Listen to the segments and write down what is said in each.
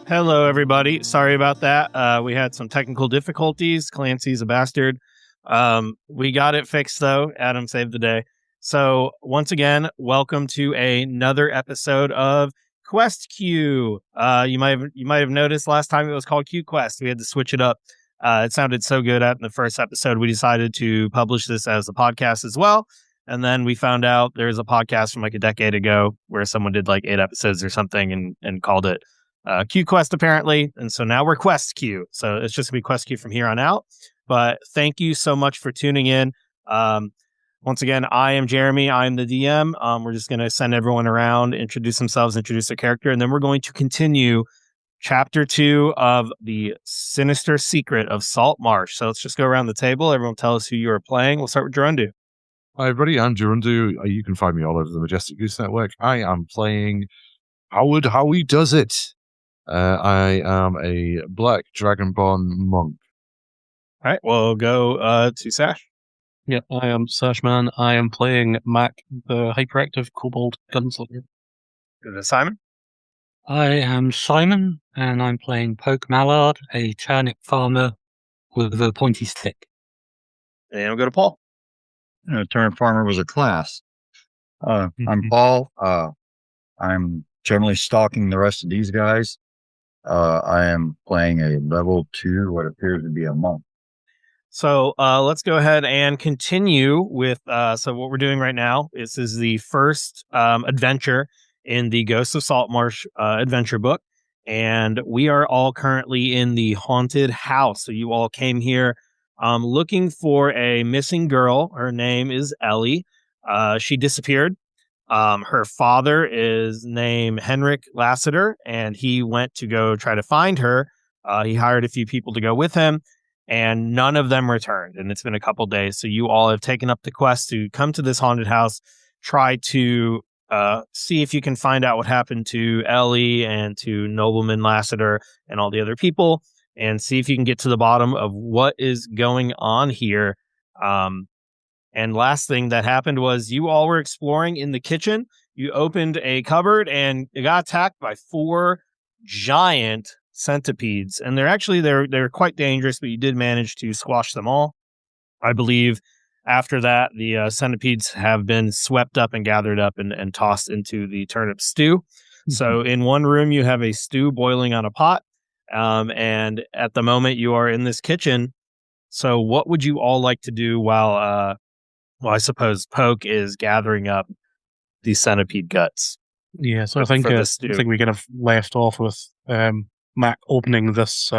Hello, everybody. Sorry about that. We had some technical difficulties. Clancy's a bastard. We got it fixed, though. Adam saved the day. So, once again, welcome to another episode of Quest Q. You might have noticed last time it was called Q Quest. We had to switch it up. It sounded so good in the first episode. We decided to publish this as a podcast as well. And then we found out there's a podcast from like a decade ago where someone did like 8 episodes or something and called it Q Quest apparently, and so now we're Quest Q. So it's just gonna be Quest Q from here on out. But thank you so much for tuning in. Once again, I am Jeremy. I'm the DM. We're just gonna send everyone around, introduce themselves, introduce their character, and then we're going to continue chapter 2 of the Sinister Secret of Saltmarsh. So let's just go around the table. Everyone tell us who you are playing. We'll start with Gerundu. Hi everybody, I'm Gerundu. You can find me all over the Majestic Goose Network. I am playing Howard Howie Does It. I am a Black Dragonborn monk. All right, we'll go to Sash. Yeah, I am Sashman. I am playing Mac, the hyperactive kobold gunslinger. Go to Simon. I am Simon, and I'm playing Poke Mallard, a turnip farmer with a pointy stick. And we'll go to Paul. Turnip farmer was a class. I'm Paul. I'm generally stalking the rest of these guys. I am playing a level 2, what appears to be a monk. So let's go ahead and continue with, so what we're doing right now is the first adventure in the Ghosts of Saltmarsh adventure book. And we are all currently in the haunted house. So you all came here looking for a missing girl. Her name is Ellie. She disappeared. Her father is named Henrik Lassiter, and he went to go try to find her. He hired a few people to go with him, and none of them returned. And it's been a couple days. So you all have taken up the quest to come to this haunted house, try to see if you can find out what happened to Ellie and to Nobleman Lassiter and all the other people, and see if you can get to the bottom of what is going on here. And last thing that happened was you all were exploring in the kitchen. You opened a cupboard and you got attacked by 4 giant centipedes. And they're quite dangerous, but you did manage to squash them all. I believe after that, the centipedes have been swept up and gathered up and tossed into the turnip stew. Mm-hmm. So in one room, you have a stew boiling on a pot. And at the moment, you are in this kitchen. So what would you all like to do while I suppose Poke is gathering up these centipede guts? Yeah, so I think we kind of left off with Mac opening this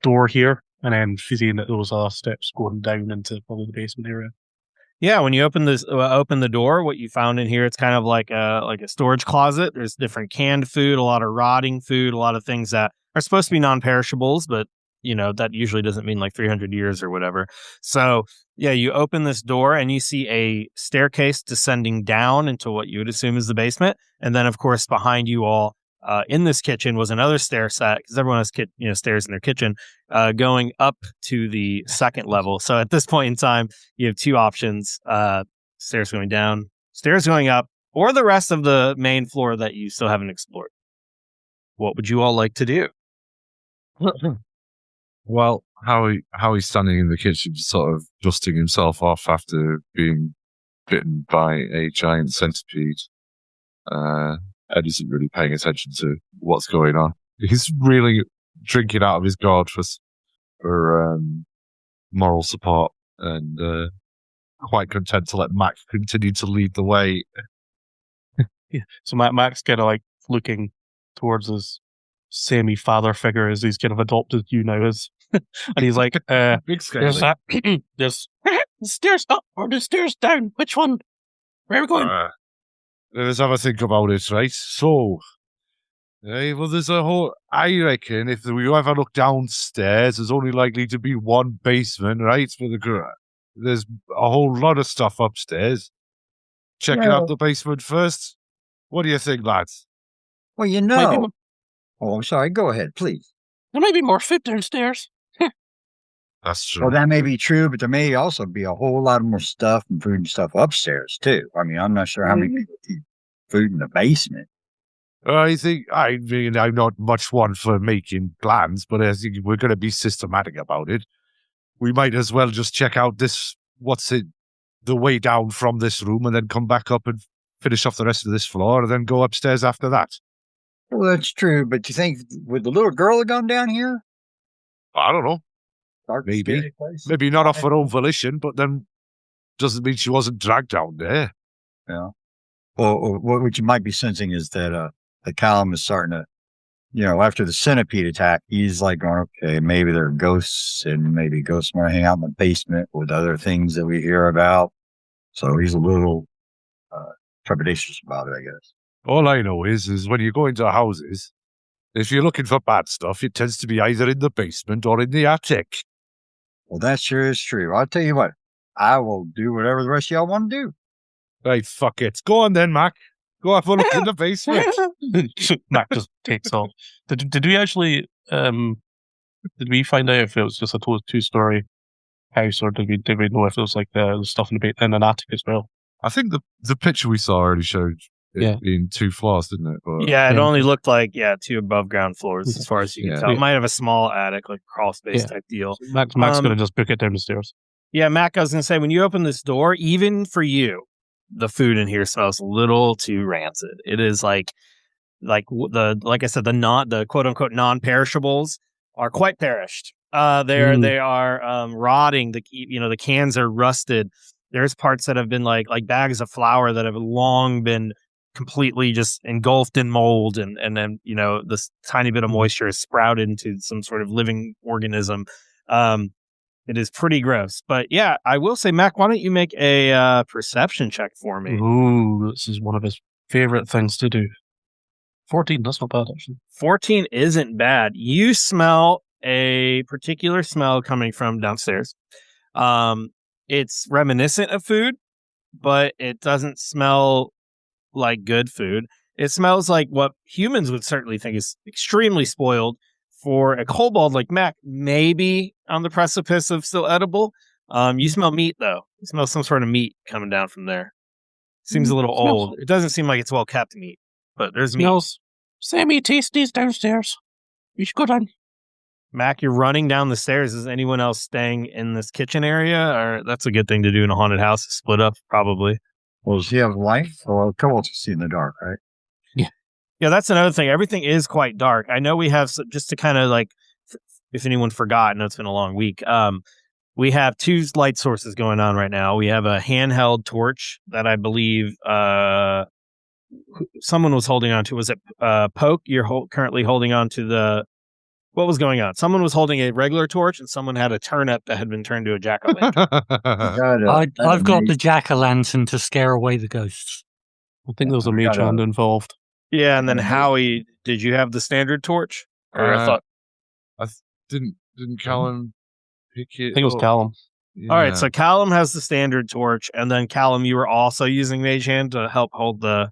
door here, and then seeing that those are steps going down into probably the basement area. Yeah, when you open the door, what you found in here, it's kind of like a storage closet. There's different canned food, a lot of rotting food, a lot of things that are supposed to be non-perishables, but that usually doesn't mean like 300 years or whatever. So yeah, you open this door and you see a staircase descending down into what you would assume is the basement. And then of course, behind you all in this kitchen was another stair set, because everyone has stairs in their kitchen, going up to the second level. So at this point in time, you have 2 options, stairs going down, stairs going up, or the rest of the main floor that you still haven't explored. What would you all like to do? Well, Howie's standing in the kitchen, sort of dusting himself off after being bitten by a giant centipede. Ed isn't really paying attention to what's going on. He's really drinking out of his gourd for moral support, and quite content to let Mac continue to lead the way. Yeah. So Mac's kind of like looking towards his semi-father figure as he's kind of adopted you now as. And he's like, Big there's the stairs up or the stairs down. Which one? Where are we going? Let's have a think about it, right? So, well, there's a whole. I reckon if we ever look downstairs, there's only likely to be one basement, right? There's a whole lot of stuff upstairs. Checking out the basement first. What do you think, lads? Well, I'm sorry. Go ahead, please. There may be more food downstairs. That's true. Well, that may be true, but there may also be a whole lot more stuff and food and stuff upstairs, too. I mean, I'm not sure how many people eat food in the basement. I mean, I'm not much one for making plans, but I think we're going to be systematic about it. We might as well just check out the way down from this room and then come back up and finish off the rest of this floor and then go upstairs after that. Well, that's true, but you think would the little girl have gone down here? I don't know. Dark, Maybe. scary place? Maybe not off her own volition, but then doesn't mean she wasn't dragged down there. Yeah. Well, what you might be sensing is that the Callum is starting to, after the centipede attack, he's like going, okay, maybe there are ghosts, and maybe ghosts might hang out in the basement with other things that we hear about. So he's a little trepidatious about it, I guess. All I know is when you go into houses, if you're looking for bad stuff, it tends to be either in the basement or in the attic. Well, that sure is true. I'll tell you what, I will do whatever the rest of y'all want to do. Right, fuck it. Go on then, Mac. Go have a look in the basement. Mac just takes off. Did we actually did we find out if it was just a two-story house, or did we know if it was like the stuff in an attic as well? I think the picture we saw already showed it being 2 floors, didn't it? But, yeah, it only looked like 2 above ground floors as far as you can tell. Yeah. It might have a small attic, like crawl space type deal. So Mac's gonna just book it down the stairs. Yeah, Mac, I was gonna say, when you open this door, even for you, the food in here smells a little too rancid. It is like I said, the quote unquote non-perishables are quite perished. They are rotting. The cans are rusted. There's parts that have been like bags of flour that have long been completely just engulfed in mold, and then this tiny bit of moisture has sprouted into some sort of living organism. It is pretty gross. But yeah, I will say, Mac, why don't you make a perception check for me? Ooh, this is one of his favorite things to do. 14, that's not bad, actually. 14 isn't bad. You smell a particular smell coming from downstairs. It's reminiscent of food, but it doesn't smell like good food. It smells like what humans would certainly think is extremely spoiled. For a kobold like Mac, maybe on the precipice of still edible. You smell meat, though. You smell some sort of meat coming down from there. Seems a little old. It doesn't seem like it's well kept meat, but there's meat. Sammy Tasties downstairs. You should go down. Mac, you're running down the stairs. Is anyone else staying in this kitchen area? Or that's a good thing to do in a haunted house. Split up, probably. Well, does he have light? Well, kobolds can see in the dark, right? Yeah, that's another thing. Everything is quite dark. I know we have, just to kind of like, if anyone forgot, I know it's been a long week. We have 2 light sources going on right now. We have a handheld torch that I believe someone was holding on to. Was it Poke? You're currently holding on to what was going on? Someone was holding a regular torch, and someone had a turnip that had been turned to a jack-o'-lantern. I've got the jack-o'-lantern to scare away the ghosts. I think there was a mage hand involved. Yeah, and then Howie, did you have the standard torch? Or I didn't Callum pick it? I think it was Callum. Yeah. All right, so Callum has the standard torch, and then Callum, you were also using mage hand to help hold the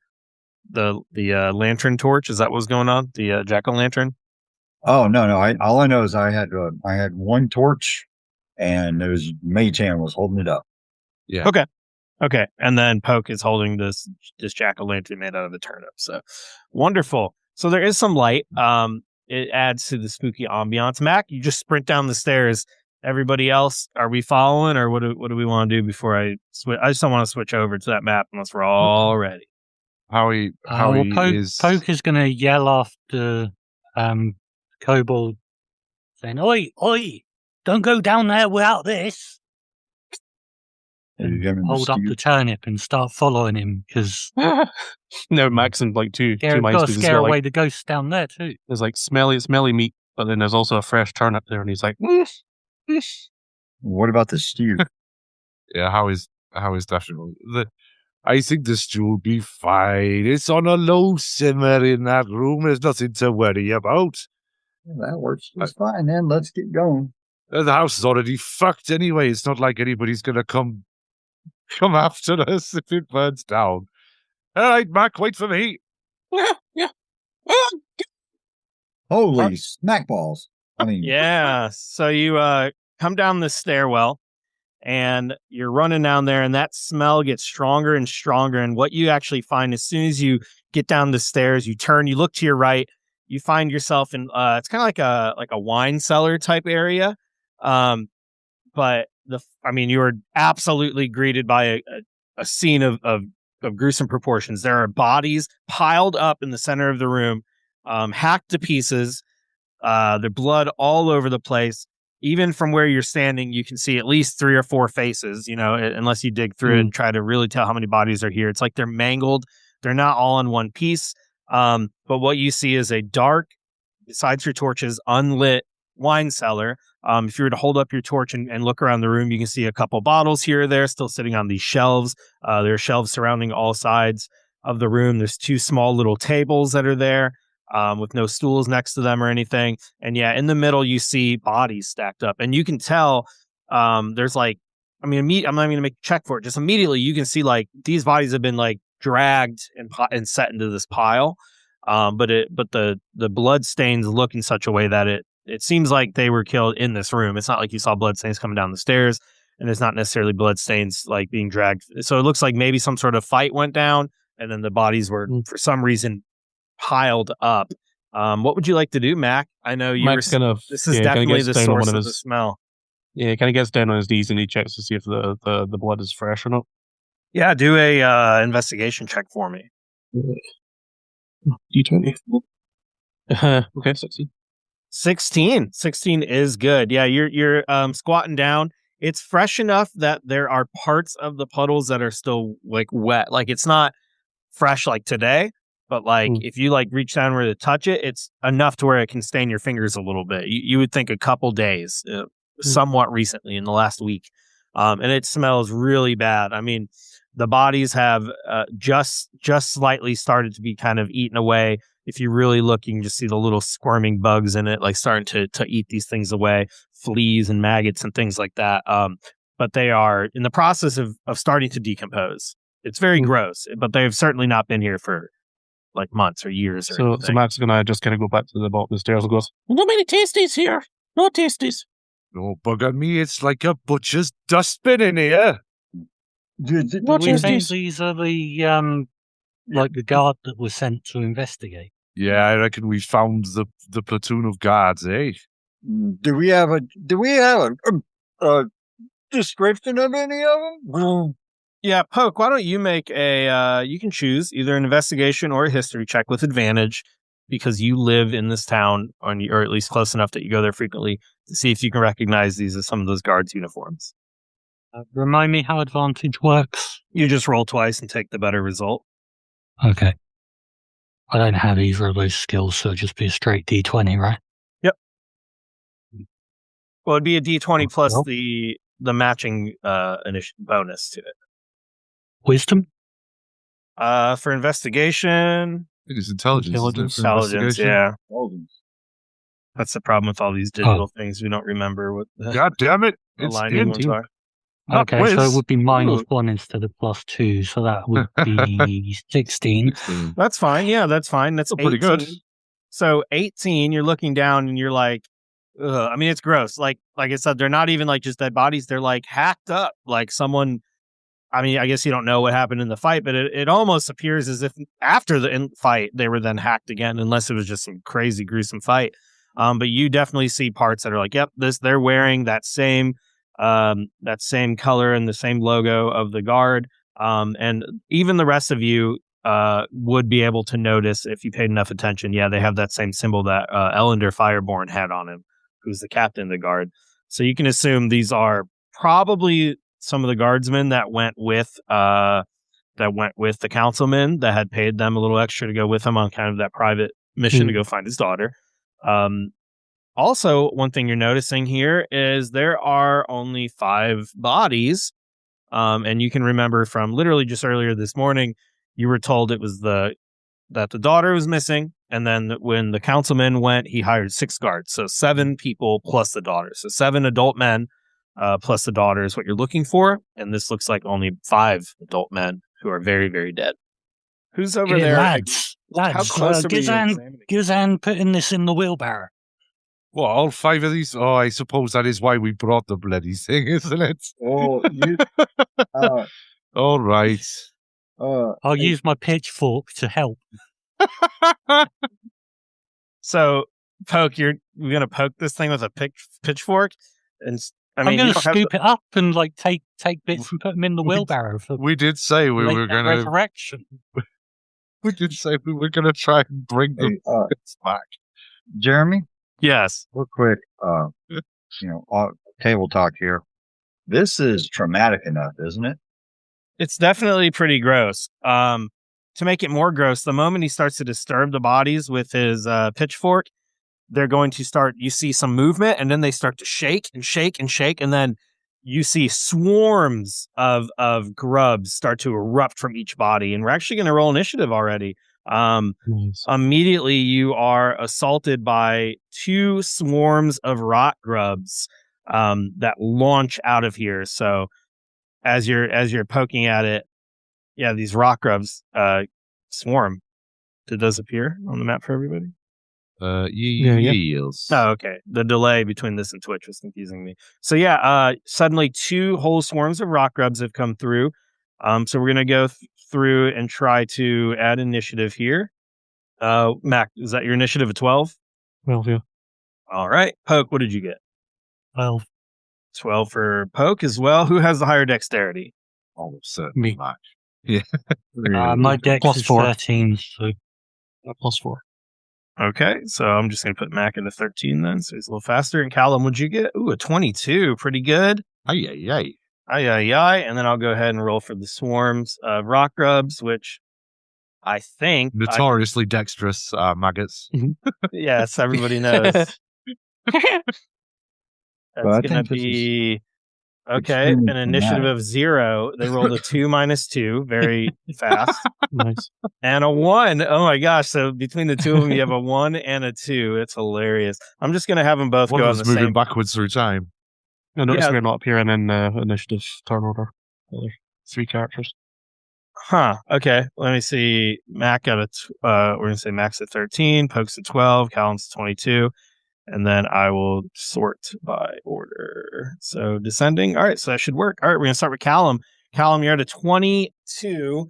lantern torch. Is that what was going on? The jack-o'-lantern? Oh no! All I know is I had 1 torch, and there was mage hand was holding it up. Yeah. Okay, and then Poke is holding this jack-o'-lantern made out of the turnip. So wonderful. So there is some light. It adds to the spooky ambiance. Mac, you just sprint down the stairs. Everybody else, are we following, or what do we want to do before I switch? I just don't want to switch over to that map unless we're all ready. Howie Poke is going to yell after Kobold, saying, "Oi, oi! Don't go down there without this." Hold up the turnip and start following him, because no, Mac's in like two got minds. to scare away the ghosts down there too. There's like smelly meat, but then there's also a fresh turnip there, and he's like, What about the stew? Yeah, Howie's definitely. I think the stew will be fine. It's on a low simmer in that room. There's nothing to worry about. Well, that works just fine. Then let's get going. The house is already fucked anyway. It's not like anybody's gonna come after us if it burns down. All right, Mac, wait for me. Yeah. Holy smack balls! I mean, Yeah. So you come down the stairwell, and you're running down there, and that smell gets stronger and stronger. And what you actually find as soon as you get down the stairs, you turn, you look to your right, you find yourself in it's kind of like a wine cellar type area. But you were absolutely greeted by a scene of gruesome proportions. There are bodies piled up in the center of the room, hacked to pieces. The blood all over the place. Even from where you're standing, you can see at least 3 or 4 faces, unless you dig through it and try to really tell how many bodies are here. It's like they're mangled. They're not all in one piece. But what you see is a dark, besides your torches, unlit wine cellar. If you were to hold up your torch and look around the room, you can see a couple bottles here or there still sitting on these shelves. There are shelves surrounding all sides of the room. There's 2 small little tables that are there. With no stools next to them or anything. And yeah, in the middle, you see bodies stacked up. And you can tell there's I'm not even going to make a check for it. Just immediately, you can see these bodies have been dragged and set into this pile. But the blood stains look in such a way that it seems like they were killed in this room. It's not like you saw blood stains coming down the stairs, and it's not necessarily blood stains being dragged. So it looks like maybe some sort of fight went down, and then the bodies were, for some reason, piled up. What would you like to do, Mac? I know Mac's this is definitely the source of the smell. Yeah, he kind of gets down on his knees and he checks to see if the blood is fresh or not. Yeah, do a investigation check for me. D20. Okay, 16. 16 is good. Yeah, you're squatting down. It's fresh enough that there are parts of the puddles that are still wet. It's not fresh like today, but if you reach down where to touch it, it's enough to where it can stain your fingers a little bit. You would think a couple days, somewhat recently in the last week. And it smells really bad. I mean, the bodies have just slightly started to be kind of eaten away. If you really look, you can just see the little squirming bugs in it, starting to eat these things away, fleas and maggots and things like that. But they are in the process of starting to decompose. It's very gross, but they've certainly not been here for months or years. So Mac's gonna just kind of go back to the bottom of the stairs and goes, "No many tasties here. No tasties." No bugger me, it's like a butcher's dustbin in here. Do you think these are the the guard that was sent to investigate? Yeah, I reckon we found the platoon of guards, eh? Do we have a description of any of them? Yeah, Poke, why don't you make you can choose either an investigation or a history check with advantage because you live in this town, or at least close enough that you go there frequently, to see if you can recognize these as some of those guards' uniforms. Remind me how advantage works. You just roll twice and take the better result. Okay. I don't have either of those skills, so it'd just be a straight D20, right? Yep. Well, it'd be a D20 plus the matching bonus to it. Wisdom? For investigation. It is intelligence. Intelligence, yeah. That's the problem with all these digital things. We don't remember what the God damn it. the lining ones are. Okay, so it would be -1 instead of +2, so that would be 16. That's fine. Yeah, that's fine. That's pretty good. So 18, you're looking down and you're like, ugh. I mean, it's gross. Like I said, they're not even just dead bodies. They're hacked up. Someone, I mean, I guess you don't know what happened in the fight, but it almost appears as if after the fight, they were then hacked again, unless it was just some crazy, gruesome fight. But you definitely see parts that are yep, they're wearing that same color and the same logo of the guard. And even the rest of you would be able to notice if you paid enough attention. Yeah, they have that same symbol that Ellender Fireborn had on him, who's the captain of the guard. So you can assume these are probably some of the guardsmen that went with the councilman that had paid them a little extra to go with him on kind of that private mission to go find his daughter. Also, one thing you're noticing here is there are only 5 bodies. And you can remember from literally just earlier this morning, you were told it was that the daughter was missing. And then when the councilman went, he hired 6 guards. So 7 people plus the daughter. So 7 adult men plus the daughter is what you're looking for. And this looks like only 5 adult men who are very, very dead. Who's over there? Lads, how close are we? Gizan putting this in the wheelbarrow. What, all 5 of these? Oh, I suppose that is why we brought the bloody thing, isn't it? Oh, you. All right. I'll use my pitchfork to help. So, Poke, you're gonna poke this thing with a pitchfork, and I mean, I'm going you to don't have scoop it up and like take bits and put them in the wheelbarrow for We did say we were going to. resurrection. We did say we were going to try and bring them back. Jeremy, Yes. real quick, table talk here. This is traumatic enough, isn't it? It's definitely pretty gross. To make it more gross, the moment he starts to disturb the bodies with his pitchfork, they're going to start. You see some movement, and then they start to shake and shake and shake, and then you see swarms of grubs start to erupt from each body. And we're actually going to roll initiative already. Nice. Immediately, you are assaulted by 2 swarms of rot grubs that launch out of here. So as you're poking at it, yeah, these rock grubs swarm. Did those appear on the map for everybody? Yields. Oh, okay. The delay between this and Twitch was confusing me. So yeah, suddenly 2 whole swarms of rock grubs have come through. So we're gonna go through and try to add initiative here. Mac, is that your initiative of 12? Well, yeah. All right. Poke, what did you get? 12. 12 for Poke as well. Who has the higher dexterity? Almost certainly. Me. Mac. Yeah. My dex Plus is 4. 13, so +4. Okay, so I'm just going to put Mac into 13 then, so he's a little faster. And Callum, what'd you get? Ooh, a 22. Pretty good. Ay. Ay. And then I'll go ahead and roll for the swarms of rock grubs, which I think... Notoriously dexterous maggots. Yes, everybody knows. That's Well, I going to think this be... Okay, extremely an initiative dramatic. of 0. They rolled a 2 minus 2, very fast. Nice. And a 1. Oh my gosh. So between the two of them, you have a 1 and a 2. It's hilarious. I'm just going to have them both One go of on the us moving same. backwards through time. I noticed Yeah. we're not appearing in initiative turn order. Other 3 characters. Huh. Okay. Let me see. Mac got we're going to say Mac's at 13, Poke's at 12, Callum's at 22. And then I will sort by order. So descending. All right. So that should work. All right. We're going to start with Callum. Callum, you're at a 22.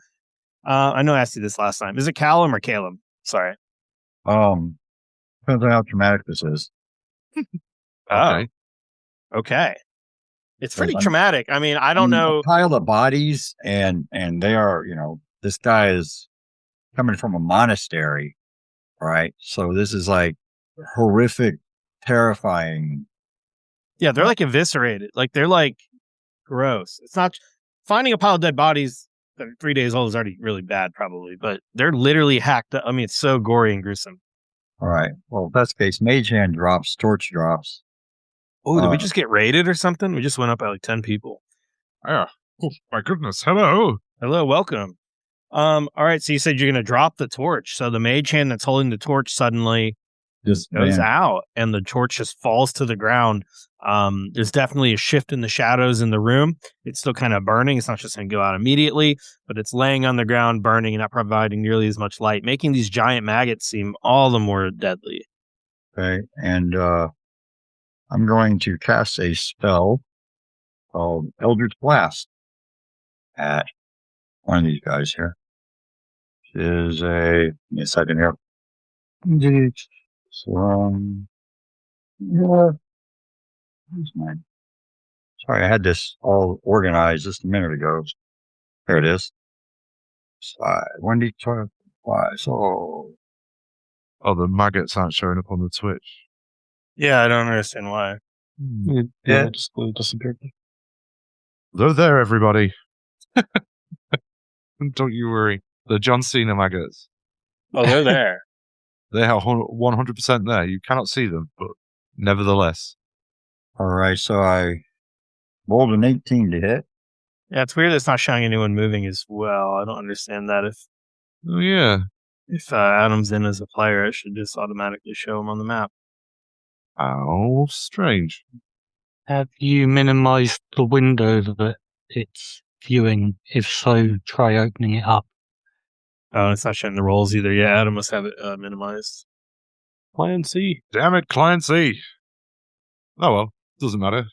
I know I asked you this last time. Is it Callum or Calum? Sorry. Depends on how traumatic this is. Okay. Okay. It's pretty I'm- traumatic. I mean, I don't know. A pile of bodies, and they are, this guy is coming from a monastery, right? So this is like horrific, terrifying. Yeah, they're like eviscerated. Like they're like gross. It's not finding a pile of dead bodies that are 3 days old is already really bad, probably, but they're literally hacked up. I mean, it's so gory and gruesome. All right. Well, if that's the case, Mage Hand drops, Torch drops. Oh, did we just get raided or something? We just went up by like 10 people. Oh, my goodness. Hello. Hello, welcome. All right, so you said you're gonna drop the torch. So the mage hand that's holding the torch suddenly Just goes man, out and the torch just falls to the ground. There's definitely a shift in the shadows in the room. It's still kind of burning. It's not just going to go out immediately, but it's laying on the ground, burning and not providing nearly as much light, making these giant maggots seem all the more deadly. okay. And I'm going to cast a spell called Eldritch Blast at one of these guys here. Is give me a second here. So, yeah. Where's mine? Sorry, I had this all organized just a minute ago. There it is. 1d5. So, Oh, the maggots aren't showing up on the Twitch. Yeah, I don't understand why. Yeah. Just disappeared. They're there, everybody. Don't you worry. The John Cena maggots. Oh, they're there. They are 100% there. You cannot see them, but nevertheless. all right. So I rolled an 18 to hit. Yeah, it's weird it's not showing anyone moving as well. I don't understand that. Oh, yeah. If Adam's in as a player, it should just automatically show him on the map. How strange. have you minimized the window that it's viewing? If so, try opening it up. Oh, it's not showing the rolls either. Yeah, Adam must have it minimized. Plan C. Damn it, Clancy. Oh well, doesn't matter.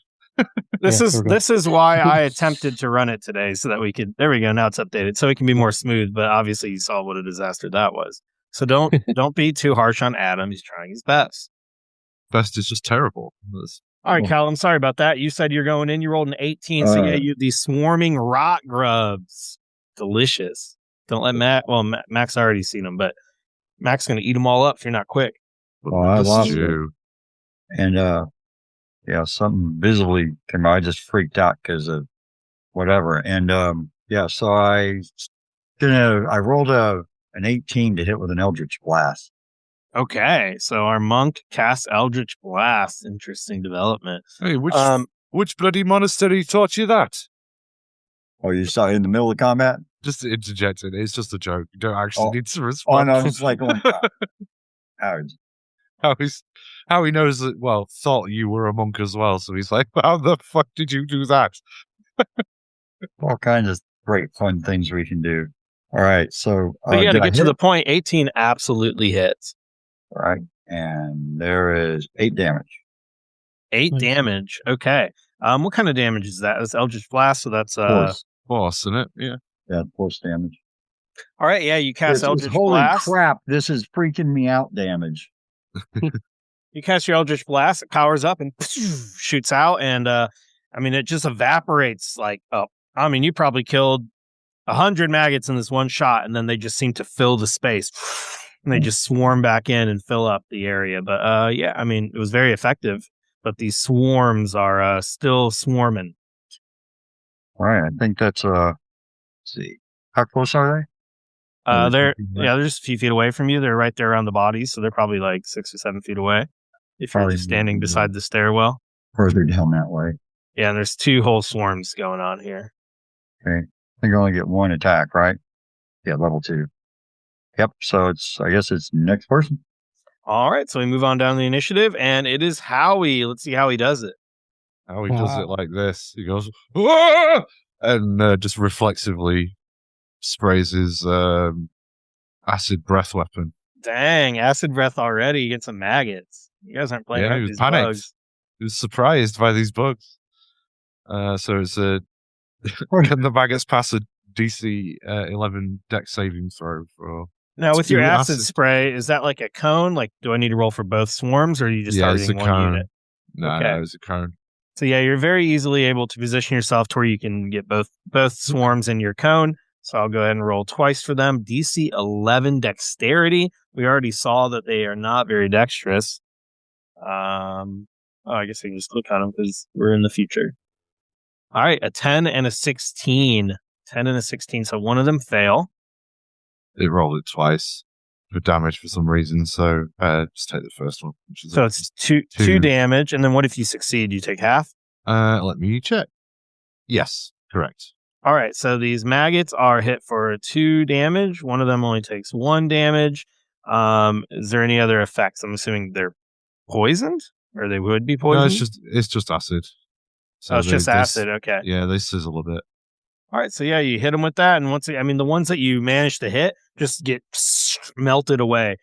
This Yeah, is there we go. this is why I attempted to run it today so that we could. There we go. Now it's updated, so it can be more smooth. But obviously, you saw what a disaster that was. So don't be too harsh on Adam. He's trying his best. Best is just terrible. All right, Cal. I'm sorry about that. You said you're going in. You rolled an 18. So yeah, you these swarming rot grubs. Delicious. Don't let Matt. Well, Mac's already seen them, but Mac's going to eat them all up if you're not quick. Well, I lost it. you. And yeah, something visibly came. I just freaked out because of whatever. And yeah, so I rolled an 18 to hit with an Eldritch Blast. Okay, so our monk casts Eldritch Blast. Interesting development. Hey, which bloody monastery taught you that? Oh, you saw it in the middle of combat? Just interjecting. It's just a joke. You don't actually need to respond. Oh no, it's like how he knows that. Well, thought you were a monk as well. So he's like, "How the fuck did you do that?" all kinds of great fun things we can do. All right, so But yeah, to get to the point, 18 absolutely hits. All right, and there is 8 damage. 8 damage. Okay. What kind of damage is that? It's Eldritch Blast, so that's Force, isn't it? Yeah. Yeah, force damage. All right, yeah, you cast Eldritch holy Blast. crap, this is freaking me out damage. You cast your Eldritch Blast, it powers up and shoots out, and I mean, it just evaporates like up. I mean, you probably killed 100 maggots in this one shot, and then they just seem to fill the space. And they just swarm back in and fill up the area. But yeah, I mean, it was very effective. But these swarms are still swarming. All right, I think that's let's see. How close are they? They're just a few feet away from you. They're right there around the bodies, so they're probably like 6 or 7 feet away. If you're just standing beside the stairwell. Further down that way. Yeah, and there's 2 whole swarms going on here. Okay. I think I only get 1 attack, right? Yeah, level 2. Yep. So I guess it's next person. All right, so we move on down the initiative, and it is Howie. Let's see how he does it. How he does it like this. He goes, "Ah!" and just reflexively sprays his acid breath weapon. Dang, acid breath already against some maggots. You guys aren't playing Yeah, around he with was these panicked. bugs. He was surprised by these bugs. So it's can the maggots pass a DC 11 dex saving throw for? Now, with your 2 acid spray, is that like a cone? Like, do I need to roll for both swarms, or are you just targeting one unit? No, it's a cone. So yeah, you're very easily able to position yourself to where you can get both swarms in your cone. So I'll go ahead and roll twice for them. DC 11 dexterity. We already saw that they are not very dexterous. I guess I can just click on them because we're in the future. All right, a 10 and a 16. 10 and a 16. So one of them fail. It rolled it twice for damage for some reason. So just take the first one. So it's two damage. And then what if you succeed? You take half? Let me check. Yes, correct. All right. So these maggots are hit for 2 damage. One of them only takes 1 damage. Is there any other effects? I'm assuming they're poisoned, or they would be poisoned. No, it's just acid. So it's just acid. Okay. Yeah, they sizzle a bit. All right, so yeah, you hit them with that, and the ones that you manage to hit just get melted away.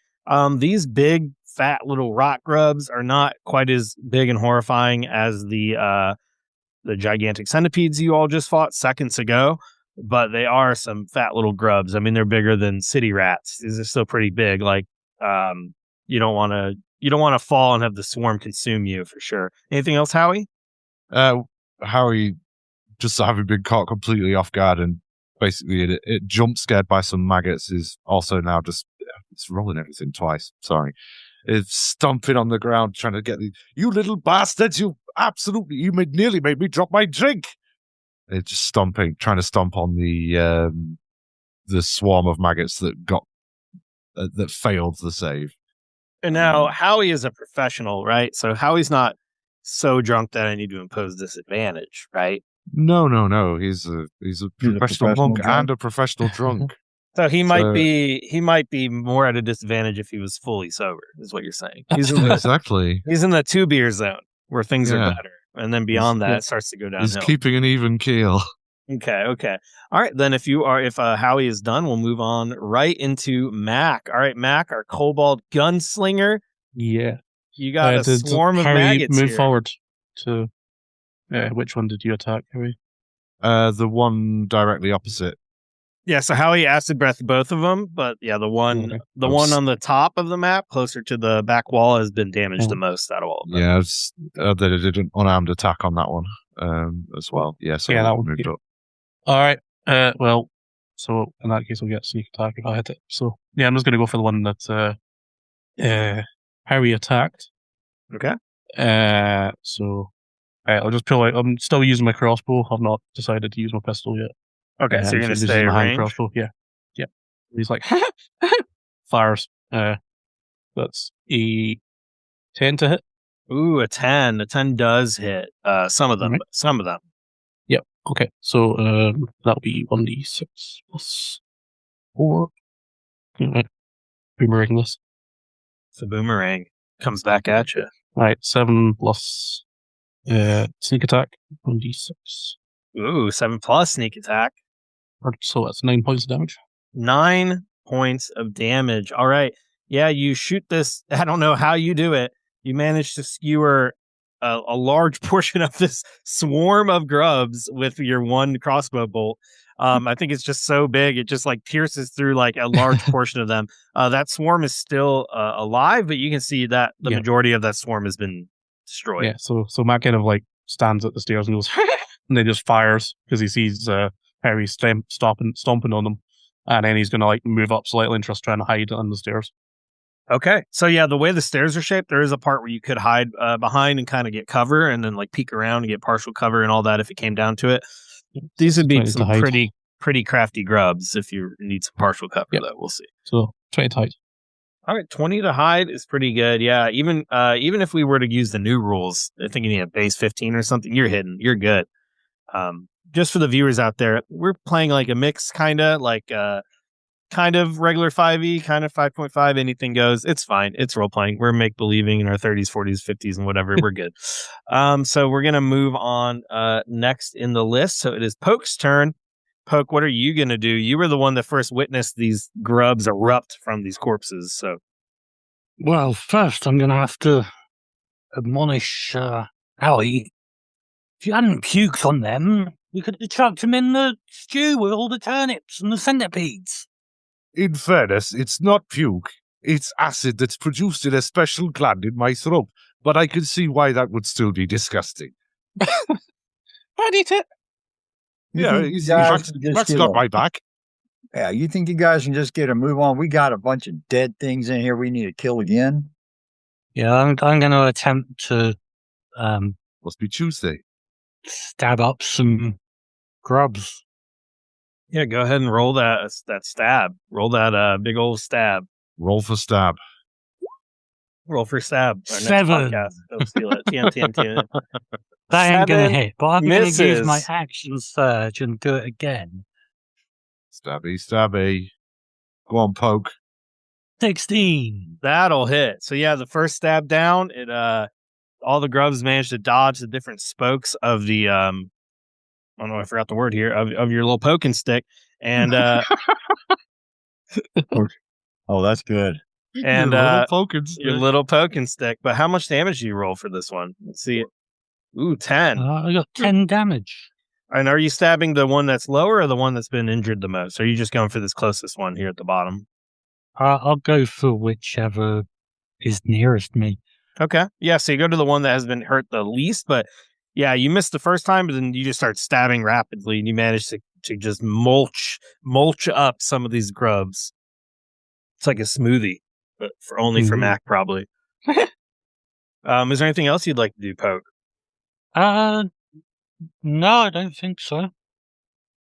These big, fat little rock grubs are not quite as big and horrifying as the gigantic centipedes you all just fought seconds ago, but they are some fat little grubs. I mean, they're bigger than city rats. These are still pretty big. Like, you don't want to fall and have the swarm consume you for sure. Anything else, Howie? Howie, just having been caught completely off guard and basically it jump scared by some maggots, is also now just it's rolling everything twice. Sorry, it's stomping on the ground trying to get you little bastards! You nearly made me drop my drink. It's just trying to stomp on the swarm of maggots that got that failed the save. And now Howie is a professional, right? So Howie's not so drunk that I need to impose disadvantage, right? No. He's a professional monk drunk. and a professional drunk. So he might be more at a disadvantage if he was fully sober, is what you're saying. Exactly. He's in the 2-beer zone where things are better. And then beyond that, it starts to go downhill. He's keeping an even keel. Okay. All right, then if Howie is done, we'll move on right into Mac. All right, Mac, our kobold gunslinger. Yeah. You got a swarm of maggots move here. forward. to... which one did you attack, Harry? The one directly opposite. Yeah, so Howie acid breath both of them, but yeah, the one Okay. one on the top of the map, closer to the back wall, has been damaged the Oh. most out of all of them. Yeah, they did an unarmed attack on that one as well. Yeah, so Yeah, that that one, moved yeah. up. All right. Well, so in that case, we'll get sneak attack if I hit it. So yeah, I'm just going to go for the one that Harry attacked. Okay. So I'll just pull out. I'm still using my crossbow. I've not decided to use my pistol yet. Okay, so you're going to stay my hand range? crossbow. Yeah. He's like fires. That's a 10 to hit. Ooh, a 10. A 10 does hit. Some of them. Alright. But some of them. Yep. Okay. So that'll be 1d6 plus 4. Alright. Boomerang this. The boomerang comes back at you. Alright, 7 plus sneak attack, 1d6. Ooh, 7 plus sneak attack. So that's 9 points of damage. 9 points of damage. All right. Yeah, you shoot this. I don't know how you do it. You manage to skewer a large portion of this swarm of grubs with your one crossbow bolt. I think it's just so big, it just like pierces through like a large portion of them. That swarm is still alive, but you can see that the majority of that swarm has been destroyed. Yeah, so Matt kind of like stands at the stairs and goes, and then just fires because he sees Harry stomping on them. And then he's going to like move up slightly and just trying to hide on the stairs. Okay. So yeah, the way the stairs are shaped, there is a part where you could hide behind and kind of get cover and then like peek around and get partial cover and all that if it came down to it. These would be some pretty crafty grubs if you need some partial cover, though. We'll see. So 20 to hide. All right, 20 to hide is pretty good. Yeah, even if we were to use the new rules, I think you need a base 15 or something, you're hidden. You're good. Just for the viewers out there, we're playing like a mix, kind of regular 5e, kind of 5.5, anything goes. It's fine. It's role playing. We're make believing in our 30s, 40s, 50s, and whatever. We're good. So we're gonna move on next in the list. So it is Poke's turn. Poke, what are you gonna do? You were the one that first witnessed these grubs erupt from these corpses. So, well, first I'm gonna have to admonish Howie. If you hadn't puked on them, we could have chucked them in the stew with all the turnips and the centipedes. In fairness, it's not puke. It's acid that's produced in a special gland in my throat. But I can see why that would still be disgusting. I'd eat it. Max got my back. Yeah, you think you guys can just get a move on? We got a bunch of dead things in here we need to kill again. Yeah, I'm going to attempt to Must be Tuesday. Stab up some grubs. yeah, go ahead and roll that stab. Roll that big old stab. Roll for stab. Roll for stab. Our 7. Next podcast. Don't steal it. TM. That ain't going to 7 hit, but I'm going to use misses. my action surge and do it again. Stabby. Go on, Poke. 16. That'll hit. So yeah, the first stab down, it all the grubs managed to dodge the different spokes of the I don't know, I forgot the word here, of your little poking stick. And Oh, that's good. and your little poking stick. But how much damage do you roll for this one? Let's see it. Ooh, 10. I got 10 damage. And are you stabbing the one that's lower or the one that's been injured the most? Or are you just going for this closest one here at the bottom? I'll go for whichever is nearest me. Okay. Yeah, so you go to the one that has been hurt the least, but yeah, you missed the first time, but then you just start stabbing rapidly and you manage to just mulch up some of these grubs. It's like a smoothie, but for Mac, probably. Is there anything else you'd like to do, Poke? No, I don't think so.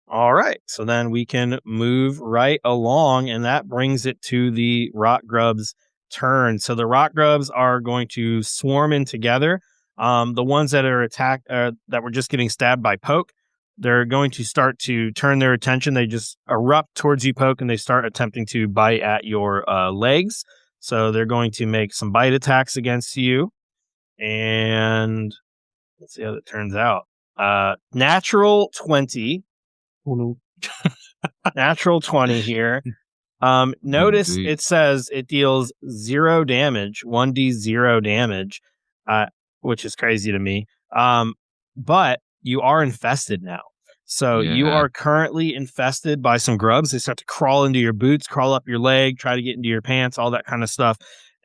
All right. So then we can move right along, and that brings it to the rock grubs' turn. So the rock grubs are going to swarm in together. The ones that are attacked, that were just getting stabbed by Poke, they're going to start to turn their attention. They just erupt towards you, Poke, and they start attempting to bite at your legs. So they're going to make some bite attacks against you. And let's see how that turns out. Natural 20. Oh no. Natural 20 here. Notice it says it deals 0 damage, 1d0 damage, which is crazy to me. But you are infested now. So you Yeah. are currently infested by some grubs. They start to crawl into your boots, crawl up your leg, try to get into your pants, all that kind of stuff.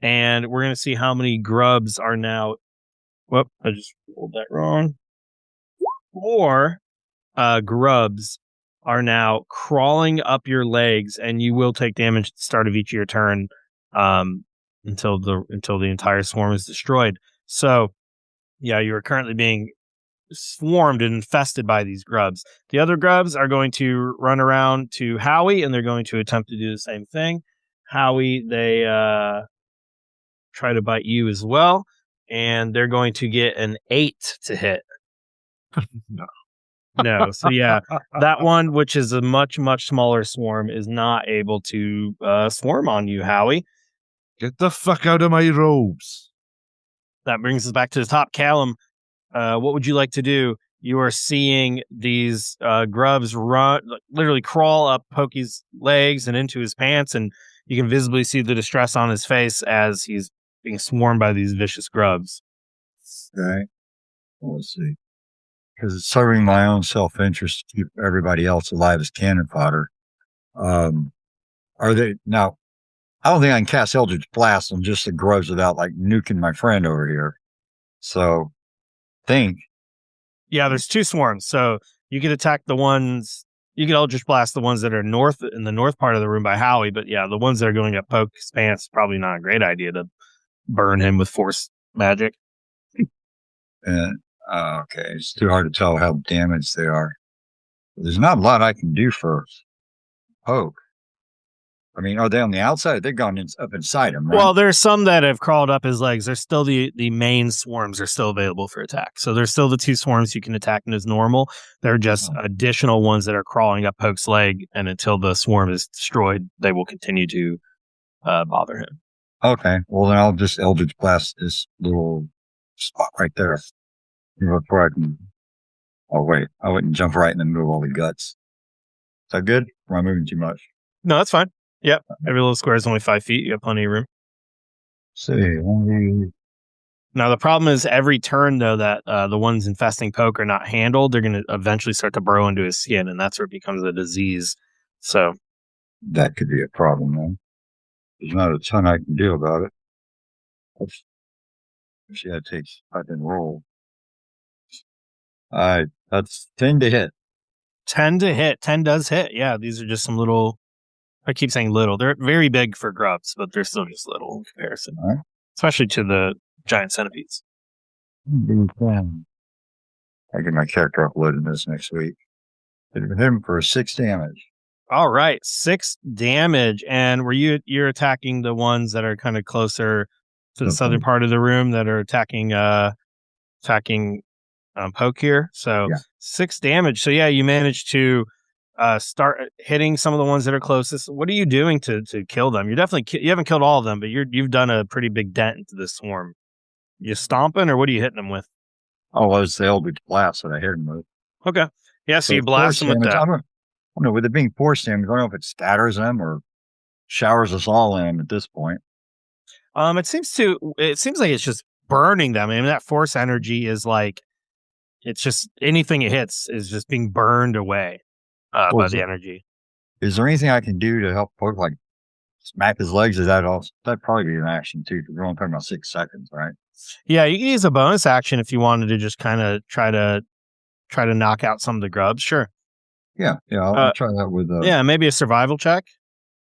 And we're going to see how many grubs are now. Whoop, I just rolled that wrong. 4 grubs are now crawling up your legs, and you will take damage at the start of each of your turn until the entire swarm is destroyed. So, yeah, you are currently being swarmed and infested by these grubs. The other grubs are going to run around to Howie, and they're going to attempt to do the same thing. Howie, they try to bite you as well, and they're going to get an 8 to hit. No. So yeah, that one, which is a much, much smaller swarm, is not able to swarm on you, Howie. Get the fuck out of my robes. That brings us back to the top. Callum, what would you like to do? You are seeing these grubs literally crawl up Pokey's legs and into his pants, and you can visibly see the distress on his face as he's being swarmed by these vicious grubs. Okay. Let's see. Because it's serving my own self-interest to keep everybody else alive as cannon fodder. Are they now? I don't think I can cast Eldritch Blast on just the grubs without like nuking my friend over here. So, Yeah, there's 2 swarms, so you could attack the ones. You could Eldritch Blast the ones that are in the north part of the room by Howie, but yeah, the ones that are going up Poke's pants, probably not a great idea to burn him with force magic. Okay, it's too hard to tell how damaged they are. There's not a lot I can do for Poke. I mean, are they on the outside? They've gone up inside him, right? Well, there's some that have crawled up his legs. There's still the main swarms are still available for attack. So there's still the 2 swarms you can attack as normal. There are just additional ones that are crawling up Poke's leg, and until the swarm is destroyed, they will continue to bother him. Okay, well then I'll just Eldritch Blast this little spot right there. Before I can... Oh wait, I wouldn't jump right in the middle of all the guts. Is that good? Or am I moving too much? No, that's fine. Yep. Every little square is only 5 feet. You have plenty of room. See, Now, the problem is every turn, though, that the ones infesting Poke are not handled, they're going to eventually start to burrow into his skin, and that's where it becomes a disease. So that could be a problem, then. There's not a ton I can do about it. See, that takes I can roll. That's 10 to hit. 10 to hit. 10 does hit. Yeah, these are just some little... I keep saying little. They're very big for grubs, but they're still just little in comparison. Right. Especially to the giant centipedes. I get my character uploaded this next week. Hit him for 6 damage. All right, 6 damage. And you're attacking the ones that are kind of closer to the southern part of the room that are attacking Poke here. So yeah. 6 damage. So yeah, you managed to start hitting some of the ones that are closest. What are you doing to kill them? You're definitely you haven't killed all of them, but you've done a pretty big dent into this swarm. You stomping, or what are you hitting them with? Oh, well, it's the Eldritch Blast that I hit him with. Okay, yeah. So you blast them with that. I don't know. With it being force damage, I don't know if it scatters them or showers us all in at this point. It seems like it's just burning them. I mean, that force energy is like, it's just anything it hits is just being burned away by the energy. Is there anything I can do to help Poke, like smack his legs? Is that also? That'd probably be an action too, because we're only talking about 6 seconds, right? Yeah, you can use a bonus action if you wanted to just kind of try to knock out some of the grubs. Sure. Yeah, I'll try that with. Yeah, maybe a survival check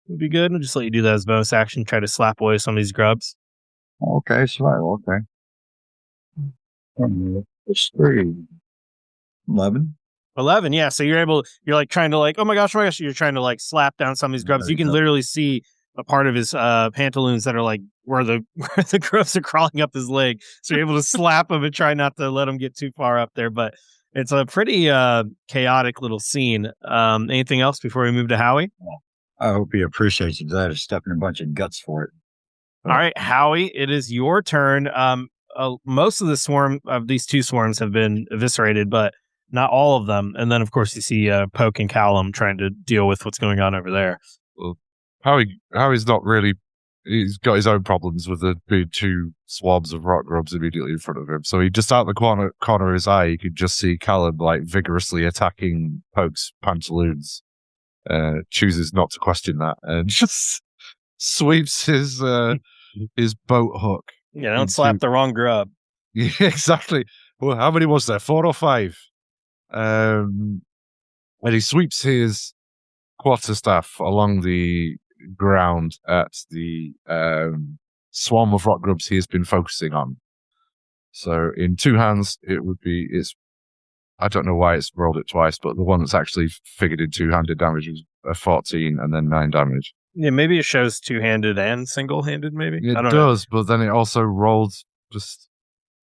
would be good. I'll just let you do that as a bonus action. Try to slap away some of these grubs. Okay, survival. Okay. It's 3. 11. 11, yeah. So you're like trying to like, oh my gosh, you're trying to like slap down some of these grubs. You can literally see a part of his pantaloons that are like where the grubs are crawling up his leg. So you're able to slap them and try not to let them get too far up there. But it's a pretty chaotic little scene. Anything else before we move to Howie? I hope he appreciates it. I had to step in a bunch of guts for it. All right, Howie, it is your turn. Most of the swarm of these 2 swarms have been eviscerated, but not all of them. And then, of course, you see Poke and Callum trying to deal with what's going on over there. Well, Howie's not really he's got his own problems with the big 2 swabs of rock grubs immediately in front of him. So he just out the corner of his eye, you could just see Callum like vigorously attacking Poke's pantaloons. Chooses not to question that and just sweeps his boat hook. Yeah, don't slap the wrong grub. Yeah, exactly. Well, how many was there? 4 or 5? And he sweeps his quarterstaff along the ground at the swarm of rock grubs he has been focusing on. So in 2 hands, I don't know why it's rolled it twice, but the one that's actually figured in 2-handed damage is a 14 and then 9 damage. Yeah, maybe it shows 2-handed and single-handed, maybe? It I don't does, but then it also rolled just...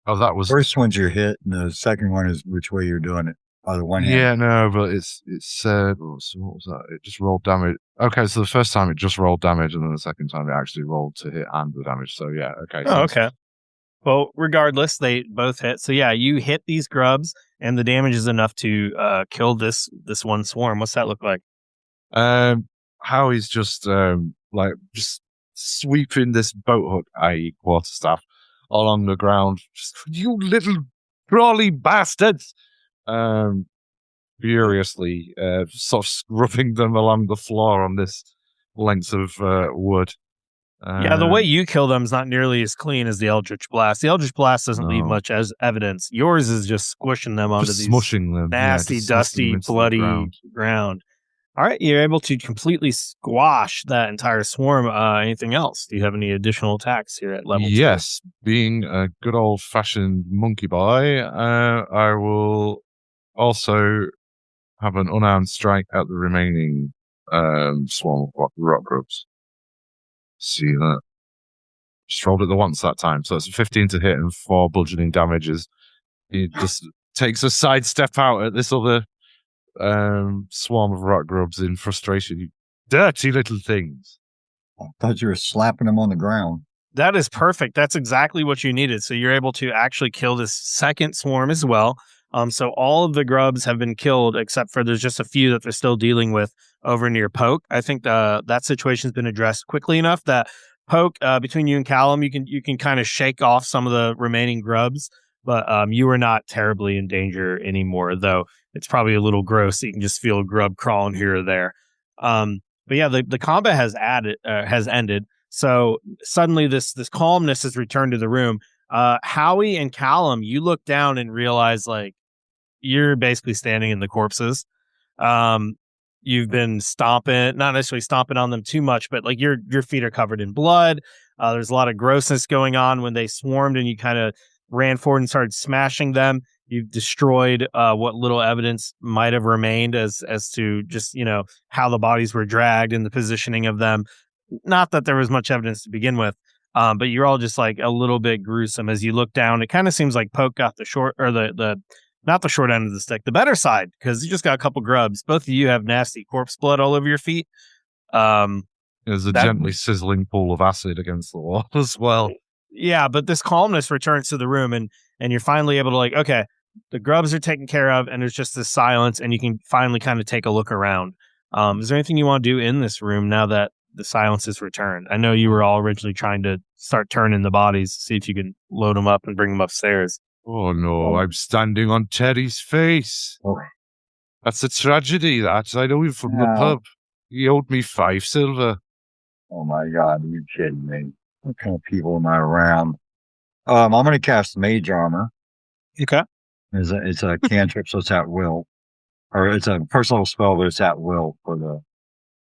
Oh, that was... First one's your hit, and the second one is which way you're doing it. Either one hand. Yeah, no, but it said... what was that? It just rolled damage. Okay, so the first time it just rolled damage, and then the second time it actually rolled to hit and the damage. So yeah, okay. Oh, okay. Well, regardless, they both hit. So yeah, you hit these grubs, and the damage is enough to kill this one swarm. What's that look like? Howie's just just sweeping this boat hook, i.e. quarterstaff, along the ground. Just, you little crawly bastards! Furiously, sort of scrubbing them along the floor on this length of wood. Yeah, the way you kill them is not nearly as clean as the Eldritch Blast. The Eldritch Blast doesn't leave much as evidence. Yours is just squishing them onto these smushing them, nasty, dusty, bloody ground. All right, you're able to completely squash that entire swarm. Anything else? Do you have any additional attacks here at level 2? Yes, being a good old-fashioned monkey boy, I will also have an unarmed strike at the remaining swarm of rock grubs. See that? Just rolled it the once that time, so it's a 15 to hit and 4 bludgeoning damages. He just takes a sidestep out at this other swarm of rock grubs in frustration. You dirty little things. I thought you were slapping them on the ground. That is perfect. That's exactly what you needed. So you're able to actually kill this second swarm as well. So all of the grubs have been killed, except for there's just a few that they're still dealing with over near Poke. I think that situation's been addressed quickly enough that Poke, between you and Callum, you can kind of shake off some of the remaining grubs, but you are not terribly in danger anymore, though it's probably a little gross. You can just feel a grub crawling here or there. But yeah, the combat has ended. So suddenly this calmness has returned to the room. Howie and Callum, you look down and realize like you're basically standing in the corpses. You've been stomping, not necessarily stomping on them too much, but like your feet are covered in blood. There's a lot of grossness going on when they swarmed and you kind of ran forward and started smashing them. You've destroyed what little evidence might have remained as to just, how the bodies were dragged and the positioning of them. Not that there was much evidence to begin with. But you're all just like a little bit gruesome as you look down. It kind of seems like Poke got the short or the not the short end of the stick, the better side, because you just got a couple grubs. Both of you have nasty corpse blood all over your feet. There's a gently sizzling pool of acid against the wall as well. Yeah, but this calmness returns to the room, and you're finally able to like, okay, the grubs are taken care of, and there's just this silence, and you can finally kind of take a look around. Is there anything you want to do in this room now that the silence is returned? I know you were all originally trying to start turning the bodies, see if you can load them up and bring them upstairs. Oh no, I'm standing on Terry's face. Oh. That's a tragedy, that. I know him from the pub. He owed me 5 silver. Oh my God, are you kidding me? What kind of people am I around? I'm going to cast Mage Armor. Okay. It's a cantrip, so it's at will. Or it's a first level spell, but it's at will for the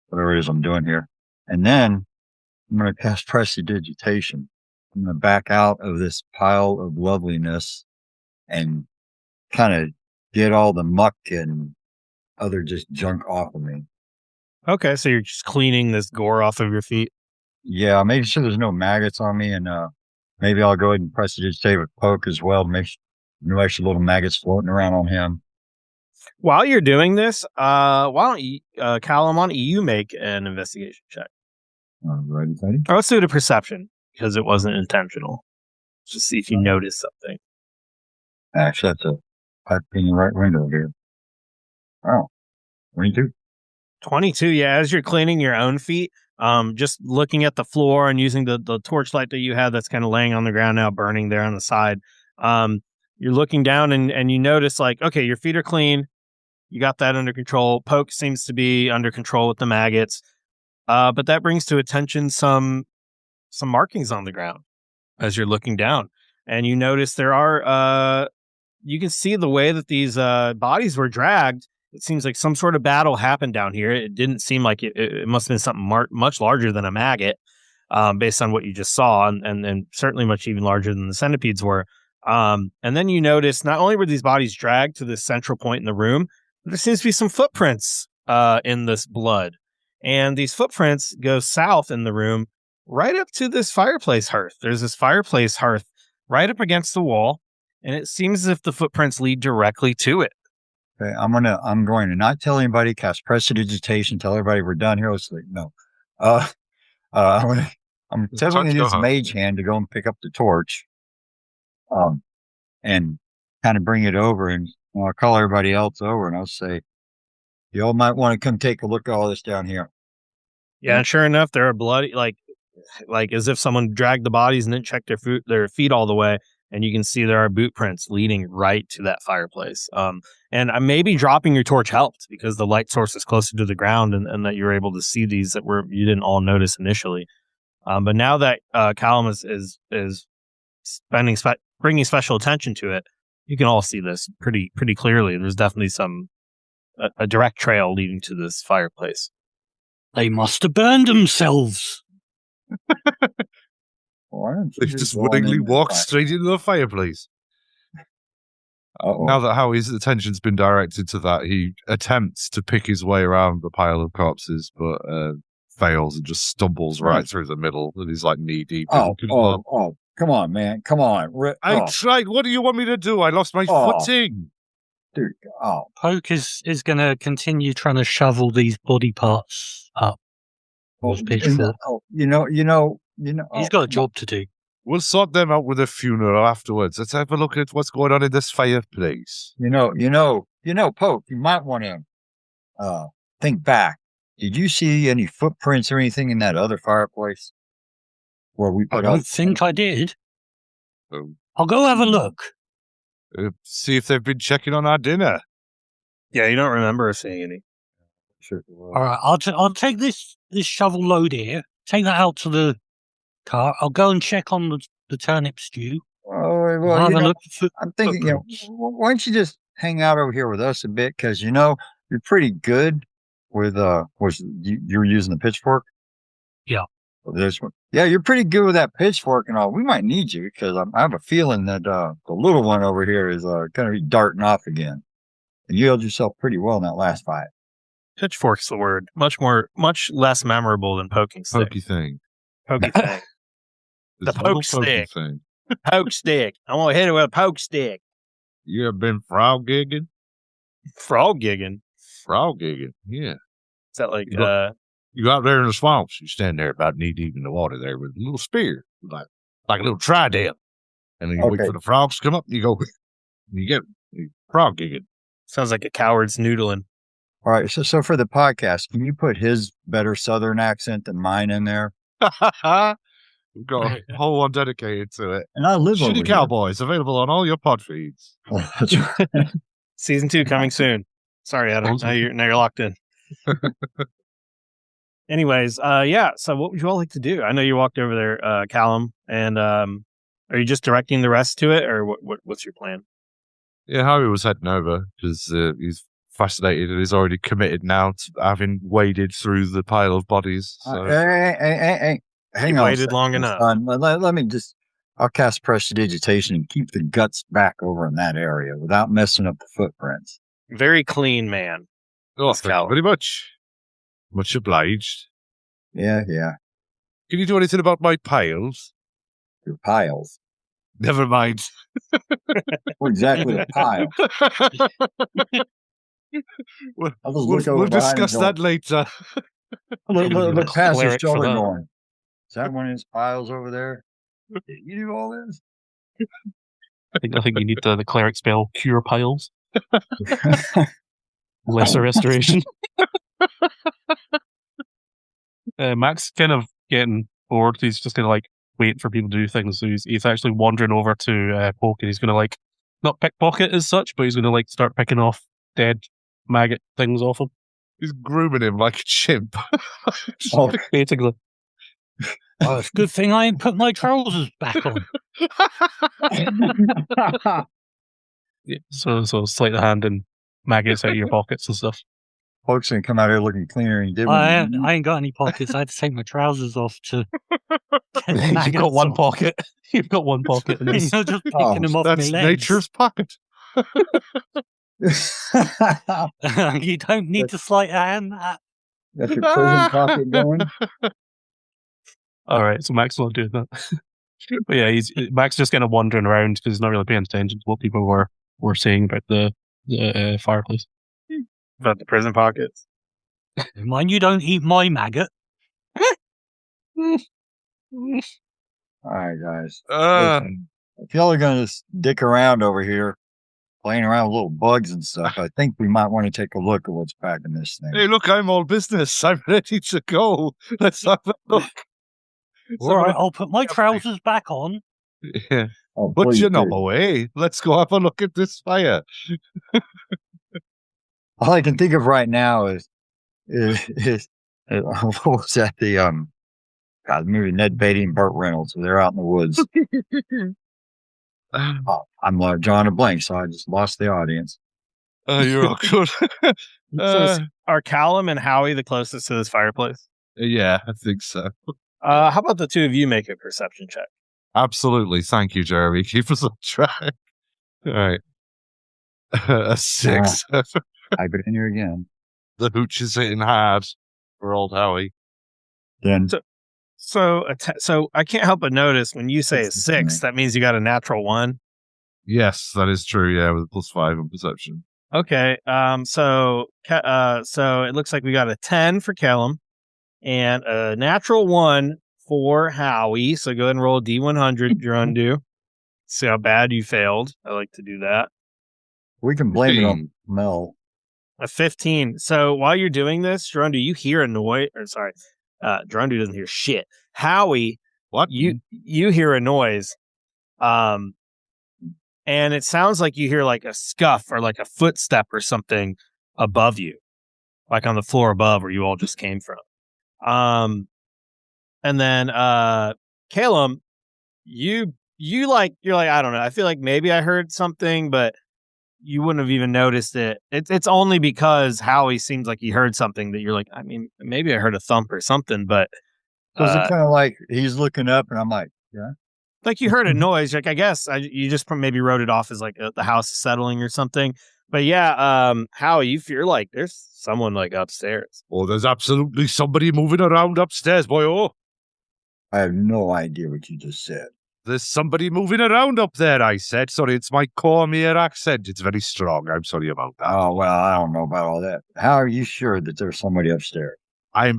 whatever it is I'm doing here. And then I'm going to cast Prestidigitation. I'm going to back out of this pile of loveliness and kind of get all the muck and other just junk off of me. Okay, so you're just cleaning this gore off of your feet? Yeah, making sure there's no maggots on me, and maybe I'll go ahead and Prestidigitate with Poke as well to make sure no extra little maggots floating around on him. While you're doing this, why don't you, Callum, why don't you make an investigation check? Alrighty, buddy. Or let's do it a perception, because it wasn't intentional. Just see if you notice something. Actually, that's a pipe in the right window here. Oh, 22. 22, yeah. As you're cleaning your own feet, just looking at the floor and using the torchlight that you had that's kind of laying on the ground now, burning there on the side. You're looking down and you notice like, okay, your feet are clean. You got that under control. Poke seems to be under control with the maggots. But that brings to attention some markings on the ground as you're looking down. And you notice there are, you can see the way that these bodies were dragged. It seems like some sort of battle happened down here. It didn't seem like it must have been something much larger than a maggot, based on what you just saw, and certainly much even larger than the centipedes were. And then you notice not only were these bodies dragged to this central point in the room, but there seems to be some footprints in this blood. And these footprints go south in the room right up to this fireplace hearth. There's this fireplace hearth right up against the wall, and it seems as if the footprints lead directly to it. Okay, I'm going to not tell anybody, cast prestidigitation, tell everybody we're done here. Let's sleep. No. I'm telling you this mage hand to go and pick up the torch. And kind of bring it over, and I'll call everybody else over and I'll say, you all might want to come take a look at all this down here. Yeah, and sure enough, there are bloody, like as if someone dragged the bodies and didn't check their feet all the way, and you can see there are boot prints leading right to that fireplace. And maybe dropping your torch helped because the light source is closer to the ground, and that you're able to see these that you didn't all notice initially. But now that Callum is bringing special attention to it, you can all see this pretty clearly. There's definitely a direct trail leading to this fireplace. They must have burned themselves. They just willingly walked straight into the fireplace. Now that Howie's attention's been directed to that, he attempts to pick his way around the pile of corpses, but fails and just stumbles right through the middle, and he's like knee deep. Come on, man. Come on. I tried. What do you want me to do? I lost my footing. Dude, Poke is going to continue trying to shovel these body parts up. He's got a job to do. We'll sort them out with a funeral afterwards. Let's have a look at what's going on in this fireplace. Poke, you might want to think back. Did you see any footprints or anything in that other fireplace? I don't think I did. Oh. I'll go have a look. See if they've been checking on our dinner. Yeah, you don't remember seeing any. Sure. All right, I'll take this shovel load here. Take that out to the car. I'll go and check on the turnip stew. I'm thinking, why don't you just hang out over here with us a bit? Because you're pretty good with you're using the pitchfork. Yeah. This one. Yeah, you're pretty good with that pitchfork and all. We might need you because I have a feeling that the little one over here is going to be darting off again. And you held yourself pretty well in that last fight. Pitchfork's the word. Much less memorable than poking stick. Pokey thing. Pokey thing. The poke stick. Poke stick. I'm going to hit it with a poke stick. You ever been frog gigging? Frog gigging? Frog gigging, yeah. Is that like... You go out there in the swamps, you stand there about knee deep in the water there with a little spear, like a little trident. And then you wait for the frogs to come up, and you go, you get frog gigging. Sounds like a coward's noodling. All right, so for the podcast, can you put his better Southern accent than mine in there? We've got a whole one dedicated to it. And I live over Shitty Cowboys, available on all your pod feeds. That's right. Season 2 coming soon. Sorry, Adam. Now you're locked in. Anyways, so what would you all like to do? I know you walked over there, Callum, and are you just directing the rest to it, or what's your plan? Yeah, Harry was heading over because he's fascinated and he's already committed now to having waded through the pile of bodies. So. Hey, hang on. Waited long enough. Let me I'll cast prestidigitation and keep the guts back over in that area without messing up the footprints. Very clean man. Oh, thank you very much. Much obliged. Yeah. Can you do anything about my piles? Your piles? Never mind. What exactly a pile? We'll discuss that later. Look past his shoulder going. Is that one of his piles over there? Did you do all this? I think you need the cleric spell Cure Piles. Lesser restoration. Mac's kind of getting bored. He's just kind of like waiting for people to do things. So he's actually wandering over to Poke, and he's going to like not pickpocket as such, but he's going to like start picking off dead maggot things off him. He's grooming him like a chimp. Oh, Basically. Oh, it's a good thing I ain't put my trousers back on. Yeah. So sleight of hand and maggots out of your pockets and stuff. Folks gonna come out here looking cleaner than he did. I when he- ain't got any pockets. I had to take my trousers off to get You've maggots got one off. pocket. You've got one pocket in this. You're just picking Oh, them off my That's legs. nature's pocket. You don't need to sleight of hand that. Got your prison pocket going. All right, so Mac's not doing that. But yeah, Mac's just kind of wandering around because he's not really paying attention to what people were saying about the fireplace. About the prison pockets. Mind you don't eat my maggot. All right, guys. Uh, Listen, if y'all are gonna just dick around over here, playing around with little bugs and stuff, I think we might want to take a look at what's back in this thing. hey, look, I'm all business. I'm ready to go. Let's have a look. All right, I'll put my trousers back on. Yeah. Oh, But please you know do. away. Let's go have a look at this fire. All I can think of right now is what was that? God, the movie Ned Beatty and Burt Reynolds. So they're out in the woods. Oh, I'm drawing a blank, so I just lost the audience. You're all good. Are Callum and Howie the closest to this fireplace? Yeah, I think so. How about the two of you make a perception check? Absolutely. Thank you, Jeremy. Keep us on track. All right. A 6. I got in here again. The hooch is hitting hard for old Howie. Then So I can't help but notice when you say a That's 6, that means you got a natural 1. Yes, that is true. Yeah, with a +5 on perception. Okay. So it looks like we got a 10 for Callum and a natural 1 for Howie. So go ahead and roll a D100, your undo. See how bad you failed. I like to do that. we can blame it 15. on Mel. A 15. So while you're doing this, Gerundu, you hear a noise. Or sorry, Gerundu doesn't hear shit. Howie, What? you hear a noise. And it sounds like you hear like a scuff or like a footstep or something above you, like on the floor above where you all just came from. And then Calum, you're like, I don't know. I feel like maybe I heard something, but you wouldn't have even noticed it. It's only because Howie seems like he heard something that you're like, I mean, maybe I heard a thump or something, but Was it kind of like he's looking up and I'm like, yeah. like you heard a noise. Like I guess you just maybe wrote it off as like the house is settling or something. But yeah, Howie, you feel like there's someone like upstairs. Oh, there's absolutely somebody moving around upstairs, boy. Oh, I have no idea what you just said. there's somebody moving around up there, I said. Sorry, it's my Cormier accent. It's very strong. I'm sorry about that. Oh, well, I don't know about all that. How are you sure that there's somebody upstairs? I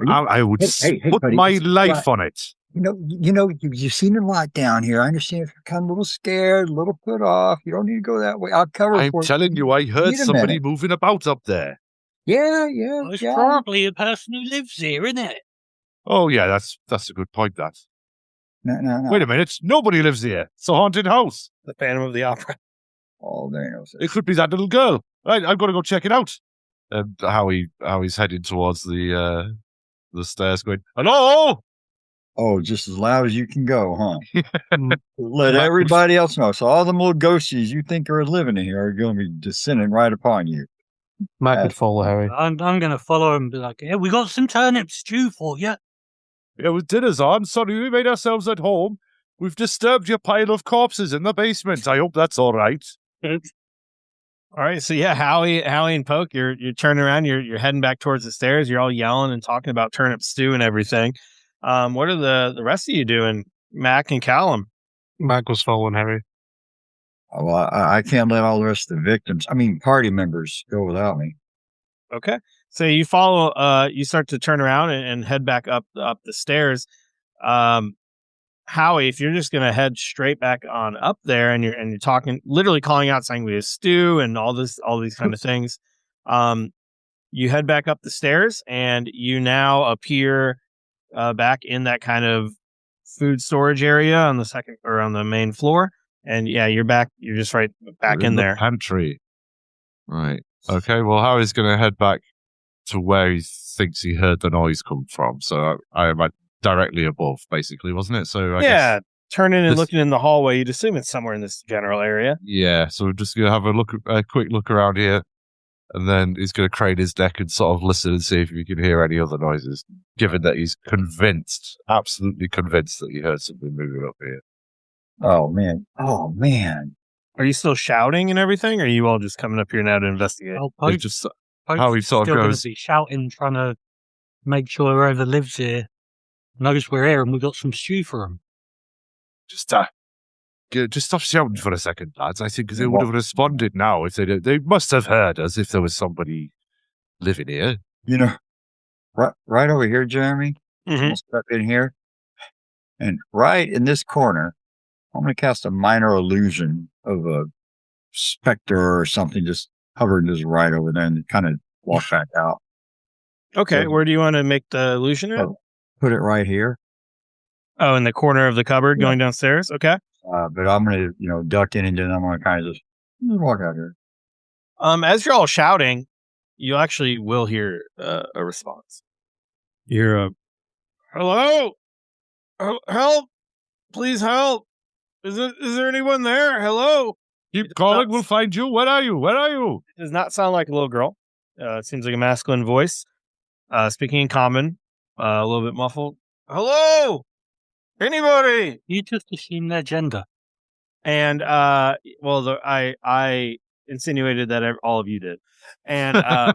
would Hey, put buddy, my it's life on it. You've seen a lot down here. I understand if you're kind of a little scared, a little put off. You don't need to go that way. I'll cover I'm for telling you, I heard Wait a somebody minute. moving about up there. Yeah. Well, it's probably a person who lives here, isn't it? Oh, yeah, that's a good point, that. No. Wait a minute. Nobody lives here. It's a haunted house. The Phantom of the Opera. Oh, there you go. It could be that little girl. Right, I've got to go check it out. Howie's heading towards the stairs going, hello? Oh, just as loud as you can go, huh? Let everybody else know. So all them little ghosties you think are living in here are going to be descending right upon you. Mac would follow Harry. I'm going to follow him and be like, yeah, we got some turnip stew for you. Yeah, with dinner's on. Sorry, we made ourselves at home. We've disturbed your pile of corpses in the basement. I hope that's all right. All right, so yeah, Howie and Poke, you're turning around, you're heading back towards the stairs. You're all yelling and talking about turnip stew and everything. What are the rest of you doing, Mac and Callum? Mac was following Harry. Well, I can't let all the rest of the party members go without me. Okay, so you follow. You start to turn around and head back up the stairs. Howie, if you're just gonna head straight back on up there, and you're talking, literally calling out, saying we have stew and all these kind of things, you head back up the stairs, and you now appear back in that kind of food storage area on the second or on the main floor. And yeah, you're back. You're just right back in the there. pantry. Right. Okay. Well, Howie's going to head back to where he thinks he heard the noise come from. So I am directly above, basically, wasn't it? So I guess turning and looking in the hallway, you'd assume it's somewhere in this general area. Yeah. So we're just going to have a quick look around here, and then he's going to crane his neck and sort of listen and see if he can hear any other noises. Given that he's convinced, absolutely convinced, that he heard something moving up here. Oh man! Are you still shouting and everything, or are you all just coming up here now to investigate? It's just how he sort of still goes. Be shouting, trying to make sure whoever lives here knows we're here and we got some stew for them. Just stop shouting for a second, lads. I think they would have responded now if they must have heard us if there was somebody living here. You know, right over here, Jeremy. Mm-hmm. I'll step in here, and right in this corner, I'm going to cast a minor illusion of a specter or something just hovering just right over there and kind of walk back out. Okay, So, where do you want to make the illusion at? put it right here. Oh, in the corner of the cupboard going downstairs? Okay. But I'm going to, duck in and then I'm going to kind of just walk out here. As you're all shouting, you actually will hear a response. You hear a, hello? Help! Please help! Is there anyone there? Hello? Keep calling, we'll find you. Where are you? Where are you? It does not sound like a little girl. It seems like a masculine voice. Speaking in common, a little bit muffled. Hello? Anybody? You just assume their gender. And I insinuated that all of you did, and I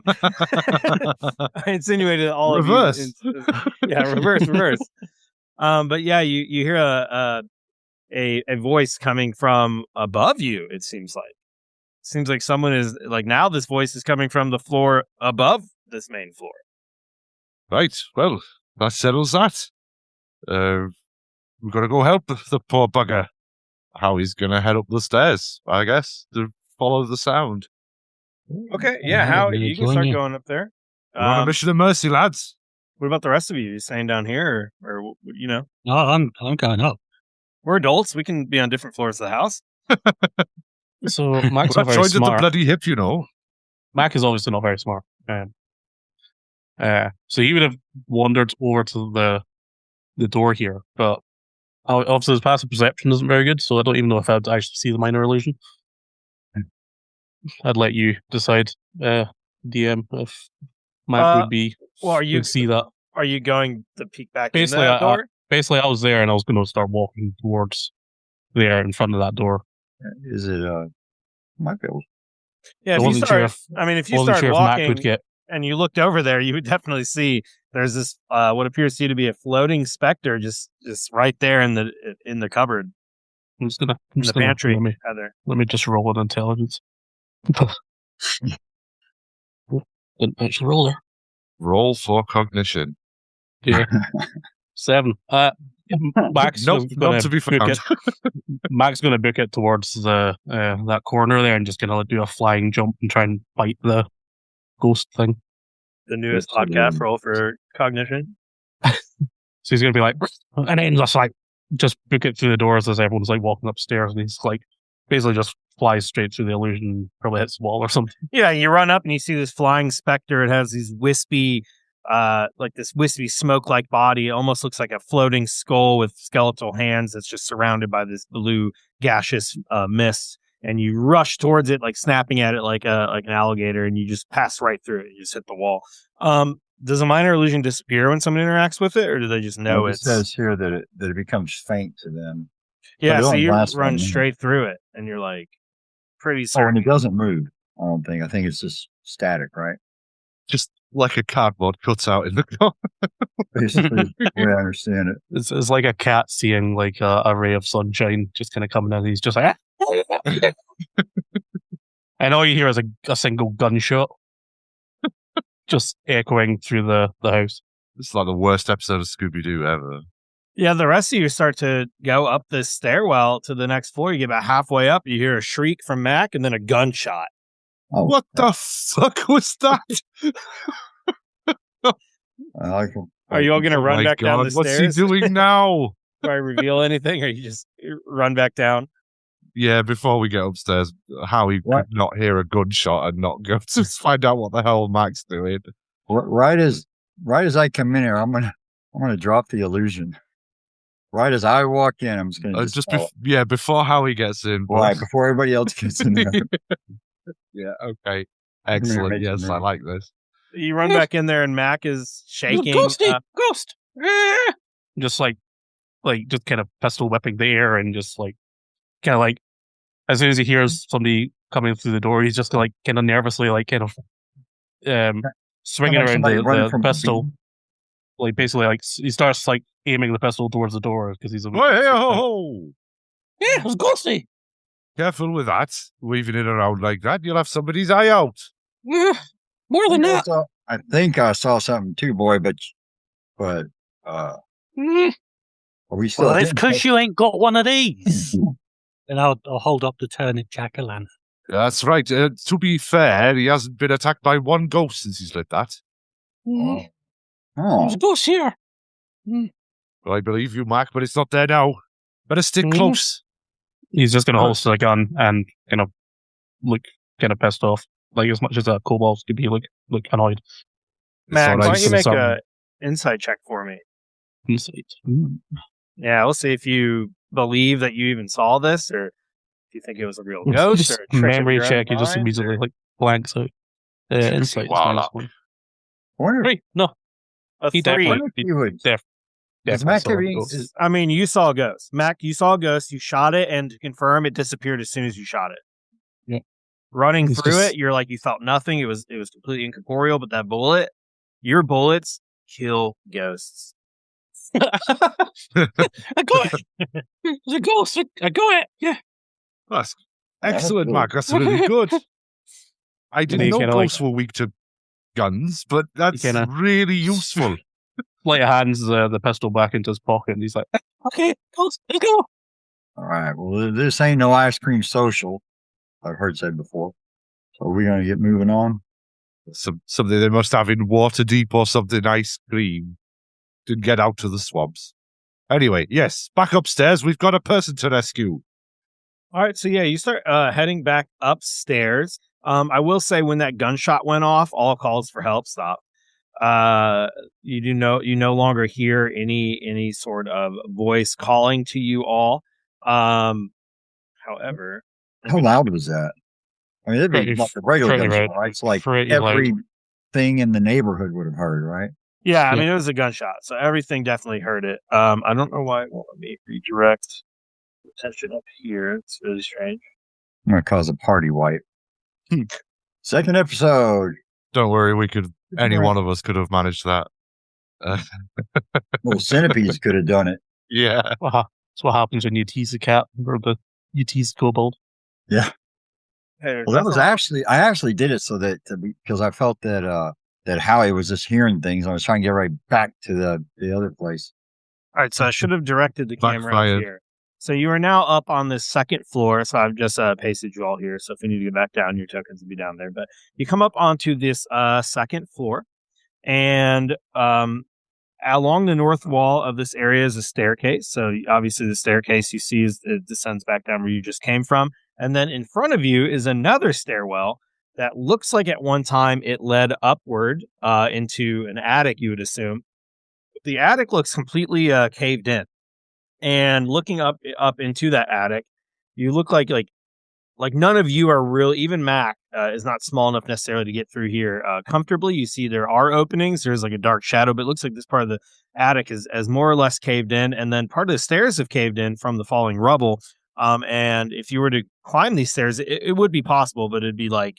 insinuated all reverse. of you. Reverse. But yeah, you hear a voice coming from above you. It seems like someone is like, now this voice is coming from the floor above this main floor. Right. Well, that settles that. We've got to go help the poor bugger. Howie's going to head up the stairs, I guess, to follow the sound. Okay, yeah, Howie, you can start going up there. We're on a mission of mercy, lads. What about the rest of you? You staying down here, or No, I'm going up. We're adults. We can be on different floors of the house. So Mac's We're not very joined at the smart. bloody hip, you know. Mac is obviously not very smart. So he would have wandered over to the door here, but obviously his passive perception isn't very good, so I don't even know if I'd actually see the minor illusion. I'd let you decide, DM, if Mac would be. Well, would see that. Are you going to peek back Basically, in that door? Basically, I was there and I was going to start walking towards there in front of that door. Is it might be able? Yeah, if you start, if you start walking and you looked over there, you would definitely see there's this what appears to you to be a floating specter just right there in the cupboard. I'm just gonna in the pantry. Let me just roll an intelligence. Didn't actually roll there. Roll for cognition. Yeah. 7. Max not to be found. Mac's going to book it towards the that corner there and just going to do a flying jump and try and fight the ghost thing. The newest podcast roll for cognition. So he's going to be like, and then just book it through the doors as everyone's like walking upstairs, and he's like basically just flies straight through the illusion and probably hits the wall or something. Yeah, you run up and you see this flying specter. It has these wispy, this wispy smoke-like body. It almost looks like a floating skull with skeletal hands that's just surrounded by this blue gaseous mist. And you rush towards it, like snapping at it like an alligator, and you just pass right through it. You just hit the wall. Does a minor illusion disappear when someone interacts with it, or do they just know it says here that it becomes faint to them? Yeah, so you run straight through it, and you're like pretty certain. Oh, and it doesn't move. I don't think. I think it's just static, right? Just like a cardboard cutout in the corner. Basically, the way I understand it. It's like a cat seeing like a ray of sunshine just kind of coming out. He's just like, and all you hear is a single gunshot just echoing through the house. This is like the worst episode of Scooby-Doo ever. Yeah, the rest of you start to go up this stairwell to the next floor. You get about halfway up, you hear a shriek from Mac, and then a gunshot. Oh, what the fuck was that? Are you all going to Oh run my back down God, the what's stairs? he doing now? Do I reveal anything, or you just run back down? Yeah, before we get upstairs, Howie What? could not hear a gunshot and not go to find out what the hell Mac's doing. Right as I come in here, I'm gonna drop the illusion. Right as I walk in, I'm just gonna Before Howie gets in. But... right before everybody else gets in there. Yeah, okay. Excellent. Make some Yes, I room. like this. You run back in there, and Mac is shaking. Ghost! Just just kind of pistol whipping the air, and just kind of as soon as he hears somebody coming through the door, he's just kind of nervously swinging Like around somebody running the from a pistol. beam. Basically, he starts aiming the pistol towards the door because he's a Hey, ho! yeah, it was ghosty. Careful with that. Weaving it around like that, you'll have somebody's eye out. Yeah, more than that. I think I saw something too, boy, but Mm. are we still? Well, it's because you ain't got one of these. And I'll hold up the turnip jack-o'-lantern. That's right. To be fair, he hasn't been attacked by one ghost since he's lit that. Mm. Oh, There's a ghost here. Well, I believe you, Mac, but it's not there now. Better stick Mhm. close. He's just going to holster the gun and kind of look kind of pissed off, as much as a kobold could be look annoyed. Mac, all why right. don't you make Some a insight check for me? insight. Yeah, we'll see if you believe that you even saw this, or if you think it was a real It's ghost just or a trick memory of your check. own He just mind, immediately or blanks out. Insight. Is Voila. -1. I wonder, 3. No, a he 3. definitely. if you would. Definitely Mac saw a having- ghost. I mean, you saw a ghost. Mac, you saw a ghost. You shot it, and to confirm, it disappeared as soon as you shot it. Yeah. Running It's through just- it, you're you felt nothing. It was completely incorporeal. But that bullet, your bullets kill ghosts. I got it. There's a ghost. I got it. Yeah. That's That's excellent, good. Mac. That's really good. I didn't you know kinda ghosts were weak to guns, but that's kinda- really useful. Hands the pistol back into his pocket, and he's like, "Okay, let's go." All right. Well, this ain't no ice cream social. I've heard said before. So we're gonna get moving on. Something they must have in Waterdeep or something, ice cream, to get out to the swamps. Anyway, yes, back upstairs. We've got a person to rescue. All right, so yeah, you start heading back upstairs. I will say when that gunshot went off, all calls for help stopped. You no longer hear any sort of voice calling to you all. However, How loud was that? I mean, it'd be Pretty- like a regular pretty gunshot, loud. right? It's like Pretty loud. everything in the neighborhood would have heard, right? yeah, I Yeah. mean it was a gunshot, so everything definitely heard it. I don't know why it won't let me redirect attention up here. It's really strange. I'm gonna cause a party wipe. Second episode. Don't worry, any one of us could have managed that. Well, centipedes could have done it. Yeah. That's what happens when you tease a cat or you tease kobold. Yeah. Hey, Well, that was I actually did it so that because I felt that that Howie was just hearing things. I was trying to get right back to the other place. All right, so I should have directed the camera up Backfired. here. So you are now up on this second floor. So I've just pasted you all here. So if you need to get back down, your tokens will be down there. But you come up onto this second floor, and along the north wall of this area is a staircase. So obviously the staircase you see it descends back down where you just came from. And then in front of you is another stairwell that looks like at one time it led upward into an attic, you would assume. The attic looks completely caved in. And looking up into that attic, you look like none of you are real. Even Mac is not small enough necessarily to get through here comfortably. You see there are openings. There's like a dark shadow, but it looks like this part of the attic is more or less caved in. And then part of the stairs have caved in from the falling rubble. And if you were to climb these stairs, it would be possible, but it'd be like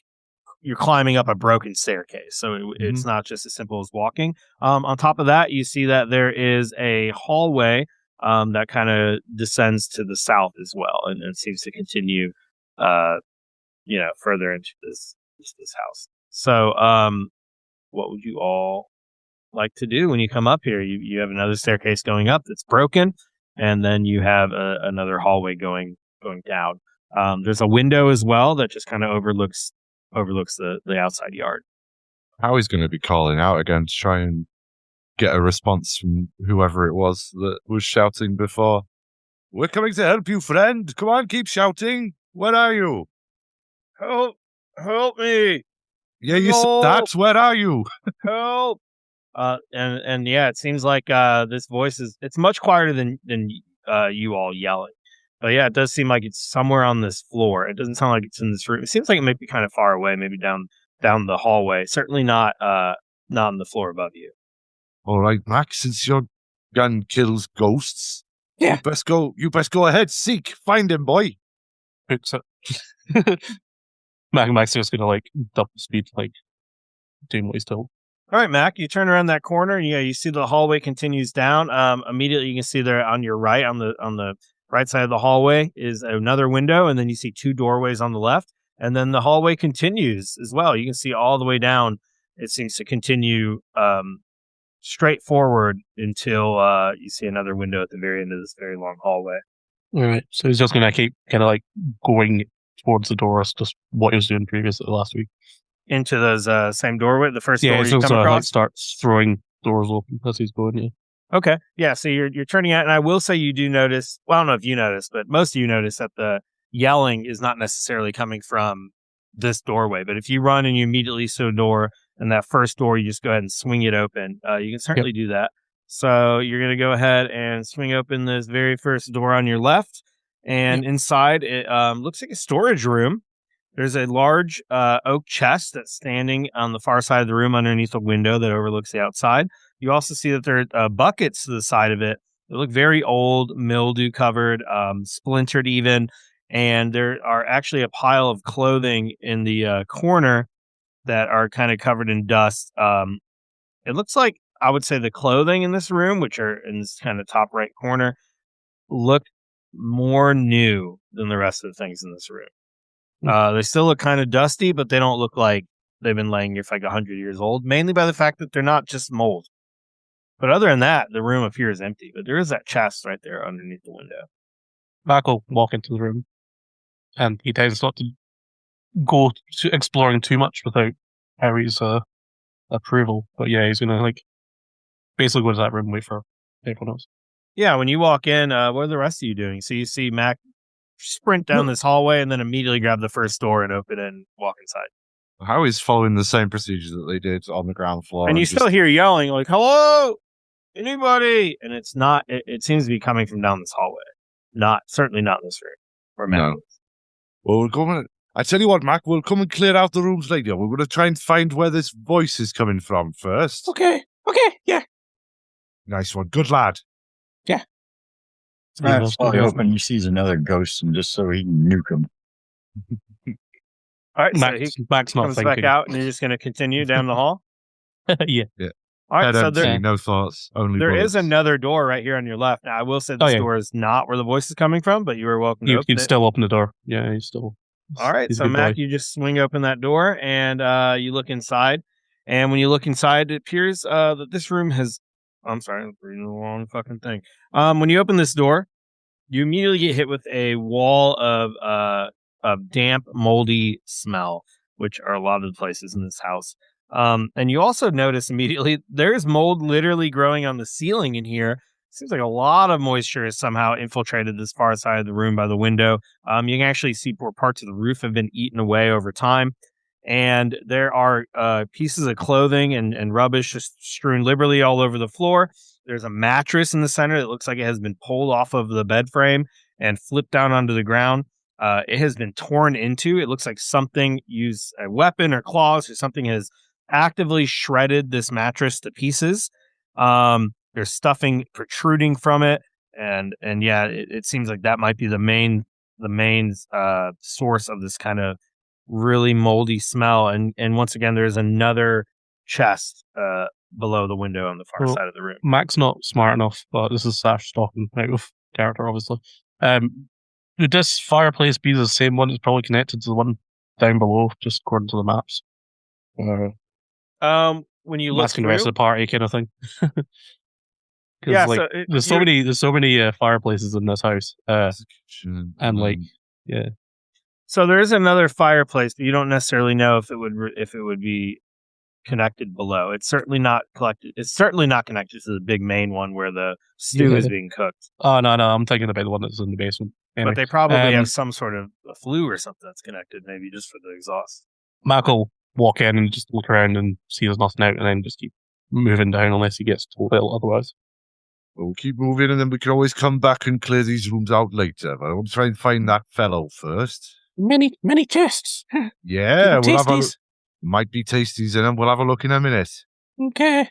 you're climbing up a broken staircase. So it's not just as simple as walking. On top of that, you see that there is a hallway that kind of descends to the south as well, and seems to continue, further into this house. So, what would you all like to do when you come up here? You have another staircase going up that's broken, and then you have another hallway going down. There's a window as well that just kind of overlooks the outside yard. Howie's going to be calling out again to try and get a response from whoever it was that was shouting before. We're coming to help you, friend. Come on, keep shouting. Where are you? Help me! Yeah, you said that. Where are you? Help! And yeah, it seems like this voice it's much quieter than you all yelling. But yeah, it does seem like it's somewhere on this floor. It doesn't sound like it's in this room. It seems like it might be kind of far away, maybe down the hallway. Certainly not on the floor above you. All right, Max, since your gun kills ghosts, Yeah. you best go ahead, seek, find him, boy. Hooks it. Max is gonna like double speed, like doing what he's told. All right, Mac, you turn around that corner. Yeah, you see the hallway continues down. Immediately you can see there on your right, on the right side of the hallway, is another window, and then you see two doorways on the left, and then the hallway continues as well. You can see all the way down. It seems to continue straight forward until you see another window at the very end of this very long hallway. All right, so he's just gonna keep kind of like going towards the doors, just what he was doing previously last week. Into those same doorway, the first door Yeah, you so come across. like starts throwing doors open as he's going. Yeah. Okay, yeah. So you're turning out, and I will say you do notice. Well, I don't know if you notice, but most of you notice that the yelling is not necessarily coming from this doorway. But if you run and you immediately see a door, and that first door, you just go ahead and swing it open. You can certainly do that. So you're going to go ahead and swing open this very first door on your left, and inside it looks like a storage room. There's a large oak chest that's standing on the far side of the room underneath a window that overlooks the outside. You also see that there are buckets to the side of it. They look very old, mildew covered, splintered even. And there are actually a pile of clothing in the corner that are kind of covered in dust. It looks like, I would say, the clothing in this room, which are in this kind of top right corner, look more new than the rest of the things in this room. They still look kind of dusty, but they don't look like they've been laying here for like 100 years old, mainly by the fact that they're not just mold. But other than that, the room appears empty, but there is that chest right there underneath the window. Mac will walk into the room, and he tends not to go to exploring too much without Harry's approval. But yeah, he's gonna like basically go to that room and wait for everyone else. Yeah, when you walk in, what are the rest of you doing? So you see Mac sprint down this hallway and then immediately grab the first door and open it and walk inside. Howie's following the same procedure that they did on the ground floor. And you still hear yelling like, "Hello, anybody?" And it's not. It seems to be coming from down this hallway. Certainly not in this room. Or no. Well, we're going. I tell you what, Mac, we'll come and clear out the rooms later. We're going to try and find where this voice is coming from first. Okay, yeah. Nice one. Good lad. Yeah. That's why he open. He sees another ghost, and just so he can nuke him. All right, Max not comes thinking. back out, and you're just going to continue down the hall. Yeah. All right, so no thoughts, only there bullets. is another door right here on your left. Now, I will say this door is not where the voice is coming from, but you are welcome to open You'd it. still open the door. Yeah, he's still. All right, so Mac, you just swing open that door, and you look inside. And when you look inside, it appears that this room has... I'm sorry, I'm reading the wrong fucking thing. When you open this door, you immediately get hit with a wall of damp, moldy smell, which are a lot of the places in this house. And you also notice immediately there's mold literally growing on the ceiling in here. Seems like a lot of moisture has somehow infiltrated this far side of the room by the window. You can actually see where parts of the roof have been eaten away over time. And there are pieces of clothing and rubbish just strewn liberally all over the floor. There's a mattress in the center that looks like it has been pulled off of the bed frame and flipped down onto the ground. It has been torn into. It looks like something used a weapon or claws or something has actively shredded this mattress to pieces. There's stuffing protruding from it, and yeah, it seems like that might be the main source of this kind of really moldy smell. And once again, there's another chest below the window on the far side of the room. Mac's not smart enough, but this is Sash talking out of character, obviously. Would this fireplace be the same one that's probably connected to the one down below, just according to the maps? When you look asking the rest of the party kind of thing. Yeah, like, there's so many fireplaces in this house, and like, yeah. So there is another fireplace, but you don't necessarily know if it would be connected below. It's certainly not collected. It's certainly not connected to the big main one where the stew is being cooked. Oh no, I'm thinking about the one that's in the basement. Anyway, but they probably have some sort of a flue or something that's connected, maybe just for the exhaust. Mac will walk in and just look around and see there's nothing out, and then just keep moving down unless he gets told otherwise. We'll keep moving, and then we can always come back and clear these rooms out later. But I'll try and find that fellow first. Many tests. Yeah, we'll have tasties. Might be tasties in them. We'll have a look in a minute. Okay.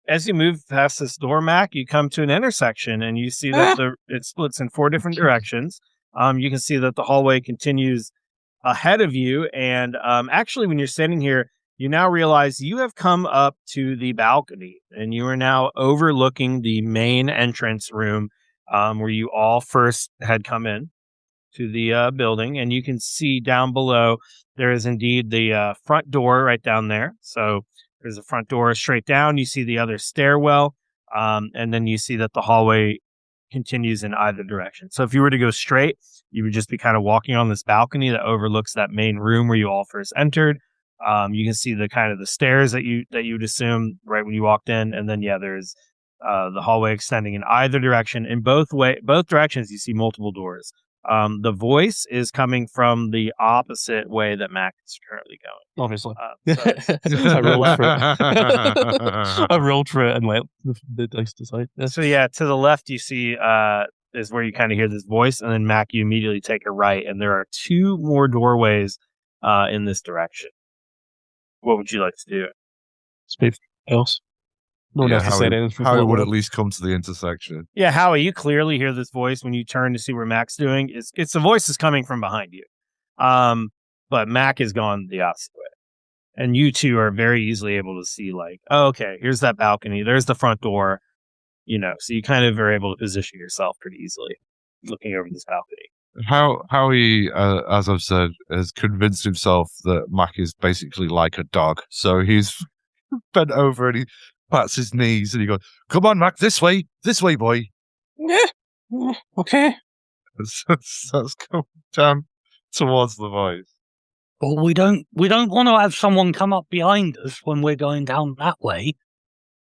As you move past this door, Mac, you come to an intersection, and you see that it splits in 4 different directions. You can see that the hallway continues ahead of you, and actually, when you're standing here, you now realize you have come up to the balcony, and you are now overlooking the main entrance room where you all first had come in to the building, and you can see down below there is indeed the front door right down there. So there's a front door straight down. You see the other stairwell, and then you see that the hallway continues in either direction. So if you were to go straight, you would just be kind of walking on this balcony that overlooks that main room where you all first entered. You can see the kind of the stairs that you'd assume right when you walked in, and then there's the hallway extending in either direction. In both directions, you see multiple doors. The voice is coming from the opposite way that Mac is currently going. Obviously. So I rolled for it. I rolled for it and let the dice decide. So to the left you see is where you kind of hear this voice, and then Mac, you immediately take a right, and there are 2 more doorways in this direction. What would you like to do? Speak else. No one else has said anything. Howie would at least come to the intersection. Yeah, Howie, you clearly hear this voice when you turn to see where Mac's doing. It's the voice is coming from behind you. But Mac is gone the opposite way. And you two are very easily able to see, like, oh, okay, here's that balcony. There's the front door. So you kind of are able to position yourself pretty easily looking over this balcony. Howie, as I've said, has convinced himself that Mac is basically like a dog. So he's bent over and he pats his knees and he goes, "Come on, Mac, this way, boy." Yeah. Okay. Let's go down towards the voice. Well, we don't want to have someone come up behind us when we're going down that way.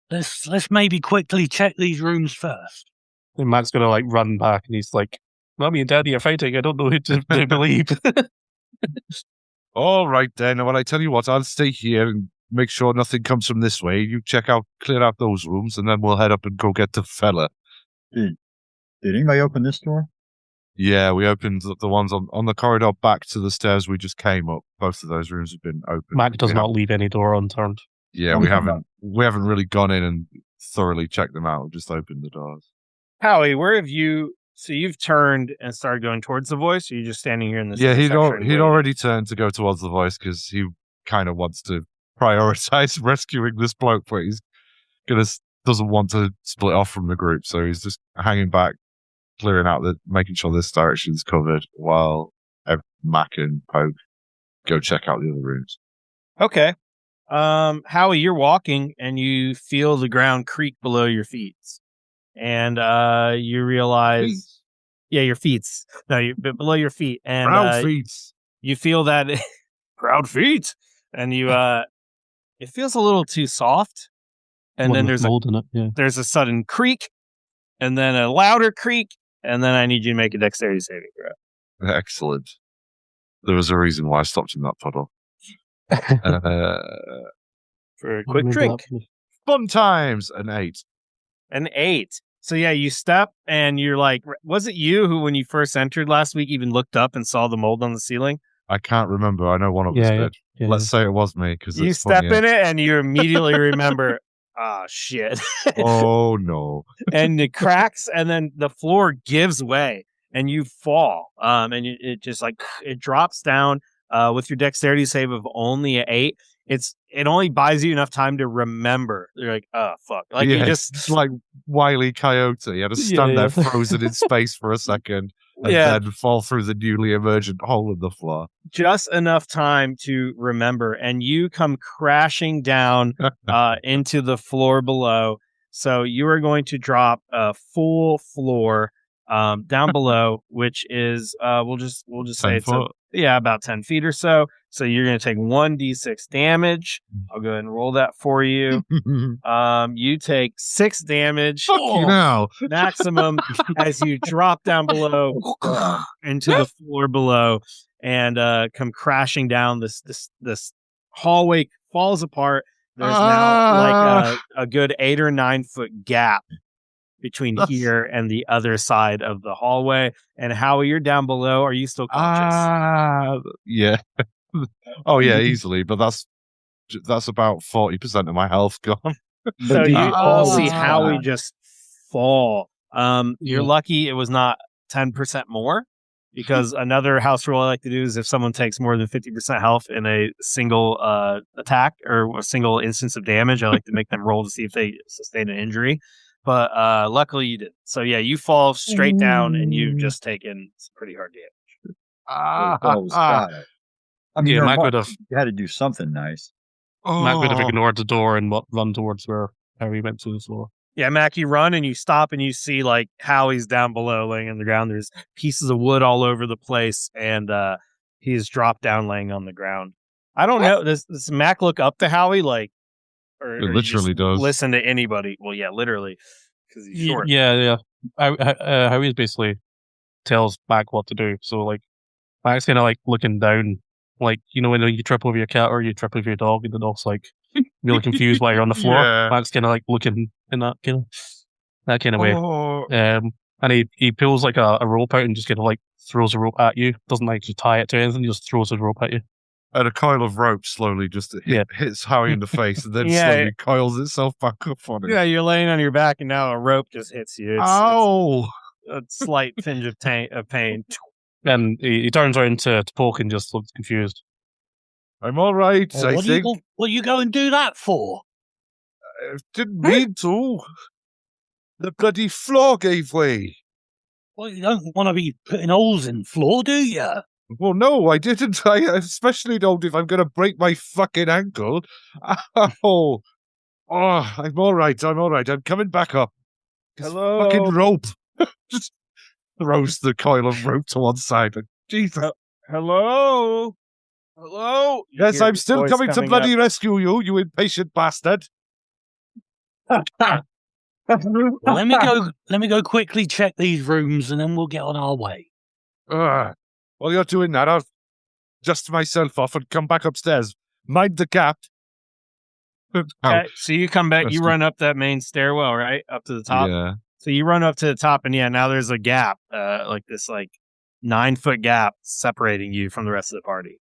Let's maybe quickly check these rooms first. And Mac's gonna run back, and he's like, "Mommy and Daddy are fighting. I don't know who to believe." All right then. Well, I tell you what, I'll stay here and make sure nothing comes from this way. You clear out those rooms, and then we'll head up and go get the fella. Did anybody open this door? Yeah, we opened the ones on the corridor back to the stairs we just came up. Both of those rooms have been opened. Mac does not leave any door unturned. Yeah, we haven't really gone in and thoroughly checked them out. We've just opened the doors. Howie, where have you? So you've turned and started going towards the voice, or are you just standing here in this? Yeah, he'd already turned to go towards the voice because he kind of wants to prioritize rescuing this bloke, but he's doesn't want to split off from the group, so he's just hanging back, clearing out making sure this direction's covered while Mac and Poke go check out the other rooms. Okay. Howie, you're walking and you feel the ground creak below your feet. And you realize your feet. No, below your feet. And proud feet. You feel that proud feet. And you it feels a little too soft. And then there's there's a sudden creak, and then a louder creak, and then I need you to make a dexterity saving throw. Excellent. There was a reason why I stopped in that puddle. For a quick drink. Fun times. An 8. An 8. So you step and you're like, was it you who, when you first entered last week, even looked up and saw the mold on the ceiling? I can't remember. I know one of us did. Yeah, Let's say it was me, because you step in it and you immediately remember, shit. Oh no. And it cracks, and then the floor gives way and you fall. And it just it drops down with your dexterity save of only an 8. It only buys you enough time to remember. You're like, oh fuck. You just, it's like Wile E. Coyote. You had to stand there frozen in space for a second and then fall through the newly emergent hole in the floor. Just enough time to remember, and you come crashing down into the floor below. So you are going to drop a full floor down below, which is we'll just 10 say it's foot. about 10 feet or so. So you're going to take 1d6 damage. I'll go ahead and roll that for you. You take 6 damage Fucking hell. maximum as you drop down below into the floor below and come crashing down. This hallway falls apart. There's now like a good 8 or 9 foot gap between here and the other side of the hallway. And Howie, you're down below. Are you still conscious? Yeah. Oh yeah, easily. But that's about 40% of my health gone. So you see is Howie fine. just fall. You're Yeah. lucky it was not 10% more, because another house rule I like to do is if someone takes more than 50% health in a single attack or a single instance of damage, I like to make them roll to see if they sustain an injury. But luckily you did. So yeah, you fall straight down and you've just taken some pretty hard damage. I mean, Yeah, you're a Mac would monk. have You had to do something nice. Mac would have ignored the door and run towards where Harry went to the floor. Yeah, Mac, you run and you stop and you see like Howie's down below laying on the ground. There's pieces of wood all over the place, and he's dropped down laying on the ground. I don't know. Does Mac look up to Howie like, or It you literally just does. listen to anybody? Well, yeah, literally, because he's short. Yeah. Harry basically tells Mac what to do. So like, Mac's kind of like looking down, like when you trip over your cat or you trip over your dog, and the dog's like really confused why you're on the floor. Yeah. Mac's kind of like looking in that kind of way. Oh, And he pulls like a rope out and just kind of like throws a rope at you. Doesn't like to tie it to anything. Just throws a rope at you. and a coil of rope slowly just hits Howie in the face and then Yeah. slowly coils itself back up on him. Yeah, you're laying on your back, and now a rope just hits you. It's Ow! a slight tinge of pain. And he turns around to Poke and just looks confused. I'm all right, I think. What you go and do that for? I didn't mean to. The bloody floor gave way. Well, you don't want to be putting holes in the floor, do you? Well, no, I didn't. I especially don't if I'm going to break my fucking ankle. Oh, I'm all right. I'm coming back up. This Hello? fucking rope. Just throws the coil of rope to one side. Jesus. Hello? You Yes, hear I'm his still voice coming to up. bloody rescue you, you impatient bastard. Well, let me go quickly check these rooms, and then we'll get on our way. While you're doing that, I'll dust myself off and come back upstairs. Mind the gap. Okay, so you come back, you Rescue. run up that main stairwell, right? Up to the top. Yeah. So you run up to the top, and yeah, now there's a gap, like this 9-foot gap separating you from the rest of the party.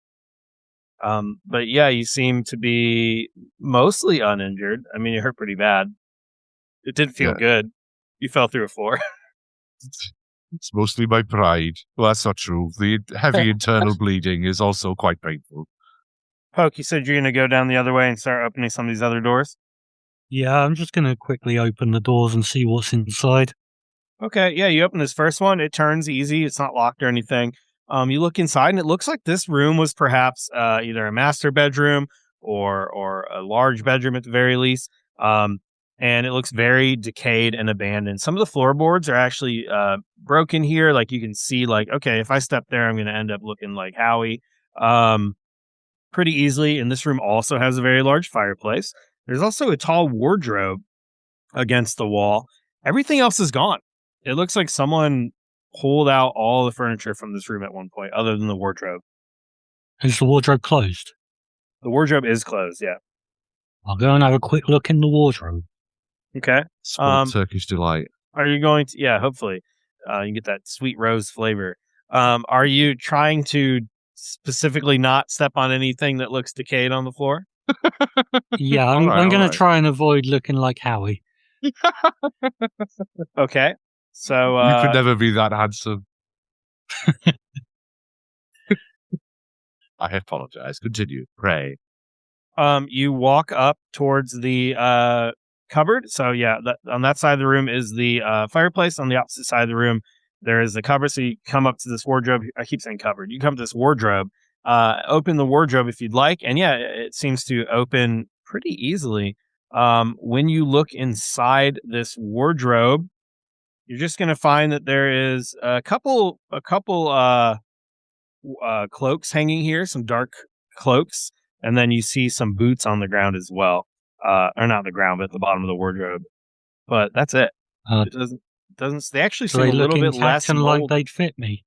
But yeah, you seem to be mostly uninjured. I mean, you hurt pretty bad. It didn't feel good. You fell through a floor. It's mostly my pride. Well, that's not true. The heavy internal bleeding is also quite painful. Poke, you said you're going to go down the other way and start opening some of these other doors? Yeah, I'm just going to quickly open the doors and see what's inside. Okay, yeah, you open this first one. It turns easy. It's not locked or anything. You look inside, and it looks like this room was perhaps either a master bedroom or a large bedroom at the very least. And it looks very decayed and abandoned. Some of the floorboards are actually broken here. Like you can see, okay, if I step there, I'm going to end up looking like Howie pretty easily. And this room also has a very large fireplace. There's also a tall wardrobe against the wall. Everything else is gone. It looks like someone pulled out all the furniture from this room at one point, other than the wardrobe. Is the wardrobe closed? The wardrobe is closed, yeah. I'll go and have a quick look in the wardrobe. Okay. Spoiled Turkish delight. Are you going to? Yeah, hopefully. You can get that sweet rose flavor. Are you trying to specifically not step on anything that looks decayed on the floor? Yeah, All right, I'm going all right. to try and avoid looking like Howie. Okay. So You could never be that handsome. I apologize. Continue. Pray. you walk up towards the cupboard. So yeah, on that side of the room is the fireplace. On the opposite side of the room, there is the cupboard. So you come up to this wardrobe. I keep saying cupboard. You come to this wardrobe. Open the wardrobe if you'd like, and yeah, it seems to open pretty easily. When you look inside this wardrobe, you're just going to find that there is a couple cloaks hanging here, some dark cloaks, and then you see some boots on the ground as well. Or not the ground, but at the bottom of the wardrobe. But that's it. Uh, It doesn't. They actually so seem they a look little bit intact less and like mold. they'd fit me.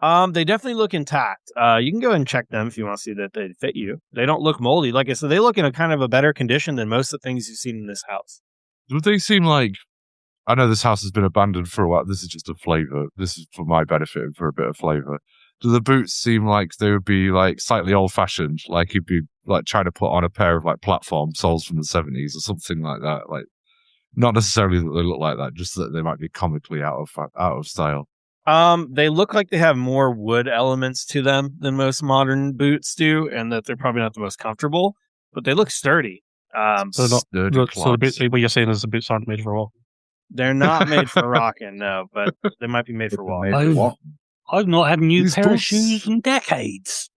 They definitely look intact. You can go ahead and check them if you want to see that they fit you. They don't look moldy. Like I said, they look in a kind of a better condition than most of the things you've seen in this house. Do they seem like? I know this house has been abandoned for a while. This is just a flavor. This is for my benefit and for a bit of flavor. Do the boots seem like they would be like slightly old-fashioned? Like you'd be like trying to put on a pair of like platform soles from the 70s or something like that. Like not necessarily that they look like that, just that they might be comically out of style. They look like they have more wood elements to them than most modern boots do, and that they're probably not the most comfortable, but they look sturdy. So Sturdy so clogs. basically what you're saying is the boots aren't made for walking. They're not made for rocking, no, but they might be made for walking. Made for walking. I've not had a new These pair of boots- shoes in decades.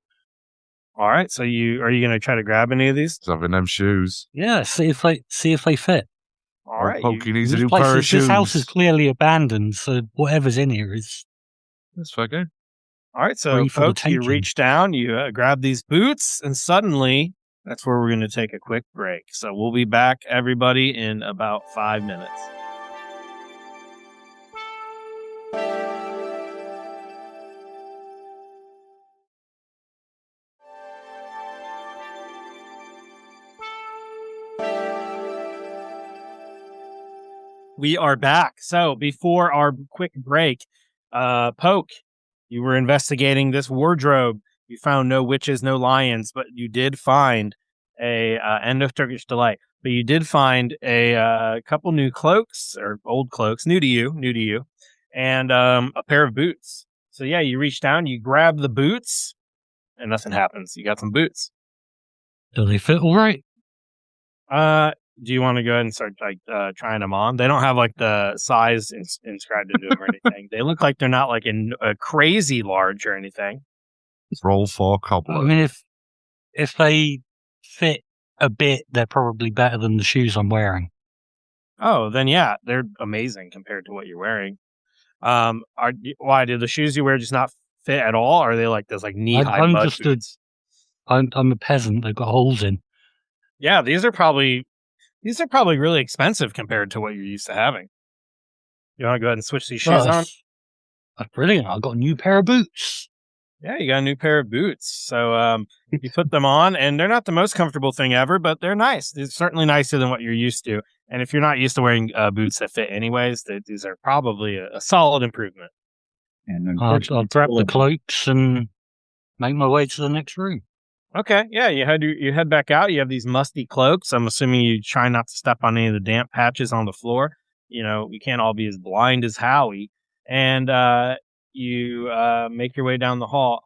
All right, so are you going to try to grab any of these? Having them shoes. Yeah, see if they fit. All right, Pokey needs a This new place pair of is, shoes. this house is clearly abandoned, so whatever's in here is. That's fair game. all right. So, Free for the folks, you taking. reach down, you grab these boots, and suddenly that's where we're going to take a quick break. So we'll be back, everybody, in about 5 minutes. We are back. So before our quick break, Poke, you were investigating this wardrobe. You found no witches, no lions, but you did find end of Turkish Delight. But you did find a couple new cloaks, or old cloaks, new to you, and a pair of boots. So yeah, you reach down, you grab the boots, and nothing happens. You got some boots. Do they fit all right? Do you want to go ahead and start trying them on? They don't have like the size inscribed into them or anything. They look like they're not like crazy large or anything. Roll for cobbler. I mean, if they fit a bit, they're probably better than the shoes I'm wearing. Oh, then yeah, they're amazing compared to what you're wearing. Why do the shoes you wear just not fit at all? Or are they like those like knee high I'm mud just boots? I'm a peasant. They've got holes in. Yeah, these are probably really expensive compared to what you're used to having. You want to go ahead and switch these shoes on? That's brilliant. I got a new pair of boots. Yeah, you got a new pair of boots. So you put them on, and they're not the most comfortable thing ever, but they're nice. They're certainly nicer than what you're used to. And if you're not used to wearing boots that fit anyways, these are probably a solid improvement. And I'll grab the cloaks and make my way to the next room. Okay, yeah, you head back out. You have these musty cloaks. I'm assuming you try not to step on any of the damp patches on the floor. You know, we can't all be as blind as Howie. And you make your way down the hall.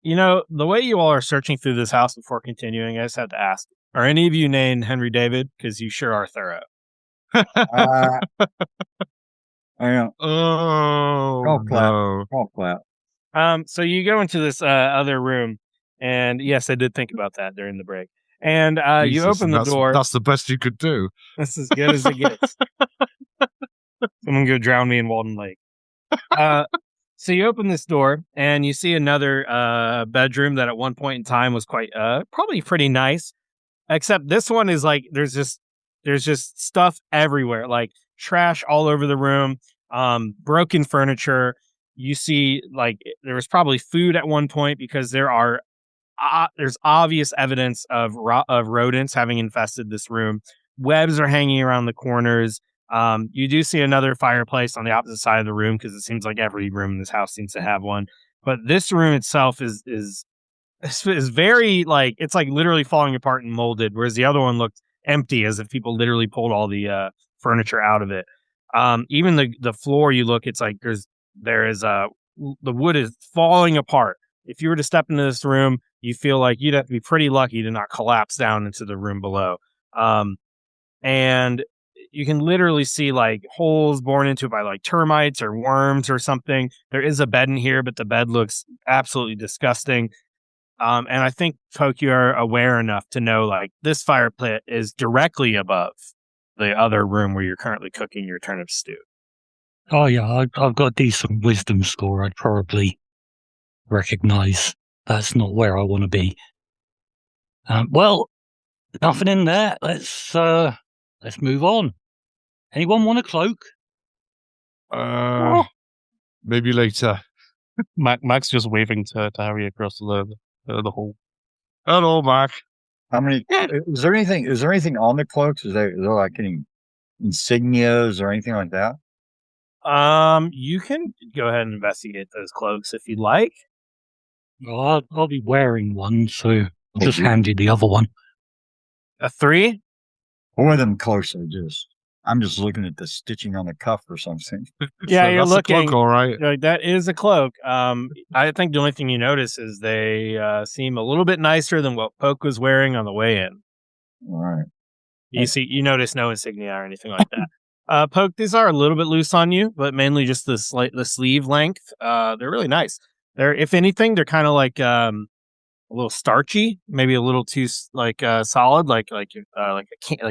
You know, the way you all are searching through this house before continuing, I just have to ask, are any of you named Henry David? Because you sure are thorough. I know. Oh, Golf clap. no. Golf clap. So you go into this other room, and yes, I did think about that during the break. And you Jesus, open the door. That's the best you could do. That's as good as it gets. Someone go drown me in Walden Lake. So you open this door, and you see another bedroom that at one point in time was quite probably pretty nice. Except this one is like there's just stuff everywhere, like trash all over the room, broken furniture. You see, like there was probably food at one point because there's obvious evidence of rodents having infested this room. Webs are hanging around the corners. You do see another fireplace on the opposite side of the room because it seems like every room in this house seems to have one. But this room itself is very like it's like literally falling apart and molded, whereas the other one looked empty, as if people literally pulled all the furniture out of it. Even the floor, you look, it's like the wood is falling apart. If you were to step into this room, you feel like you'd have to be pretty lucky to not collapse down into the room below. And you can literally see like holes born into it by like termites or worms or something. There is a bed in here, but the bed looks absolutely disgusting. And I think, Poke, you are aware enough to know like this fire pit is directly above the other room where you're currently cooking your turnip stew. Oh yeah, I've got a decent wisdom score. I'd probably recognise that's not where I want to be. Well, nothing in there. Let's move on. Anyone want a cloak? Maybe later. Mac's just waving to Harry across the hall. Hello, Mark. How many? Is there anything? Is there anything on the cloaks? Is there like any insignias or anything like that? You can go ahead and investigate those cloaks if you'd like. Well, I'll be wearing one, so I'll just you- hand you the other one. A 3? One of them cloaks are just. I'm just looking at the stitching on the cuff or something. Yeah, So you're that's a cloak, looking. all right. Like, that is a cloak. I think the only thing you notice is they seem a little bit nicer than what Poke was wearing on the way in. All right. You notice no insignia or anything like that. Poke, these are a little bit loose on you, but mainly just the sleeve length. They're really nice. They're, if anything, they're kind of like a little starchy, maybe a little too solid, like if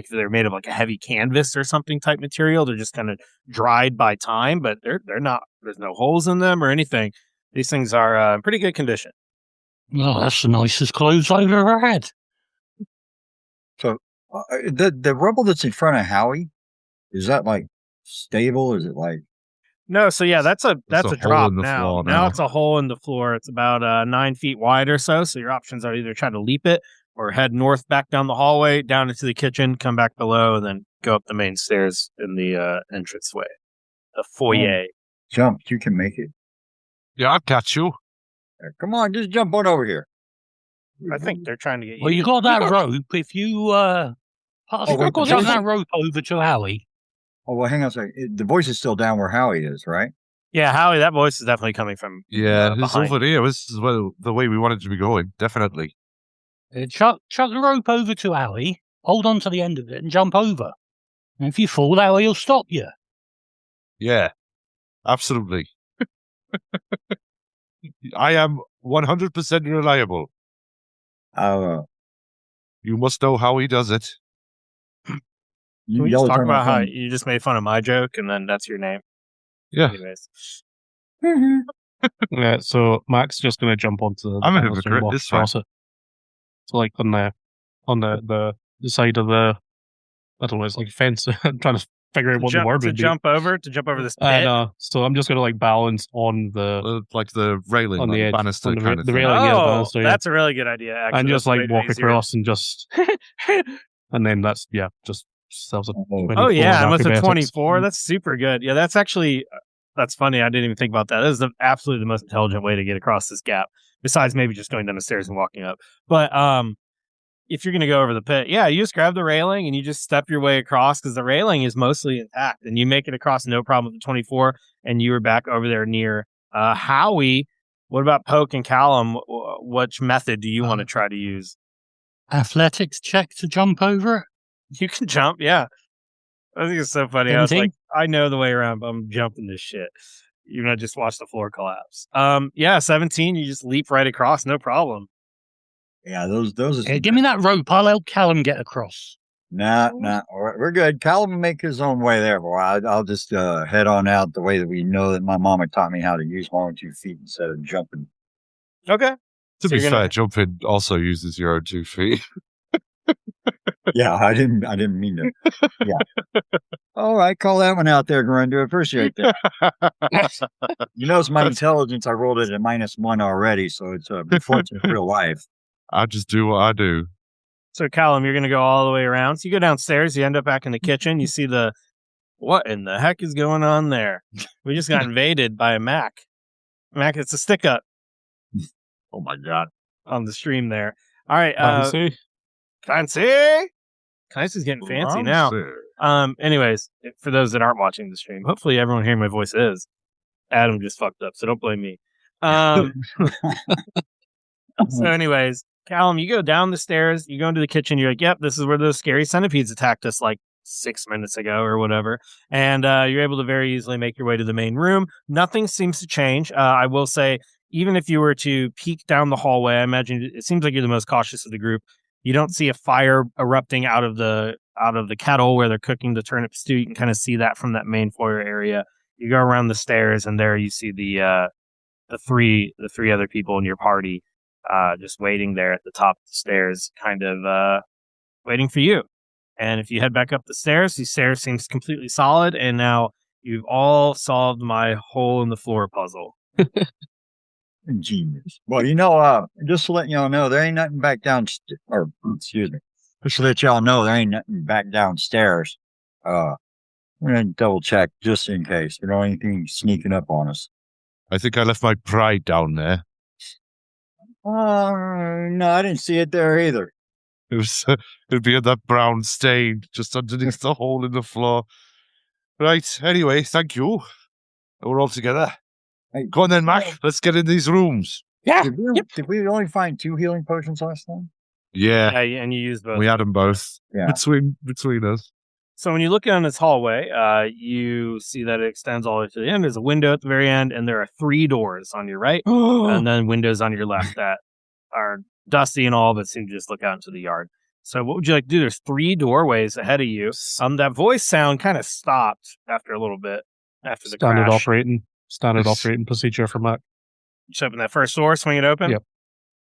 they're made of like a heavy canvas or something type material. They're just kind of dried by time, but they're not. There's no holes in them or anything. These things are in pretty good condition. Well, that's the nicest clothes I've ever had. So the rubble that's in front of Howie, is that like stable? Is it like No, so yeah, that's a hole drop in the now. floor Now now. it's a hole in the floor. It's about 9 feet wide or so. So your options are either try to leap it or head north back down the hallway, down into the kitchen, come back below, and then go up the main stairs in the entranceway, the foyer. jump? You can make it. Yeah, I'll catch you. Come on, just jump on over here. I think they're trying to get you. Well, you got that rope. If you pass Oh, wait, that rope over to Howie. Oh well, hang on a second. The voice is still down where Howie is, right? Yeah, Howie, that voice is definitely coming from Yeah, it's behind. over here. This is the way we wanted to be going. Definitely. Chuck the rope over to Howie. Hold on to the end of it and jump over. And if you fall, Howie will stop you. Yeah, absolutely. I am 100% reliable. You must know how he does it. Can we just talk about how you just made fun of my joke and then that's your name? Yeah. Anyways. Yeah, so Mac's just gonna jump onto the I'm a banister and hypocrite, walk it's fine. across it. So like on the side of the, I don't know, it's like a fence. I'm trying to figure out what the word would be. Jump over this pit. I know. So I'm just gonna like balance on the Like the railing, on like the the edge, banister on the, kind of the thing. railing. Yeah, the Oh, banister, yeah. that's a really good idea. Actually, And just That's like way walk easier. across and just and then that's just sells a 24 Oh yeah, in and with a acrobatics. 24, that's super good. Yeah, that's actually that's funny. I didn't even think about that. That is absolutely the most intelligent way to get across this gap. Besides maybe just going down the stairs and walking up. But if you're gonna go over the pit, yeah, you just grab the railing and you just step your way across because the railing is mostly intact, and you make it across no problem with the 24, and you were back over there near Howie. What about Poke and Callum? Which method do you want to try to use? Athletics check to jump over it. You can jump, yeah. I think it's so funny. I was 17? like, I know the way around, but I'm jumping this shit. Even I just watched the floor collapse. Yeah, 17. You just leap right across, no problem. Yeah, those. Hey, give me that rope. I'll help Callum get across. Nah. All right, we're good. Callum will make his own way there, boy. I'll just head on out the way that we know that my mama taught me how to use 1 or 2 feet instead of jumping. Okay. To So be you're fair, gonna- jumping also uses your own 2 feet. Yeah, I didn't mean to. Yeah. All right, call that one out there, Grinder. Appreciate that. You know, it's my intelligence. I rolled it at -1 already, so it's before it's in real life. I just do what I do. So Callum, you're gonna go all the way around. So you go downstairs, you end up back in the kitchen, you see what in the heck is going on there? We just got invaded by a Mac. Mac, it's a stick up. Oh my god. On the stream there. All right, Fancy. Clancy's getting fancy now. Fancy. Anyways, for those that aren't watching the stream, hopefully everyone hearing my voice is. Adam just fucked up, so don't blame me. So anyways, Callum, you go down the stairs, you go into the kitchen, you're like, yep, this is where those scary centipedes attacked us like 6 minutes ago or whatever. And you're able to very easily make your way to the main room. Nothing seems to change. I will say, even if you were to peek down the hallway, I imagine it seems like you're the most cautious of the group. You don't see a fire erupting out of the kettle where they're cooking the turnip stew. You can kind of see that from that main foyer area. You go around the stairs, and there you see the three other people in your party just waiting there at the top of the stairs, kind of waiting for you. And if you head back up the stairs seems completely solid, and now you've all solved my hole in the floor puzzle. Genius. Well, just to let y'all know, there ain't nothing back down, or excuse me, just to let y'all know, there ain't nothing back downstairs. We're gonna double check just in case. You know, anything sneaking up on us. I think I left my pride down there. No, I didn't see it there either. It'd be in that brown stain just underneath the hole in the floor. Right. Anyway, thank you. We're all together. Hey, go on then, Mac. Let's get in these rooms. Yeah. Did we only find 2 healing potions last time? Yeah. Yeah, and you use both. We had them both. Yeah. Between us. So when you look down this hallway, you see that it extends all the way to the end. There's a window at the very end, and there are 3 doors on your right, and then windows on your left that are dusty and all, but seem to just look out into the yard. So what would you like to do? There's 3 doorways ahead of you. That voice sound kind of stopped after a little bit, after the Standard crash. Standard operating procedure for Mac. Just open that first door, swing it open.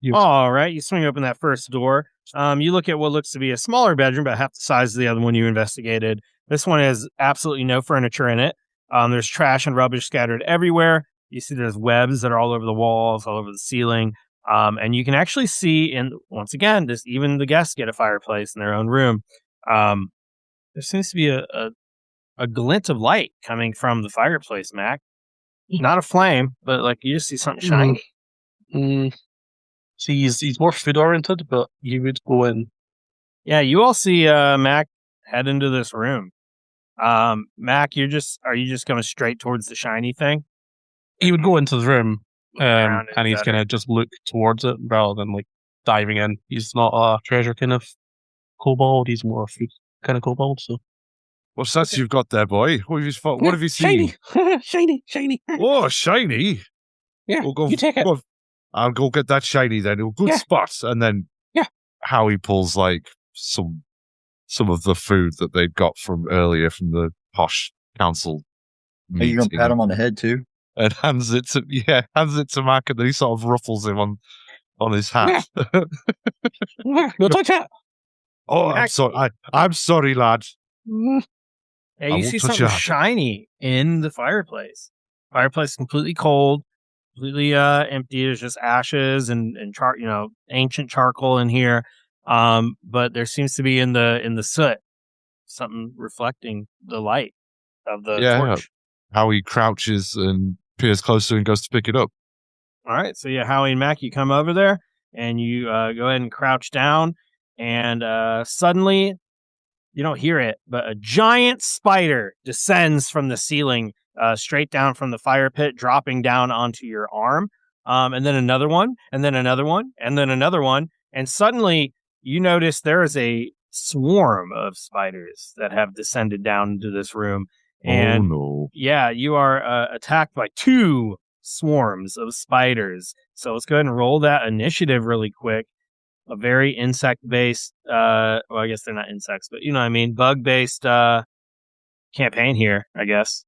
Yep. All right, you swing open that first door. You look at what looks to be a smaller bedroom, about half the size of the other one you investigated. This one has absolutely no furniture in it. There's trash and rubbish scattered everywhere. You see there's webs that are all over the walls, all over the ceiling. And you can actually see, once again, even the guests get a fireplace in their own room. There seems to be a glint of light coming from the fireplace, Mac. Not a flame, but like you just see something shiny. See, he's more food oriented, but you would go in. Yeah, you all see Mac head into this room. Mac, are you just going straight towards the shiny thing? He would go into the room, and he's better. gonna just look towards it rather than like diving in. He's not a treasure kind of kobold. He's more a food kind of kobold. So What's that you've got there, boy? What have you seen? Shiny. Oh, shiny. Yeah, We'll go, you take it. go- I'll go get that shiny then. A good spot. And then Howie pulls like some of the food that they'd got from earlier from the posh council Are you meeting. gonna pat him on the head too? And hands it to Mac, and then he sort of ruffles him on his hat. No touch that. Oh, I'm sorry. I'm sorry, lad. Yeah, you see something shiny in the fireplace. Fireplace is completely cold, completely empty. There's just ashes and ancient charcoal in here. But there seems to be in the soot something reflecting the light of the torch. Howie crouches and peers closer and goes to pick it up. All right, so Howie and Mac, you come over there and you go ahead and crouch down, and suddenly you don't hear it, but a giant spider descends from the ceiling, straight down from the fire pit, dropping down onto your arm, and then another one, and then another one, and then another one, and suddenly you notice there is a swarm of spiders that have descended down into this room. And yeah, you are attacked by 2 swarms of spiders. So let's go ahead and roll that initiative really quick. A very insect-based, well, I guess they're not insects, but you know what I mean, bug-based campaign here, I guess.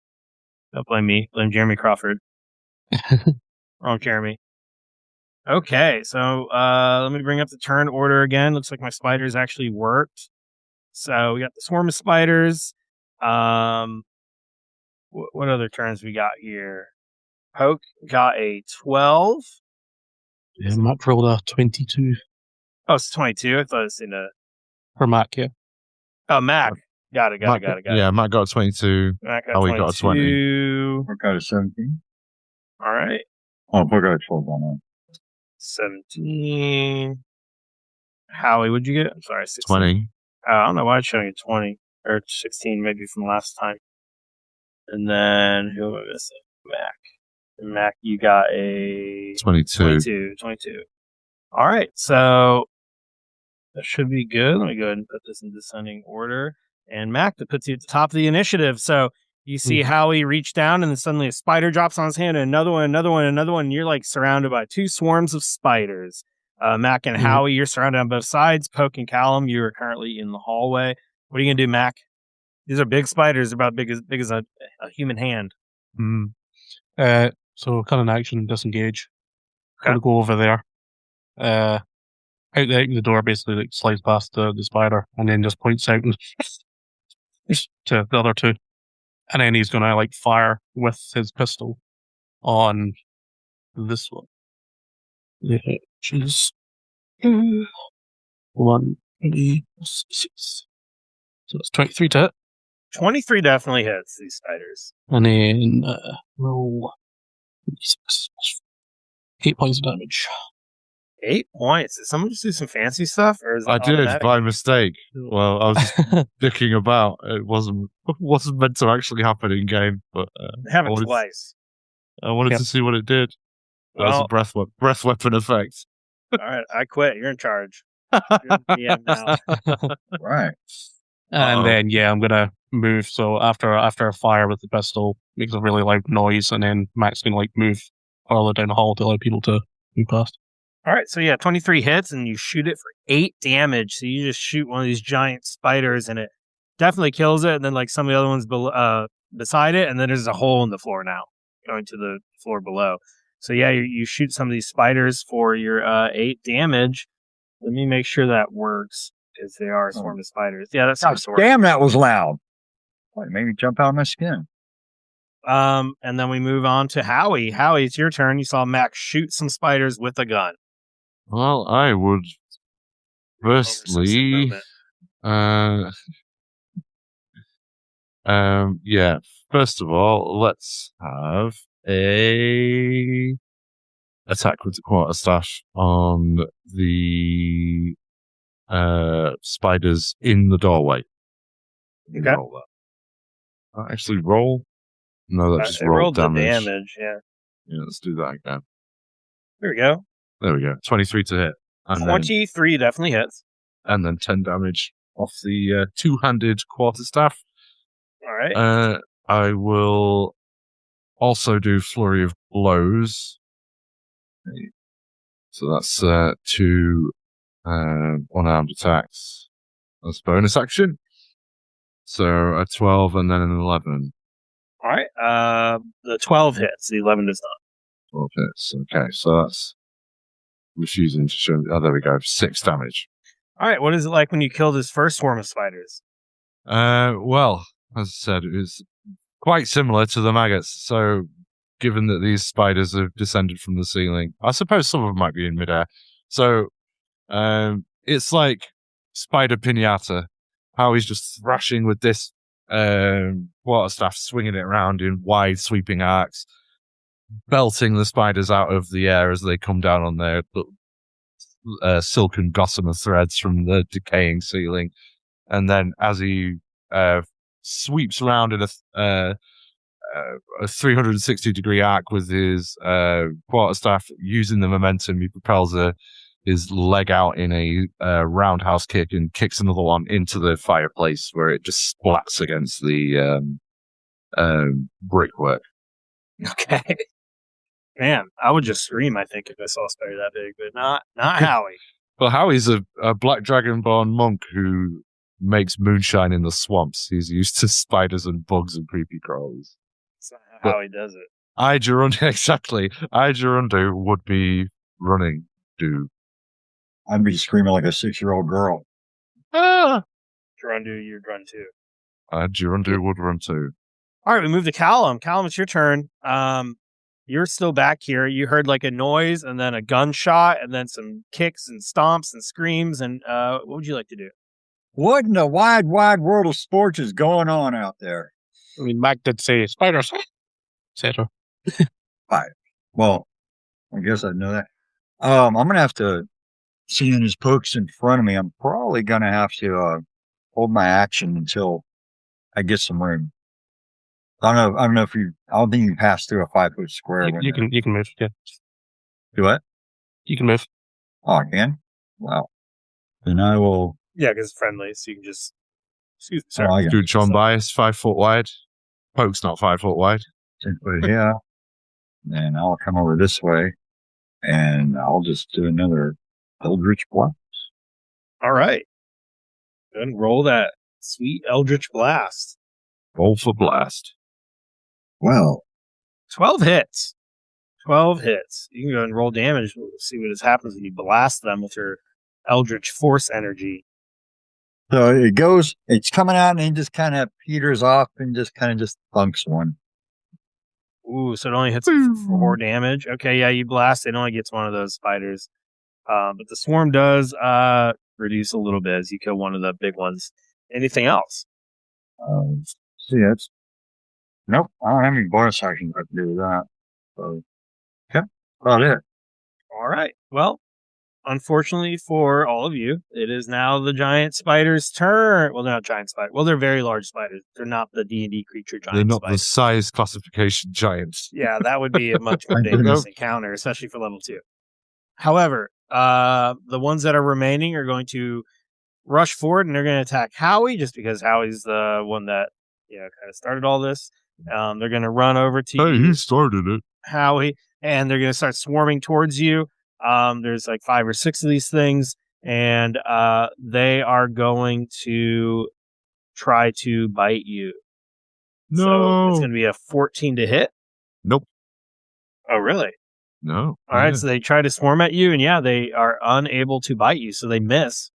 Don't blame me. Blame Jeremy Crawford. Wrong Jeremy. Okay, so let me bring up the turn order again. Looks like my spiders actually worked. So we got the swarm of spiders. What other turns we got here? Poke got a 12. Yeah, Mac rolled a 22. Oh, it's 22. I thought it was in a... For Mac, yeah. Oh, Mac. Got it. Yeah, Mac got a 22. Mac got Howie 22. got a 20. Poke got a 17. All right. Oh, Poke got a 12 on that. 17. Howie, what'd you get? I'm sorry, 16. 20. I don't know why it's showing you 20. Or 16 maybe from last time. And then, who am I missing? Mac. And Mac, you got a... 22. 22. All right, so that should be good. Let me go ahead and put this in descending order. And Mac, that puts you at the top of the initiative. So you see Howie reach down, and then suddenly a spider drops on his hand, and another one, and you're like surrounded by 2 swarms of spiders. Mac and Howie, you're surrounded on both sides. Poke and Callum, you are currently in the hallway. What are you going to do, Mac? These are big spiders, about big as a human hand. So kind of an action, disengage. Okay. Gonna go over there. Out the door, basically, like slides past the spider, and then just points out to the other two, and then he's gonna like fire with his pistol on this one. Yeah, which is 1d6. So it's 23 to hit, 23 definitely hits these spiders. and then roll 6, 8 points of damage. 8 points. Did someone just do some fancy stuff, or is it I did automatic? by mistake. Well, I was just dicking about. It wasn't meant to actually happen in game, but It happened twice. I wanted Yep. to see what it did. That was Well- a breath weapon effect. All right, I quit. You're in charge. You're the DM now. Right. And Uh-oh. then I'm gonna move. So after a fire with the pistol makes a really loud noise, and then Mac's gonna like move farther down the hall to allow people to move past. All right, so 23 hits, and you shoot it for 8 damage. So you just shoot one of these giant spiders, and it definitely kills it. And then like some of the other ones beside it, and then there's a hole in the floor now, going to the floor below. So you shoot some of these spiders for your 8 damage. Let me make sure that works, because they are a swarm of spiders. Yeah, that's God damn, that was loud. Boy, it made me jump out of my skin. And then we move on to Howie. Howie, it's your turn. You saw Max shoot some spiders with a gun. Well, I would firstly, yeah. First of all, let's have a attack with the quarterstaff on the spiders in the doorway. Okay. Roll that. Actually, roll. No, that just It rolled rolled the damage. damage. Yeah. Yeah, let's do that again. There we go. There we go. 23 to hit. And 23 definitely hits. then 10 damage off the two-handed quarterstaff. All right. I will also do Flurry of Blows. So that's 2 unarmed attacks. That's bonus action. So a 12 and then an 11. All right. The 12 hits. The 11 does not. 12 hits. Okay, so that's refusing to show. Oh, there we go. 6 damage. All right. What is it like when you kill this first swarm of spiders? Well, as I said, it was quite similar to the maggots. So, given that these spiders have descended from the ceiling, I suppose some of them might be in midair. So, it's like Spider Pinata. How he's just thrashing with this quarterstaff, swinging it around in wide sweeping arcs, belting the spiders out of the air as they come down on their silken gossamer threads from the decaying ceiling. And then as he sweeps around in a 360-degree arc with his quarterstaff, using the momentum, he propels his leg out in a roundhouse kick and kicks another one into the fireplace, where it just splats against the brickwork. Okay. Man, I would just scream, I think, if I saw a spider that big, but not Howie. Well, Howie's a black dragonborn monk who makes moonshine in the swamps. He's used to spiders and bugs and creepy crawlies. That's not how Howie does it. Exactly. Gerundu would be running. I'd be screaming like a 6-year-old girl. Ah! Gerundu, you run too. Gerundu would run too. All right, we move to Callum. Callum, it's your turn. You're still back here. You heard like a noise and then a gunshot and then some kicks and stomps and screams. And what would you like to do? What in the wide, wide world of sports is going on out there? I mean, Mac did say spiders, etc. Well, I guess I'd know that. I'm going to have to, seeing his pokes in front of me, I'm probably going to have to hold my action until I get some room. I don't know if I don't think you can pass through a 5-foot square. You can move. Yeah, Do what? you can move. Oh, I can? Wow. Then I will. Yeah, because it's friendly, so you can just. Excuse me, sir. Oh, I can. Do John Bias 5 foot wide. Poke's not 5 foot wide. 10 foot here. Then I'll come over this way and I'll just do another Eldritch Blast. All right. Then roll that sweet Eldritch Blast. Roll for blast. Well, 12 hits. 12 hits. You can go and roll damage. We'll see what happens when you blast them with your Eldritch Force energy. So it's coming out and it just kind of peters off and just thunks one. Ooh, so it only hits 4 damage. Okay, yeah, you blast. It only gets one of those spiders. But the swarm does reduce a little bit as you kill one of the big ones. Anything else? Nope, I don't have any bonus actions I can do with that. So, yeah, about it. All right. Well, unfortunately for all of you, it is now the giant spider's turn. Well, they're not giant spiders. Well, they're very large spiders. They're not the D&D creature giant They're not spiders. the size classification giants. Yeah, that would be a much more dangerous encounter, especially for level 2. However, the ones that are remaining are going to rush forward and they're going to attack Howie, just because Howie's the one that kind of started all this. They're going to run over to you. Hey, he started it. Howie, and they're going to start swarming towards you. There's like 5 or 6 of these things, and they are going to try to bite you. No. So it's going to be a 14 to hit. Nope. Oh, really? No. All right, so they try to swarm at you, and they are unable to bite you, so they miss,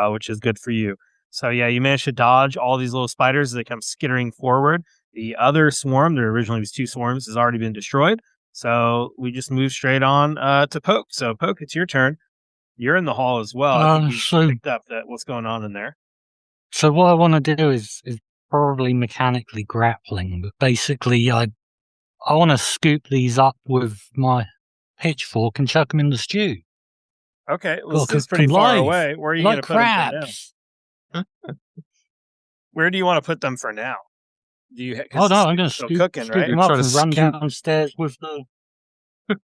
which is good for you. So yeah, you managed to dodge all these little spiders as they come skittering forward. The other swarm, there originally was 2 swarms, has already been destroyed. So we just move straight on to Poke. So Poke, it's your turn. You're in the hall as well. I think you picked up what's going on in there. So what I want to do is probably mechanically grappling, but basically I want to scoop these up with my pitchfork and chuck them in the stew. Okay, well, this is pretty far away. Where are you going to put crabs. them for now? Where do you want to put them for now? I'm going to scoop them up and run downstairs with the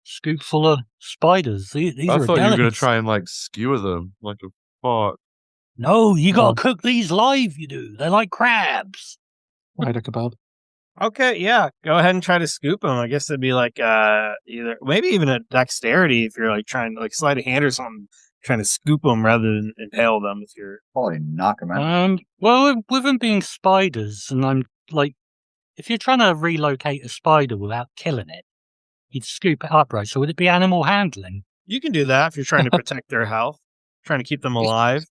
scoop full of spiders. These I are thought you were going to delicates. try and skewer them like a fart. No, you got to cook these live. You do. They're like crabs. Right, a kebab. Okay, yeah. Go ahead and try to scoop them. I guess it'd be like either maybe even a dexterity if you're trying to sleight of hand or something, trying to scoop them rather than impale them. If you're probably knock them out. Well, with them being spiders, and I'm if you're trying to relocate a spider without killing it, you'd scoop it up, right? So would it be animal handling? You can do that if you're trying to protect their health, trying to keep them alive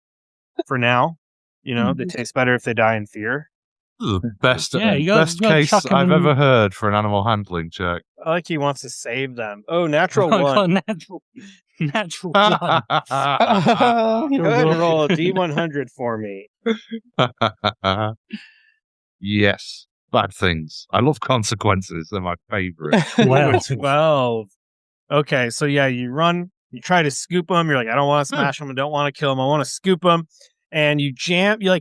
for now. They taste better if they die in fear. The best best case I've ever heard for an animal handling check. I like he wants to save them. Oh, natural 1. Natural 1. Go ahead and roll a D100 for me. Yes. Bad things. I love consequences. They're my favorite. 12. Okay, so yeah, you run, you try to scoop them. You're like, I don't want to smash them. I don't want to kill them. I want to scoop them. And you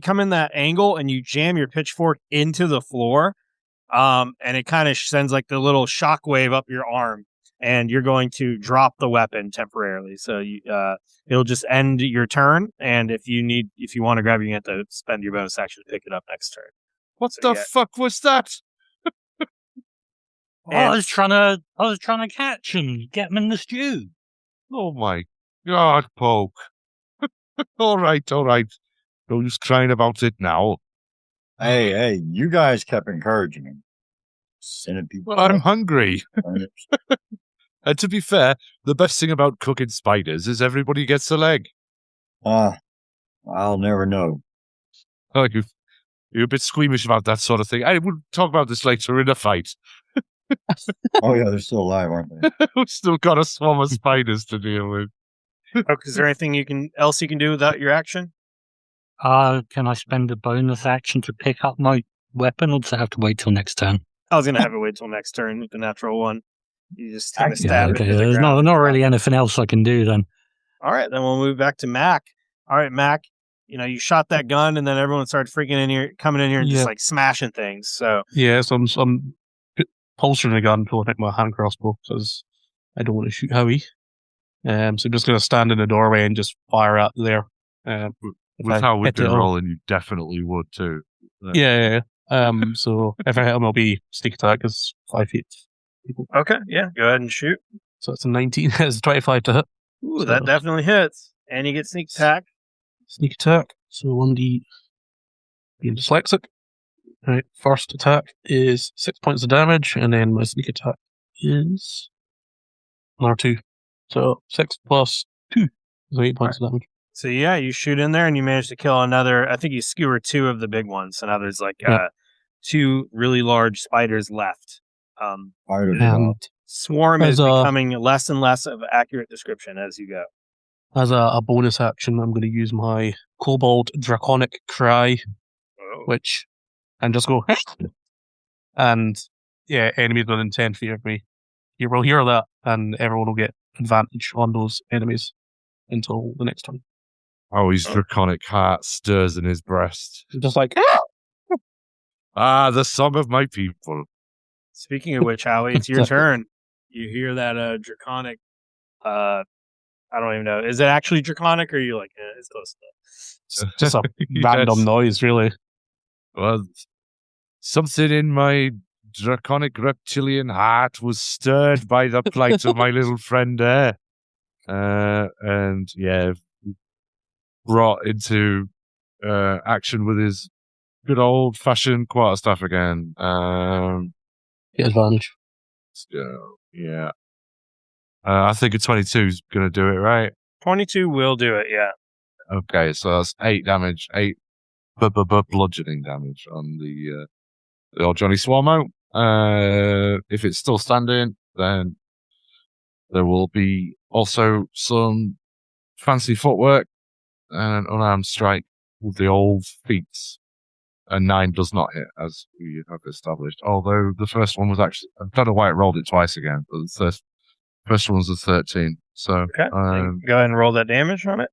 come in that angle and you jam your pitchfork into the floor. And it kind of sends the little shockwave up your arm. And you're going to drop the weapon temporarily. So it'll just end your turn. And if you want to grab it, you have to spend your bonus action to pick it up next turn. What the fuck was that? I was trying to catch him, get him in the stew. Oh my God, Poke. All right. No use crying about it now. Hey, you guys kept encouraging him. Sending people. Well, I'm hungry. And to be fair, the best thing about cooking spiders is everybody gets a leg. I'll never know. Oh, you're a bit squeamish about that sort of thing. I will talk about this later in a fight. Oh yeah, they're still alive, aren't they? We've still got a swarm of spiders to deal with. Is there anything else you can do without your action? Can I spend a bonus action to pick up my weapon, or does I have to wait till next turn? I was going to have it wait till next turn with the natural 1. You just kind of stab it. There's not really anything else I can do then. All right, then we'll move back to Mac. All right, Mac, you shot that gun, and then everyone started coming in here and just smashing things. So so I'm pulsing the gun, pulling out my hand crossbow because I don't want to shoot Howie. So I'm just going to stand in the doorway and just fire out there. With how we've been rolling, you definitely would too. Yeah. So if I hit him, it'll be sneak attack because 5 feet. Okay, yeah, go ahead and shoot. So it's a 19. It's a 25 to hit. Ooh, that definitely hits. And you get sneak attack. Sneak attack. So 1D. Being dyslexic. Right, first attack is 6 points of damage, and then my sneak attack is another 2. So 6 plus 2 is 8 points of damage. So yeah, you shoot in there and you manage to kill another. I think you skewer 2 of the big ones, so now there's like 2 really large spiders left. And Swarm As is a- becoming less and less of accurate description as you go. as a bonus action, I'm going to use my Kobold Draconic Cry, and just go, and yeah, enemies within 10 feet of me. You will hear that, and everyone will get advantage on those enemies until the next turn. Oh, his draconic heart stirs in his breast. Just like, Ah, the song of my people. Speaking of which, Howie, it's your Exactly. turn. You hear that draconic. I don't even know. Is it actually draconic, or are you like it's close enough? just a Yes. random noise, really. Well, something in my draconic reptilian heart was stirred by the plight of my little friend there. And yeah, brought into action with his good old fashioned quarterstaff again. Get advantage. So, yeah. I think a 22 is going to do it, right? 22 will do it. Yeah. Okay, so that's 8 damage, 8 bludgeoning damage on the old Johnny Swarmo. If it's still standing, then there will be also some fancy footwork and an unarmed strike with the old feet. And 9 does not hit, as we have established. Although the first one was actually, I don't know why it rolled it twice again, but the first one was a 13. So, Okay. Go ahead and roll that damage on it.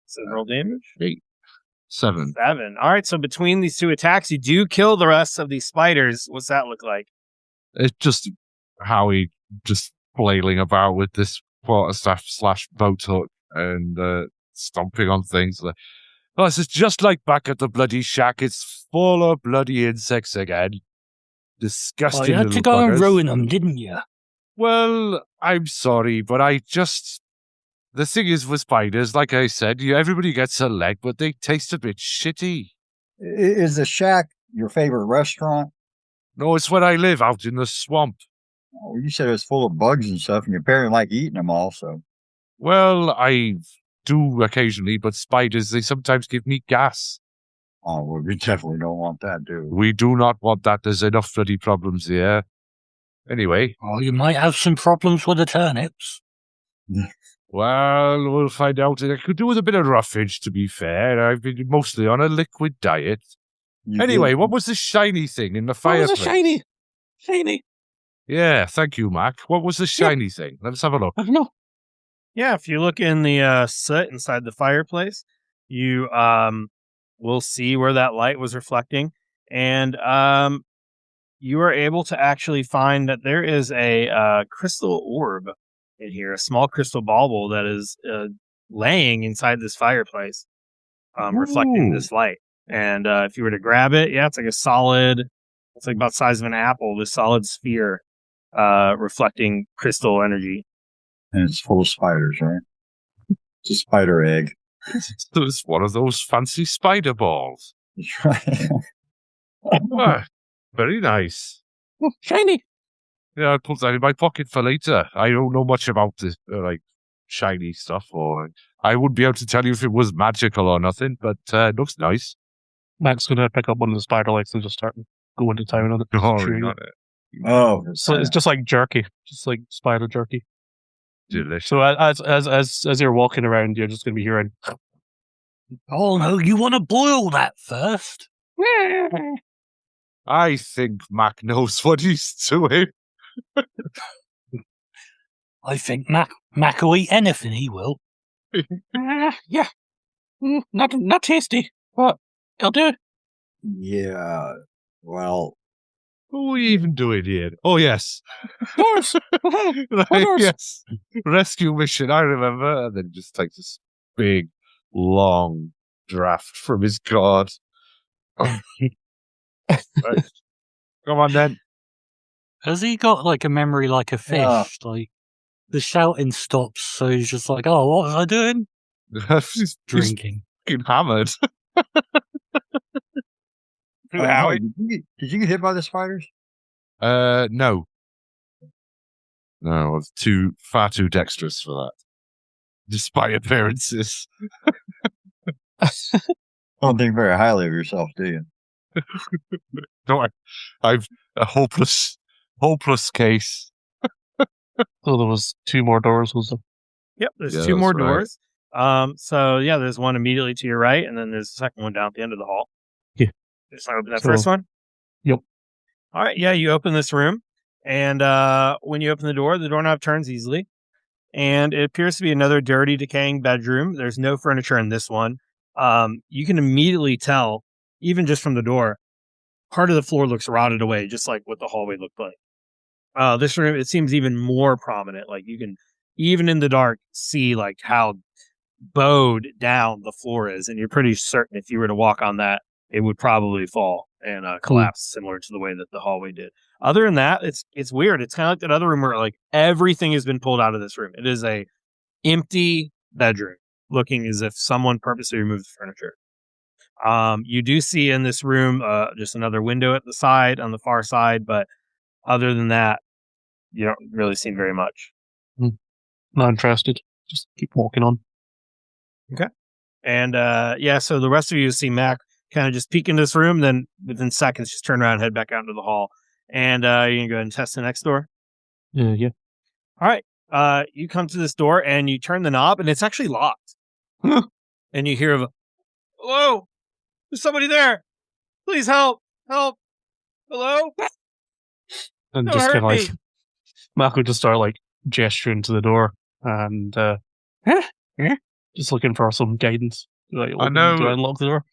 So roll damage. 8, 7. 7. All right. So between these 2 attacks, you do kill the rest of these spiders. What's that look like? It's just Howie just flailing about with this quarterstaff / boat hook and stomping on things. Oh, this is just like back at the bloody shack. It's full of bloody insects again. Disgusting Oh, you had little to go buggers. and ruin them, didn't you? Well, I'm sorry, but the thing is with spiders, like I said, everybody gets a leg, but they taste a bit shitty. Is the shack your favorite restaurant? No, it's where I live, out in the swamp. Oh, you said it was full of bugs and stuff, and you apparently like eating them also. Well, I do occasionally, but spiders, they sometimes give me gas. Oh, well, we definitely don't want that, do we? We do not want that. There's enough bloody problems here. Anyway, Oh, you might have some problems with the turnips. well, we'll find out. I could do with a bit of roughage, to be fair. I've been mostly on a liquid diet. Anyway, what was the shiny thing in the fireplace? What was a shiny? Yeah, thank you, Mac. What was the shiny thing? Let's have a look. I don't know. Yeah. If you look in the soot inside the fireplace, you will see where that light was reflecting. And you are able to actually find that there is a crystal orb in here, a small crystal bauble that is laying inside this fireplace, reflecting this light. And if you were to grab it, it's like it's like about the size of an apple, this solid sphere, reflecting crystal energy. And it's full of spiders, right? It's a spider egg. It's one of those fancy spider balls. That's right. Ah, very nice. Oh, shiny. Yeah, I'll put that in my pocket for later. I don't know much about this, shiny stuff, or I wouldn't be able to tell you if it was magical or nothing, but it looks nice. Mac's going to pick up one of the spider legs and just start going to town on it. Goring on it. Oh, So it's just like jerky, just like spider jerky. Delicious. So as you're walking around, you're just going to be hearing. Oh no, you want to boil that first? I think Mac knows what he's doing. I think Mac will eat anything, he will. Yeah, not tasty, but it'll do. yeah. Well, What are we even doing here? Oh, yes. Doors. Doors. Yes. Rescue mission, I remember. And then just takes this big, long draft from his card. Right. Come on, then. Has he got like a memory like a fish? Yeah. Like the shouting stops, so he's just like, "Oh, what was I doing?" He's Drinking. fucking hammered. Howie. Did you get hit by the spiders? No. No, I was far too dexterous for that. Despite appearances. Don't think very highly of yourself, do you? No, I've a hopeless case. So there was 2 more doors, was there? Yep, there's Yeah, 2 more that's right. doors. So yeah, there's one immediately to your right, and then there's a second one down at the end of the hall. Yeah. Just open that So- first one. Yep. All right, yeah, you open this room, and when you open the doorknob turns easily, and it appears to be another dirty, decaying bedroom. There's no furniture in this one. You can immediately tell, even just from the door, part of the floor looks rotted away, just like what the hallway looked like. This room, it seems even more prominent. Like you can, even in the dark, see like how bowed down the floor is, and you're pretty certain if you were to walk on that, it would probably fall and collapse, similar to the way that the hallway did. Other than that, it's weird. It's kind of like that other room where like everything has been pulled out of this room. It is a empty bedroom, looking as if someone purposely removed the furniture. You do see in this room just another window at the side, on the far side, but other than that, you don't really see very much. Not interested. Just keep walking on. And yeah, so the rest of you see Mac kind of just peek into this room, then within seconds just turn around and head back out into the hall. And you can go ahead and test the next door. Yeah. All right. You come to this door and you turn the knob, and it's actually locked. And you hear hello, there's somebody there. Please help. Hello. And Don't just hurt kind of me. like, Mark would just start like gesturing to the door and just looking for some guidance. Like, I know. Do I unlock the door?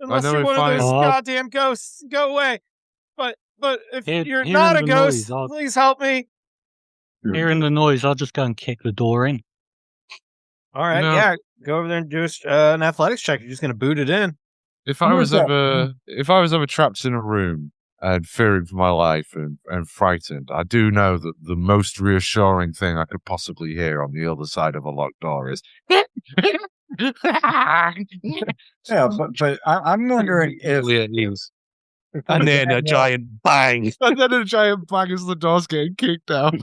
Unless know you're if one of I- those Oh. goddamn ghosts, go away. But if you're Hearing not a the ghost, noise, I'll- please help me. Hearing the noise, I'll just go and kick the door in. All right, No. yeah, go over there and do an athletics check. You're just gonna boot it in. If I Where's was that? ever trapped in a room and fearing for my life and frightened, I do know that the most reassuring thing I could possibly hear on the other side of a locked door is Yeah, but I'm wondering if And then a giant bang. and then a giant bang as the door's getting kicked out.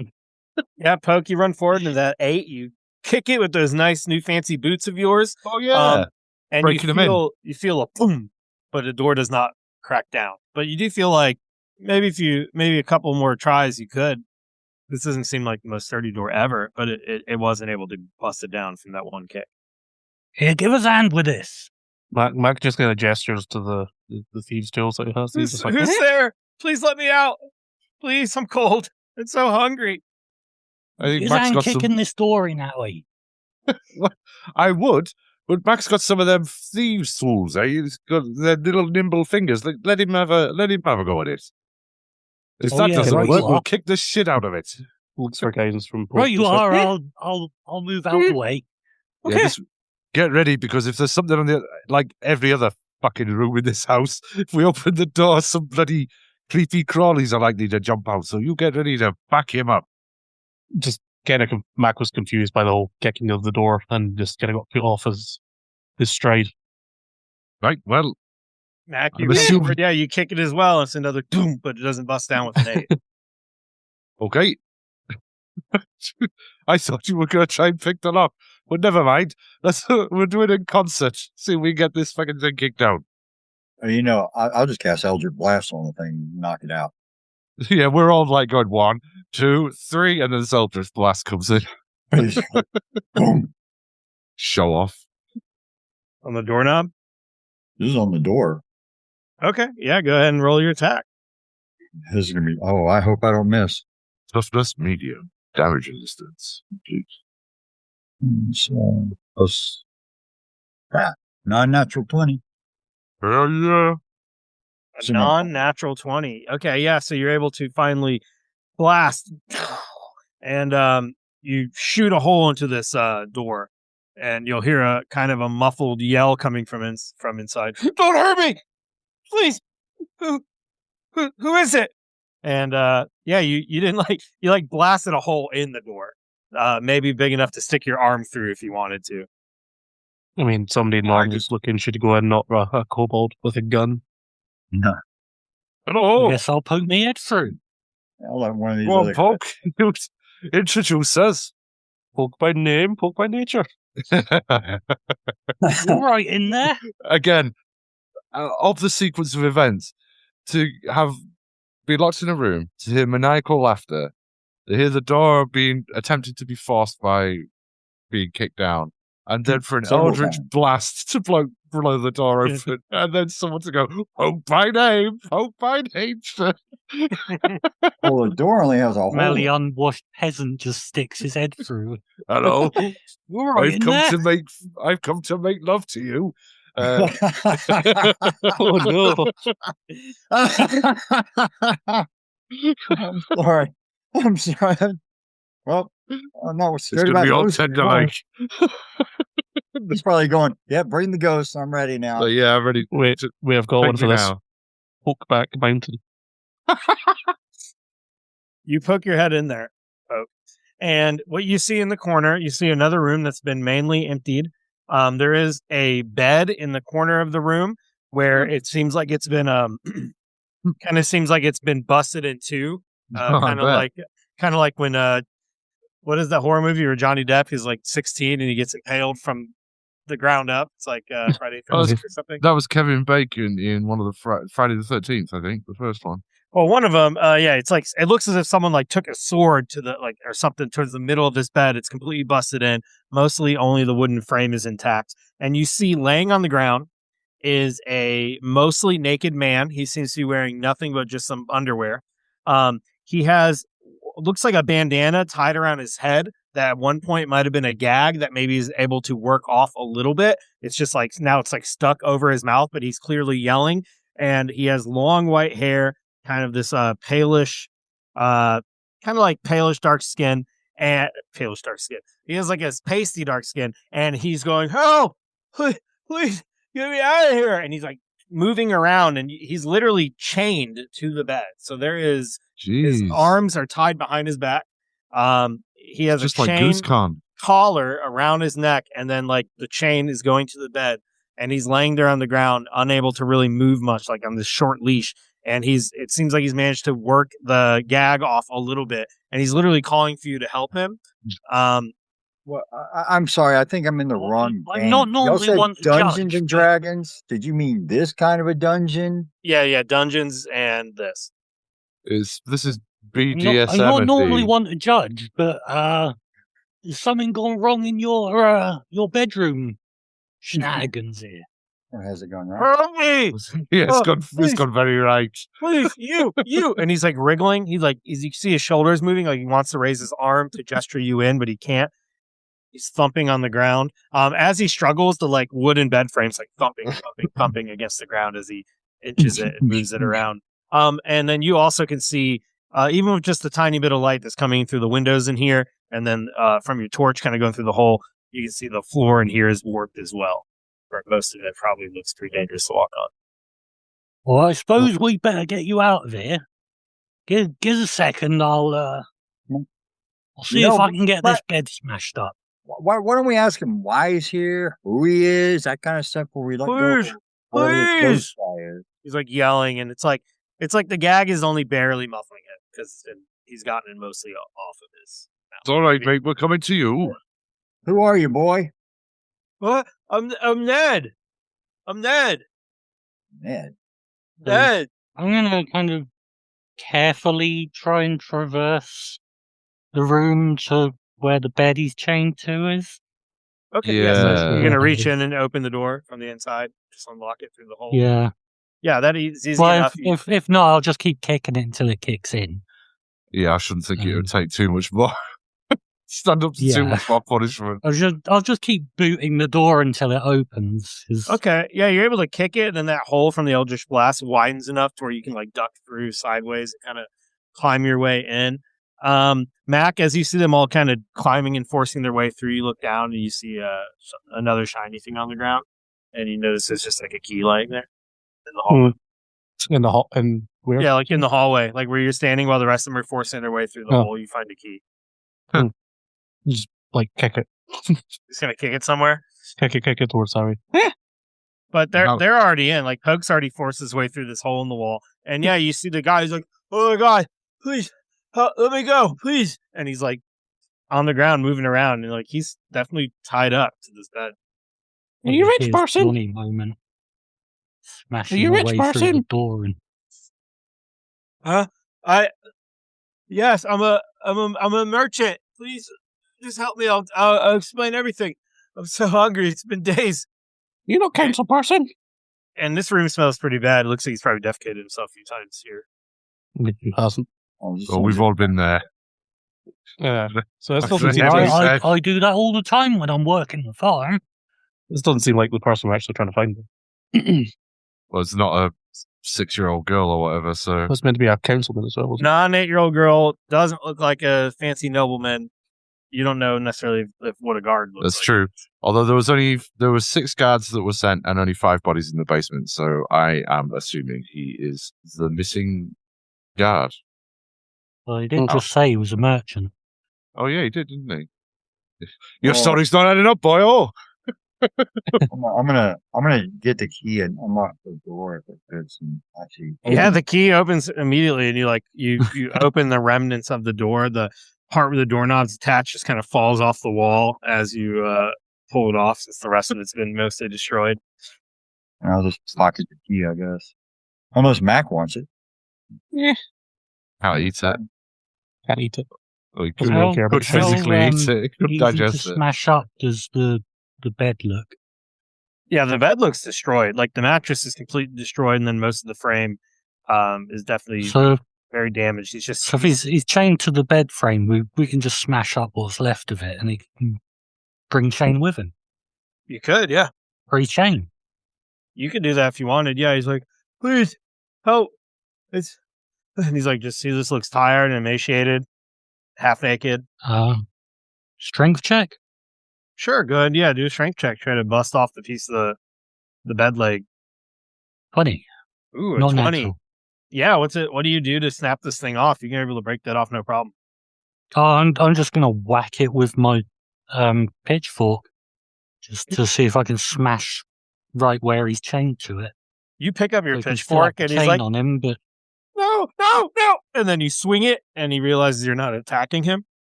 Yeah, Poke, you run forward into that 8. You kick it with those nice new fancy boots of yours. Oh yeah. And Breaking 'em in. you feel a boom, but the door does not crack down. But you do feel like maybe a couple more tries you could. This doesn't seem like the most sturdy door ever, but it wasn't able to bust it down from that one kick. Here, give us a hand with this. Mark just kind of gestures to the thieves' tools that he has. He's just like, Who's there? Please let me out. Please, I'm cold. I'm so hungry. I think Give us Max a hand got kicking this door in, Howie. I would, but Max got some of them thieves' tools. He's got their little nimble fingers. Let him have a go at it. If Oh, that yeah, doesn't right work, you we'll are. kick the shit out of it. looks for guidance from Pope. Right, you Just like, are. I'll move out the way. Yeah, just get ready, because if there's something on the like every other fucking room in this house, if we open the door, some bloody creepy crawlies are likely to jump out. So you get ready to back him up. just kind of Mac was confused by the whole kicking of the door and just kind of got put off his stride. Right? Well, Mac, I'm you assuming- you kick it as well. It's another boom, but it doesn't bust down with an 8. okay. I thought you were going to try and pick that up, but never mind. We'll do it in concert. See if we get this fucking thing kicked down. I'll just cast Eldritch Blast on the thing and knock it out. Yeah, we're all like going 1, 2, 3, and then the Eldritch Blast comes in. Boom. Show off. On the doorknob? This is on the door. Okay, yeah, go ahead and roll your attack. This is gonna be. Oh, I hope I don't miss. Toughness medium. Damage resistance. Complete. So plus non-natural 20. Hell yeah. A So no. non-natural 20. Okay, yeah, so you're able to finally blast and you shoot a hole into this door, and you'll hear a kind of a muffled yell coming from inside. Don't hurt me! Please! Who is it? And yeah, you didn't you blasted a hole in the door. Maybe big enough to stick your arm through if you wanted to. I mean, somebody normal looking should go and not a kobold with a gun. No. I Hello. guess I'll poke my head through. I'll let one of these Go on, other Poke. Introduce us. Poke by name, poke by nature. You all right in there? Again, of the sequence of events, to have been locked in a room, to hear maniacal laughter, to hear the door being attempted to be forced by being kicked down, and then for an Several eldritch times. blast to blow the door Yeah. open, and then someone to go, Poke by name, sir. Well, the door only has a hole. Smelly unwashed peasant just sticks his head through. Hello, You all right I've in come there? to make love to you. Oh no. I'm sorry. Well, I'm not It's scared going to about be all ghosts tender anymore. like. He's probably going, yeah, bring the ghost. I'm ready now. So yeah, I'm ready. Wait, we have got Take one for me this. now. Pokeback Mountain. You poke your head in there, Poke. And what you see in the corner, you see another room that's been mainly emptied. There is a bed in the corner of the room where it seems like it's been kind of seems like it's been busted in two. I Kind of bet. like when what is that horror movie where Johnny Depp is like 16 and he gets impaled from the ground up? It's like Friday the Oh, 13th or something. That was Kevin Bacon in one of the Friday the 13th, I think, the first one. Well, one of them, yeah, it's like it looks as if someone like took a sword to the like or something towards the middle of this bed. It's completely busted in. Mostly, only the wooden frame is intact, and you see laying on the ground is a mostly naked man. He seems to be wearing nothing but just some underwear. He has looks like a bandana tied around his head that at one point might have been a gag that maybe is able to work off a little bit. It's just like now it's like stuck over his mouth, but he's clearly yelling, and he has long white hair, kind of this palish, kind of like palish dark skin and palish dark skin. He has like a pasty dark skin, and he's going, "Oh, please get me out of here!" And he's like moving around, and he's literally chained to the bed. So there is his Jeez. arms are tied behind his back. He has Just a like chain GooseCon. collar around his neck, and then like the chain is going to the bed, and he's laying there on the ground, unable to really move much, like on this short leash. And it seems like he's managed to work the gag off a little bit, and he's literally calling for you to help him. Well, I'm sorry. I think I'm in the wrong I'm game. not Y'all normally said one to Dungeons judge, and but- Dragons. Did you mean this kind of a dungeon? Yeah, dungeons and this. This is I'm BDSM. not normally one to judge, but there's something gone wrong in your bedroom shenanigans here. Or has it gone wrong? Help me! Yeah, Oh, it's please. gone very right. Please, you, and he's like wriggling. He's like, you see his shoulders moving, like he wants to raise his arm to gesture you in, but he can't. He's thumping on the ground. As he struggles, the like wooden bed frame's like thumping against the ground as he inches it and moves it around. And then you also can see, even with just a tiny bit of light that's coming through the windows in here, and then from your torch kind of going through the hole, you can see the floor in here is warped as well. Where most of it probably looks pretty dangerous to walk on. Well, I suppose we better get you out of here. Give us a second. I'll see if I can get this bed smashed up. Why don't we ask him why he's here, who he is, that kind of stuff where we let go. Whatever this ghost guy is. He's like yelling, and it's like the gag is only barely muffling it because he's gotten it mostly off of his mouth. It's all right, mate. We're coming to you. Who are you, boy? What? I'm Ned. I'm Ned. Ned. Ned. I'm gonna kind of carefully try and traverse the room to where the bed he's chained to is. Okay. Yeah. So Yeah. you're gonna reach in and open the door from the inside. Just unlock it through the hole. Yeah. Yeah. That is easy Well, enough. if not, I'll just keep kicking it until it kicks in. Yeah, I shouldn't think it would take too much more. Stand up to too Yeah. much more punishment. I'll just keep booting the door until it opens. 'Cause- Okay. Yeah. You're able to kick it, and then that hole from the Eldritch Blast widens enough to where you can like duck through sideways and kind of climb your way in. Mac, as you see them all kind of climbing and forcing their way through, you look down and you see another shiny thing on the ground, and you notice there's just like a key lying there in the hallway. In the hall, and where? Yeah, like in the hallway, like where you're standing while the rest of them are forcing their way through the Oh. hole. You find a key. Just like kick it, Just gonna kick it somewhere. kick it towards Harry. But they're How- they're already in. Like Poke's already forced his way through this hole in the wall, and yeah, you see the guy. He's like, "Oh my god, please, let me go, please!" And he's like on the ground, moving around, and like he's definitely tied up to this bed. Are you rich, Here's person? Johnny moment. Smashing you my rich, way through the person? door and Yes, I'm a merchant. Please, just help me. I'll explain everything. I'm so hungry. It's been days, You know, council person? and this room smells pretty bad. It looks like he's probably defecated himself a few times here. It hasn't. Well, we've all been there. Yeah. So this I've doesn't read seem it. like said- I do that all the time when I'm working the farm. this doesn't seem like the person we're actually trying to find. Well, it's not a 6-year-old girl or whatever, so It's meant to be our councilman as well. Wasn't Not an 8-year-old girl, doesn't look like a fancy nobleman. You don't know necessarily what a guard looks that's like. true. Although there were 6 guards that were sent and only 5 bodies in the basement, so I am assuming he is the missing guard. Well, he did Oh. just say he was a merchant. Oh yeah, he did, didn't he? Your Well- story's not adding up, boy. Oh, I'm gonna get the key and unlock the door if it fits and actually. Yeah, the key opens immediately, and you open the remnants of the door. The part where the doorknob's attached just kind of falls off the wall as you pull it off, since the rest of it's been mostly destroyed. And I'll just pocket the key, I guess. Unless Mac wants it. how he eats that? Can't eat it. Well, he Doesn't could, really care about could the taste. physically How, eat it. He could Easy to digest it. smash up does the bed look. Yeah, the bed looks destroyed. Like the mattress is completely destroyed, and then most of the frame is definitely So, very damaged. He's just so if he's chained to the bed frame, we can just smash up what's left of it and he can bring Shane with him. you could, yeah. Free Shane. You could do that if you wanted. Yeah, he's like, please help. And he's like, just see, this looks tired and emaciated, half naked. Strength check? Sure, good. Yeah, do a strength check. Try to bust off the piece of the bed leg. 20. Ooh, a Not 20. natural. Yeah, what do you do to snap this thing off? You're gonna be able to break that off, no problem. I'm just going to whack it with my pitchfork just to see if I can smash right where he's chained to it. You pick up your So he can still have pitchfork the and he's chain like, on him, but no, no, no. And then you swing it and he realizes you're not attacking him.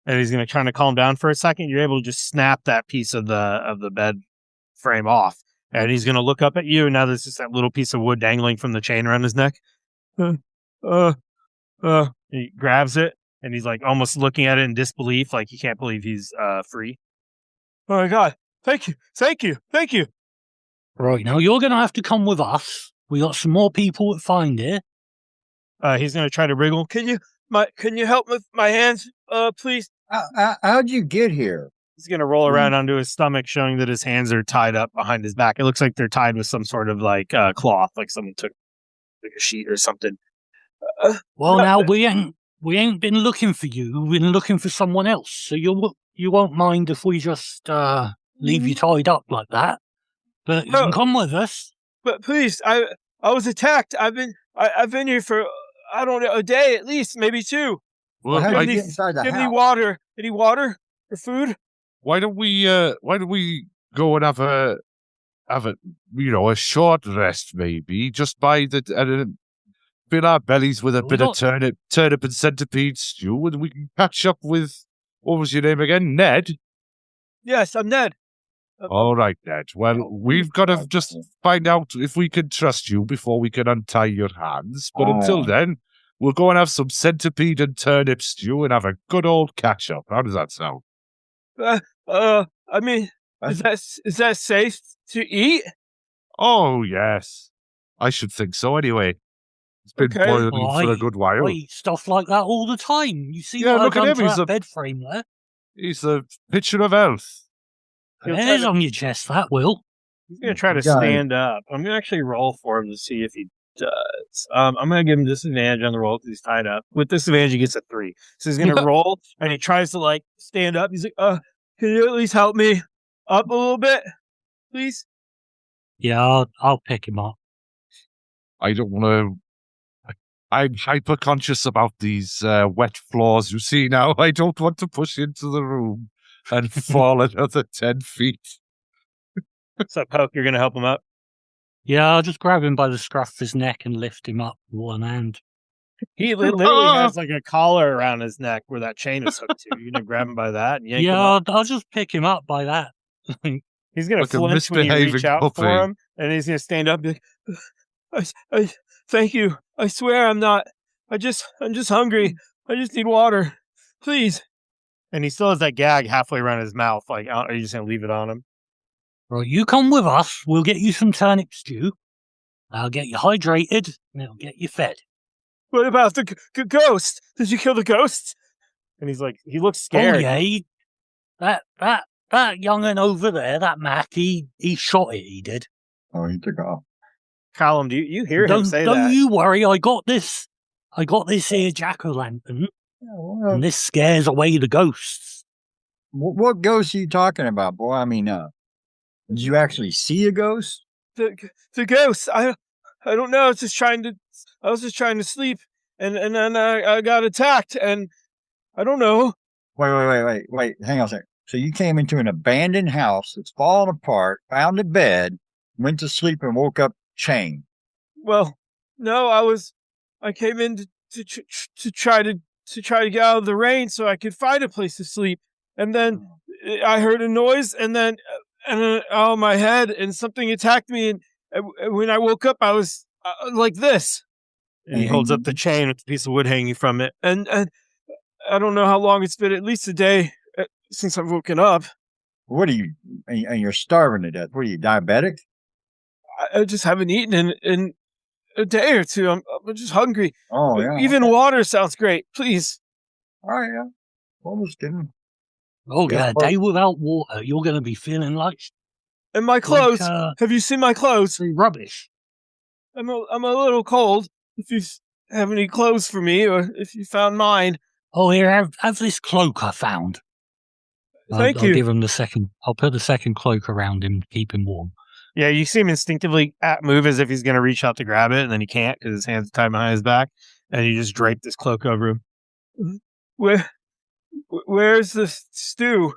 And he's gonna try to calm down for a second. You're able to just snap that piece of the bed frame off. And he's gonna look up at you, and now there's just that little piece of wood dangling from the chain around his neck. He grabs it and he's like almost looking at it in disbelief, like he can't believe he's free. Oh my god, thank you, thank you, thank you. right now you're going to have to come with us. We got some more people to find here. He's gonna try to wriggle. Can you help with my hands, please? How'd you get here? He's gonna roll around onto his stomach, showing that his hands are tied up behind his back. It looks like they're tied with some sort of like cloth, like someone took like a sheet or something. Well, now we ain't been looking for you. We've been looking for someone else. So you won't mind if we just leave you tied up like that. But you No. can come with us. But please, I was attacked. I've been here for I don't know, a day at least, maybe 2. Well, How I did you need- get inside the Give me house? water. Any water or food? why don't we go and have a a short rest maybe, just by the fill our bellies with a We bit of don't- turnip and centipede stew, and we can catch up with, what was your name again, Ned? Yes, I'm Ned. All right, Ned. Well, we've got to just find out if we can trust you before we can untie your hands. But until then, we'll go and have some centipede and turnip stew and have a good old catch up. How does that sound? I mean, is that safe to eat? Oh yes, I should think so. Anyway, it's been Okay. boiling Well, for a good while. I eat stuff like that all the time. You see Yeah, what look I've at done him, to he's that a- bed frame there? He's the picture of health. He'll It try is to- on your chest, that will. He's gonna try to Yeah. stand up. I'm gonna actually roll for him to see if he does. I'm gonna give him disadvantage on the roll because he's tied up. With disadvantage, he gets a 3. So he's gonna roll and he tries to like stand up. He's like, can you at least help me up a little bit, please? Yeah, I'll pick him up. I don't want to. I'm hyper conscious about these wet floors. You see now, I don't want to push into the room and fall another 10 feet. So Poke, you're gonna help him up. Yeah, I'll just grab him by the scruff of his neck and lift him up with one hand. He literally has like a collar around his neck where that chain is hooked to. You're gonna grab him by that and yank him Yeah, up. I'll just pick him up by that. He's gonna Like a flinch when you reach misbehaving out for puppy. him, and he's gonna stand up and be like, I thank you. I swear I'm not. I'm just hungry. I just need water, please. And he still has that gag halfway around his mouth. Like, are you just gonna leave it on him? Right, you come with us. We'll get you some turnip stew. I'll get you hydrated, and I'll get you fed. What about the ghost? Did you kill the ghost? And he's like, he looks scared. Oh yeah, that young'un over there, that Mac, he shot it. He did. Oh, he took off. Callum, do you hear him Don't say don't that? you worry. I got this here jack-o'-lantern, and this scares away the ghosts. What ghost are you talking about, boy? I mean, did you actually see a ghost? The ghost. I don't know. I was just trying to sleep, and then I got attacked, and I don't know. Wait. Hang on a second. So you came into an abandoned house that's fallen apart, found a bed, went to sleep, and woke up chained. Well, no, I came in to try to get out of the rain so I could find a place to sleep, and then I heard a noise, and then oh, my head, and something attacked me, and when I woke up, I was like this. And he holds up the chain with a piece of wood hanging from it, and I don't know how long it's been. At least a day since I've woken up. What are you? And you're starving to death. What are you, diabetic? I just haven't eaten in a day or two. I'm just hungry. Oh, yeah. Even water sounds great. Please. All right, yeah. Almost kidding. Oh Yes, yeah, a but- day without water, you're gonna be feeling like And my clothes. Have you seen my clothes? rubbish. I'm a little cold. If you have any clothes for me, or if you found mine. Oh, here, have this cloak I found. Thank I'll you. give him the second. I'll put the second cloak around him, keep him warm. Yeah, you see him instinctively move as if he's going to reach out to grab it, and then he can't because his hands are tied behind his back, and you just drape this cloak over him. Where's the stew?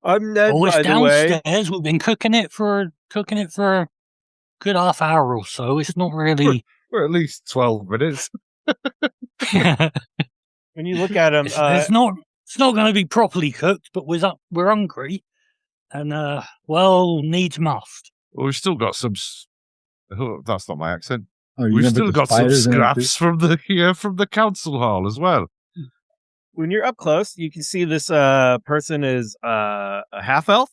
I'm Ned, Oh, it's by the way. downstairs. We've been cooking it for a good half hour or so. It's not really. For at least 12 minutes. When you look at him, it's not going to be properly cooked, but we're hungry, and needs must. Well, we've still got some. Oh, that's not my accent. Oh, you We've gonna put still the got some spiders in it, too? scraps from the council hall as well. when you're up close, you can see this person is a half elf,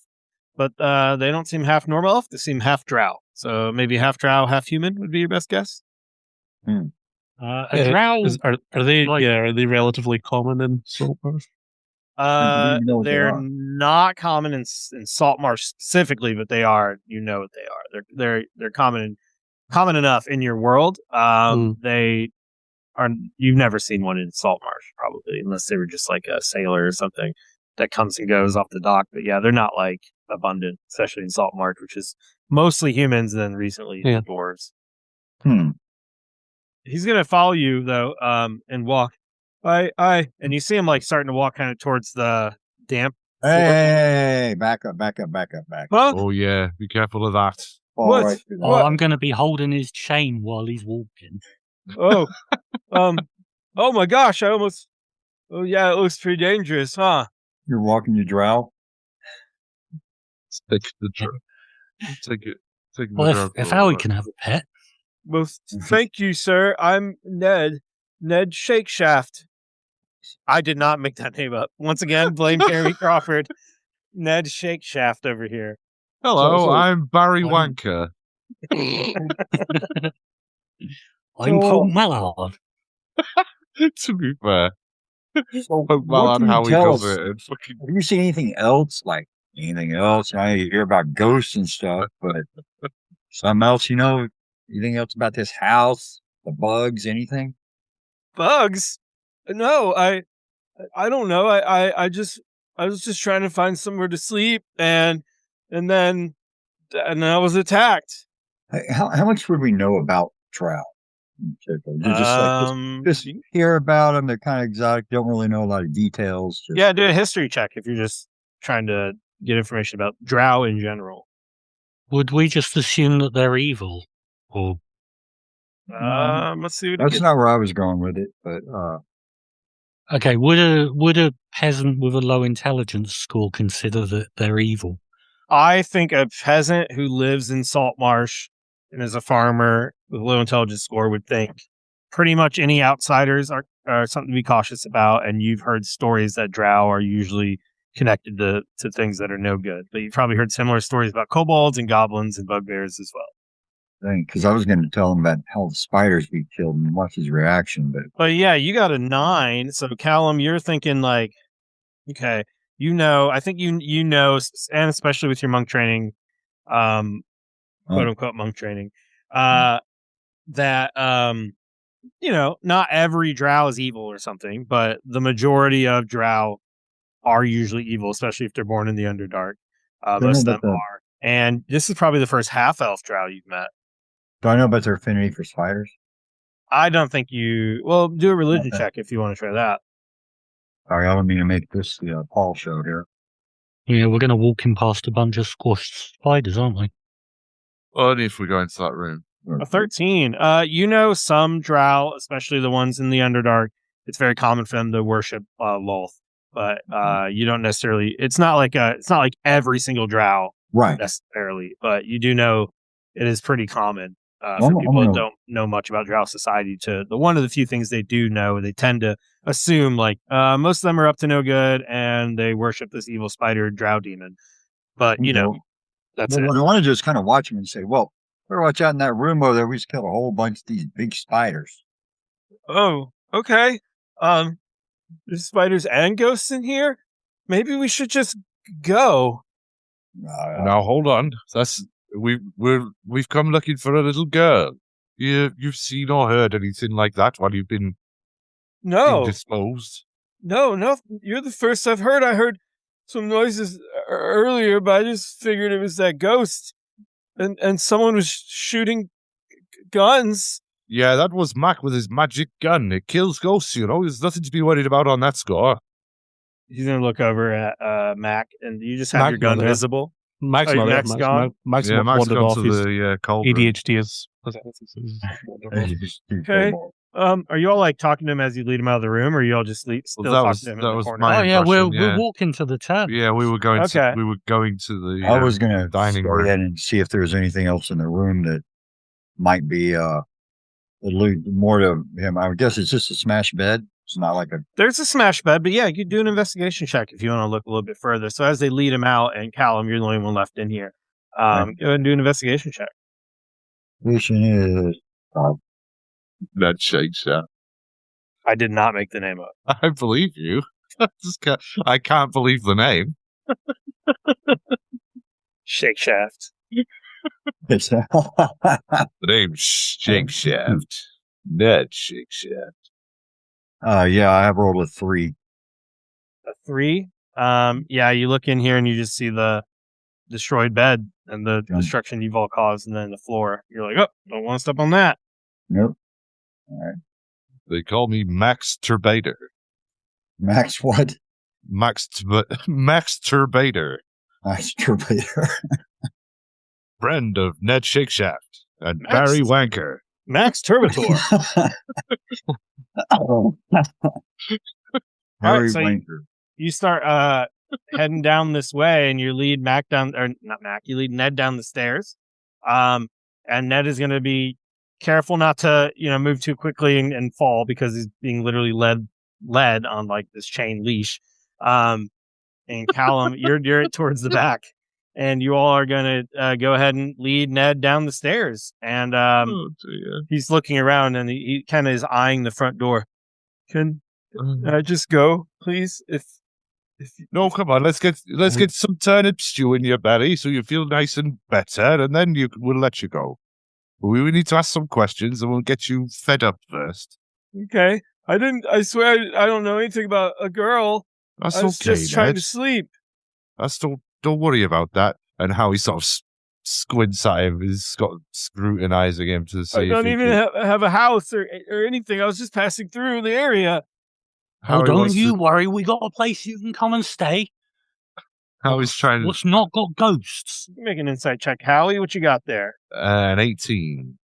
but they don't seem half normal elf. They seem half drow. So maybe half drow, half human would be your best guess. A drow. Are they like- are they relatively common in Saltmarsh? You know what they They're are. not common in Saltmarsh specifically, but they are. You know what they are. They're common enough in your world. They are. You've never seen one in Saltmarsh, probably, unless they were just like a sailor or something that comes and goes off the dock. But yeah, they're not like abundant, especially in Saltmarsh, which is mostly humans and then recently dwarves. He's gonna follow you though, and walk. And you see him like starting to walk kind of towards the damp. Hey, back up. Huh? Oh yeah, be careful of that. Fall What? right through that. What? I'm going to be holding his chain while he's walking. Oh, oh my gosh! Oh yeah, it looks pretty dangerous, huh? You're walking your drow. Take the take it. Take the Well, drug if for a Howie walk. can have a pet. Well, thank you, sir. I'm Ned Shakeshaft. I did not make that name up. Once again, blame Jeremy Crawford. Ned Shakeshaft over here. Hello, So- I'm Barry I'm- Wanker. I'm Pope Mallard. To be fair, So, Pope what Mallard, can you how he tell does us? it, and fucking Have you seen anything else? Like anything else? I hear about ghosts and stuff, but something else, anything else about this house? The bugs, anything? Bugs? No, I don't know. I was just trying to find somewhere to sleep, and then I was attacked. Hey, how much would we know about drow? Just hear about them. They're kind of exotic. Don't really know a lot of details. Just, Yeah, do a history check if you're just trying to get information about drow in general. Would we just assume that they're evil? Or Let's see what it That's gets. not where I was going with it, but okay, would a peasant with a low intelligence score consider that they're evil? I think a peasant who lives in Saltmarsh and is a farmer with a low intelligence score would think pretty much any outsiders are something to be cautious about. And you've heard stories that drow are usually connected to things that are no good. But you've probably heard similar stories about kobolds and goblins and bugbears as well. because I was going to tell him about how the spiders be killed and watch his reaction, But yeah, you got a 9. So Callum, you're thinking like, okay, I think you know, and especially with your monk training, quote unquote monk training, that not every drow is evil or something, but the majority of drow are usually evil, especially if they're born in the Underdark. Most of them are. And this is probably the first half elf drow you've met. Do I know about their affinity for spiders? I don't think do a religion check if you want to try that. Sorry, I don't mean to make this the Paul show here. Yeah, we're going to walk in past a bunch of squashed spiders, aren't we? Only if we go into that room. A 13. Some drow, especially the ones in the Underdark, it's very common for them to worship Lolth, but you don't necessarily. It's not like every single drow, Right? Necessarily, but you do know it is pretty common for people that don't know much about drow society. One of the few things they do know, they tend to assume like most of them are up to no good and they worship this evil spider drow demon. But that's it. What I want to do is kind of watch him and say, well, better watch out in that room over there. We just killed a whole bunch of these big spiders. Oh, okay. There's spiders and ghosts in here. Maybe we should just go. Now hold on. We've come looking for a little girl. You've seen or heard anything like that while you've been indisposed? No. You're the first I've heard. I heard some noises earlier, but I just figured it was that ghost, and someone was shooting guns. Yeah, that was Mac with his magic gun. It kills ghosts, There's nothing to be worried about on that score. He's gonna look over at Mac, and you just have your gun visible. Mac's not Mac's there. gone? Mac's Mac's wandered gone off. to His the cold room. ADHD is. Okay. Are you all like talking to him as you lead him out of the room, or are you all just still talking to him in the corner? my impression, we're walking to the tab. Yeah, we were going to the I was going to dining go room ahead and see if there was anything else in the room that might be allude more to him. I would guess it's just a smash bed. It's not like There's a smash bed, but yeah, you could do an investigation check if you want to look a little bit further. So as they lead him out, and Callum, you're the only one left in here. Go ahead and do an investigation check. Vision is That shakes out. I did not make the name up. I believe you. I can't believe the name. Shake Shaft. it's The name's Shake Shaft. Ned Shake Shaft. yeah, I have rolled a 3. A 3. Yeah, you look in here and you just see the destroyed bed and the destruction you've all caused, and then the floor. You're like, oh, don't want to step on that. Nope. All right. They call me Max Turbator. Max what? Max Turbator. Max Turbator. Friend of Ned Shakeshaft and Max- Barry Wanker. Max Turbator. Oh. Harry so Wanker. You start heading down this way, and you lead Ned down the stairs. And Ned is going to be careful not to, move too quickly and fall, because he's being literally led on like this chain leash. And Callum, you're towards the back, and you all are going to go ahead and lead Ned down the stairs. And he's looking around, and he kind of is eyeing the front door. Can I just go, please? No, come on. Let's get some turnip stew in your belly so you feel nice and better, and then we'll let you go. We need to ask some questions, and we'll get you fed up first. Okay. I swear I don't know anything about a girl. That's I was okay, just trying Ned. to sleep. Don't worry about that. And how he sort of squints at him, he's got scrutinizing him to see. I don't even have a house or anything. I was just passing through the area. Don't you worry. We got a place you can come and stay. Howie's trying What's not got ghosts? Make an insight check, Howie. What you got there? an 18.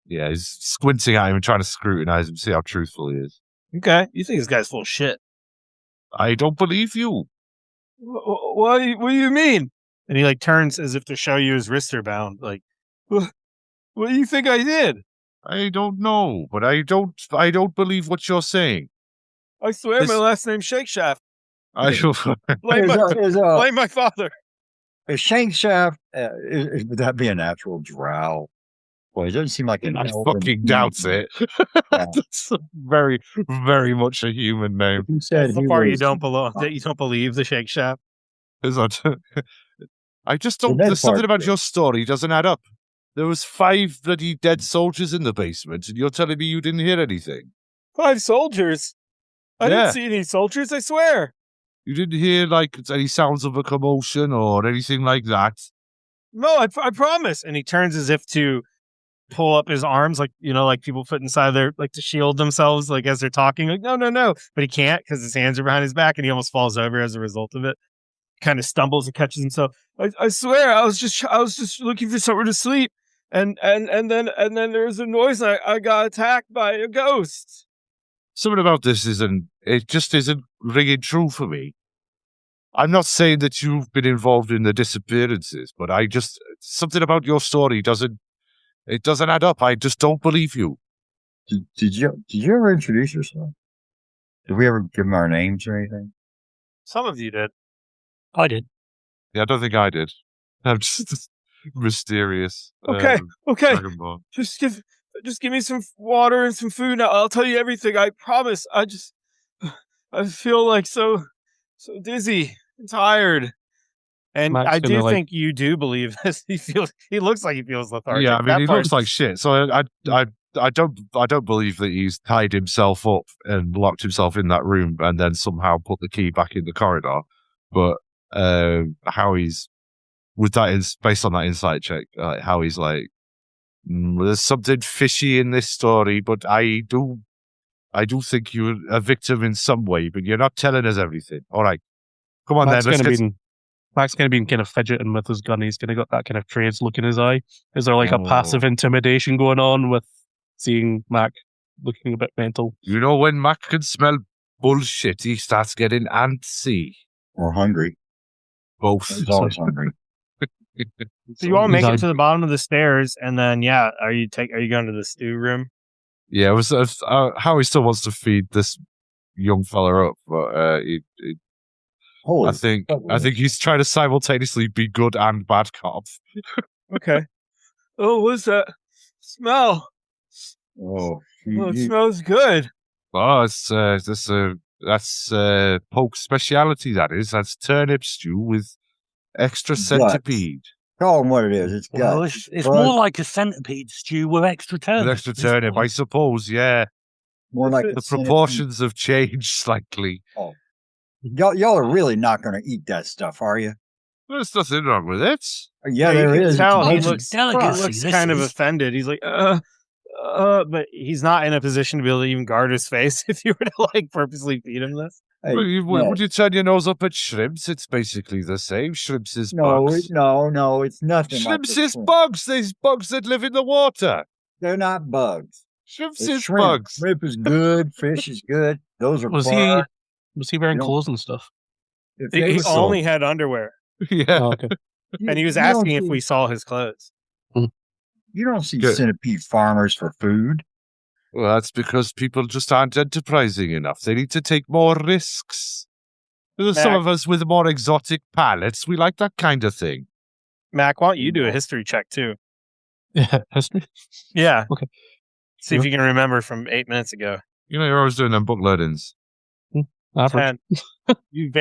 Yeah, he's squinting at him and trying to scrutinize him, see how truthful he is. Okay, you think this guy's full of shit? I don't believe you. What do you mean? And he like turns as if to show you his wrists are bound. Like, what do you think I did? I don't know, but I don't believe what you're saying. I swear my last name's Shake Shaft. I Blame my father. Is Shank Shaft, would that be a natural drow? Boy, it doesn't seem like an I elven fucking name. doubt it. Yeah. That's very, very much a human name. Who said That's the he part you was- don't belong. That you don't believe the Shake Shaft. I just The don't. Ned There's something part, about your story doesn't add up. There was 5 bloody dead soldiers in the basement, and you're telling me you didn't hear anything. 5 soldiers. I Yeah. didn't see any soldiers. I swear. You didn't hear like any sounds of a commotion or anything like that. No, I promise. And he turns as if to pull up his arms, like, you know, like people put inside their, like, to shield themselves, like, as they're talking. Like, no. But he can't because his hands are behind his back and he almost falls over as a result of it. Kind of stumbles and catches himself. I swear, I was just looking for somewhere to sleep. And then there was a noise and I got attacked by a ghost. Something about this just isn't ringing true for me. I'm not saying that you've been involved in the disappearances, but something about your story doesn't add up. I just don't believe you. Did you ever introduce yourself? Did we ever give him our names or anything? Some of you did. I did. Yeah, I don't think I did. I'm just mysterious. Okay. Dragonborn. Just give me some water and some food. I'll tell you everything. I promise. I feel like so dizzy and tired. And Max I do gonna, think you do believe this. He looks like he feels lethargic. Yeah, I mean, That he part- looks like shit. So I don't believe that he's tied himself up and locked himself in that room and then somehow put the key back in the corridor. But how he's with that is based on that insight check. How he's like, there's something fishy in this story, but I do think you're a victim in some way, but you're not telling us everything. All right, come on Max then. Mac's kind of been kind of fidgeting with his gun. He's kind of got that kind of crazed look in his eye. Is there like a passive intimidation going on with seeing Mac looking a bit mental? You know, when Mac can smell bullshit, he starts getting antsy. Or hungry? Both. He's always hungry. So you all make He's it to the bottom of the stairs, and then are you going to the stew room? Yeah, it was Howie still wants to feed this young fella up, but I think he's trying to simultaneously be good and bad cop. Okay. Oh, what's that smell? It smells good. Oh, that's Poke's speciality. That's turnip stew with extra centipede. Call him what it is. It's Well, guts. it's more like a centipede stew with extra turnip. With extra turnip, I suppose. Yeah, more like the proportions have changed slightly. Oh. Y'all are really not going to eat that stuff, are you? There's nothing wrong with it. Yeah, you there can is. tell he It's looks delicacy. kind of offended. He's like, but he's not in a position to be able to even guard his face if you were to like purposely feed him this. Hey, Would you turn your nose up at shrimps? It's basically the same. Shrimps is no, bugs. no, it's nothing. Shrimps like is bugs. There's bugs that live in the water. They're not bugs. Shrimps It's is shrimp. bugs. Shrimp is good. Fish is good. Those are Was barred. he wearing You don't- clothes and stuff? If He they were sold- only had underwear, Yeah. Oh, okay. and he was you don't asking if see- we saw his clothes. You don't see Good. centipede farmers for food. Well, that's because people just aren't enterprising enough. They need to take more risks. There's some Mac- of us with more exotic palates. We like that kind of thing. Mac, why don't you do a history check too? Yeah, history. Yeah. Okay. See if you can remember from 8 minutes ago. You know, you're always doing them book learnings. Average. 10. You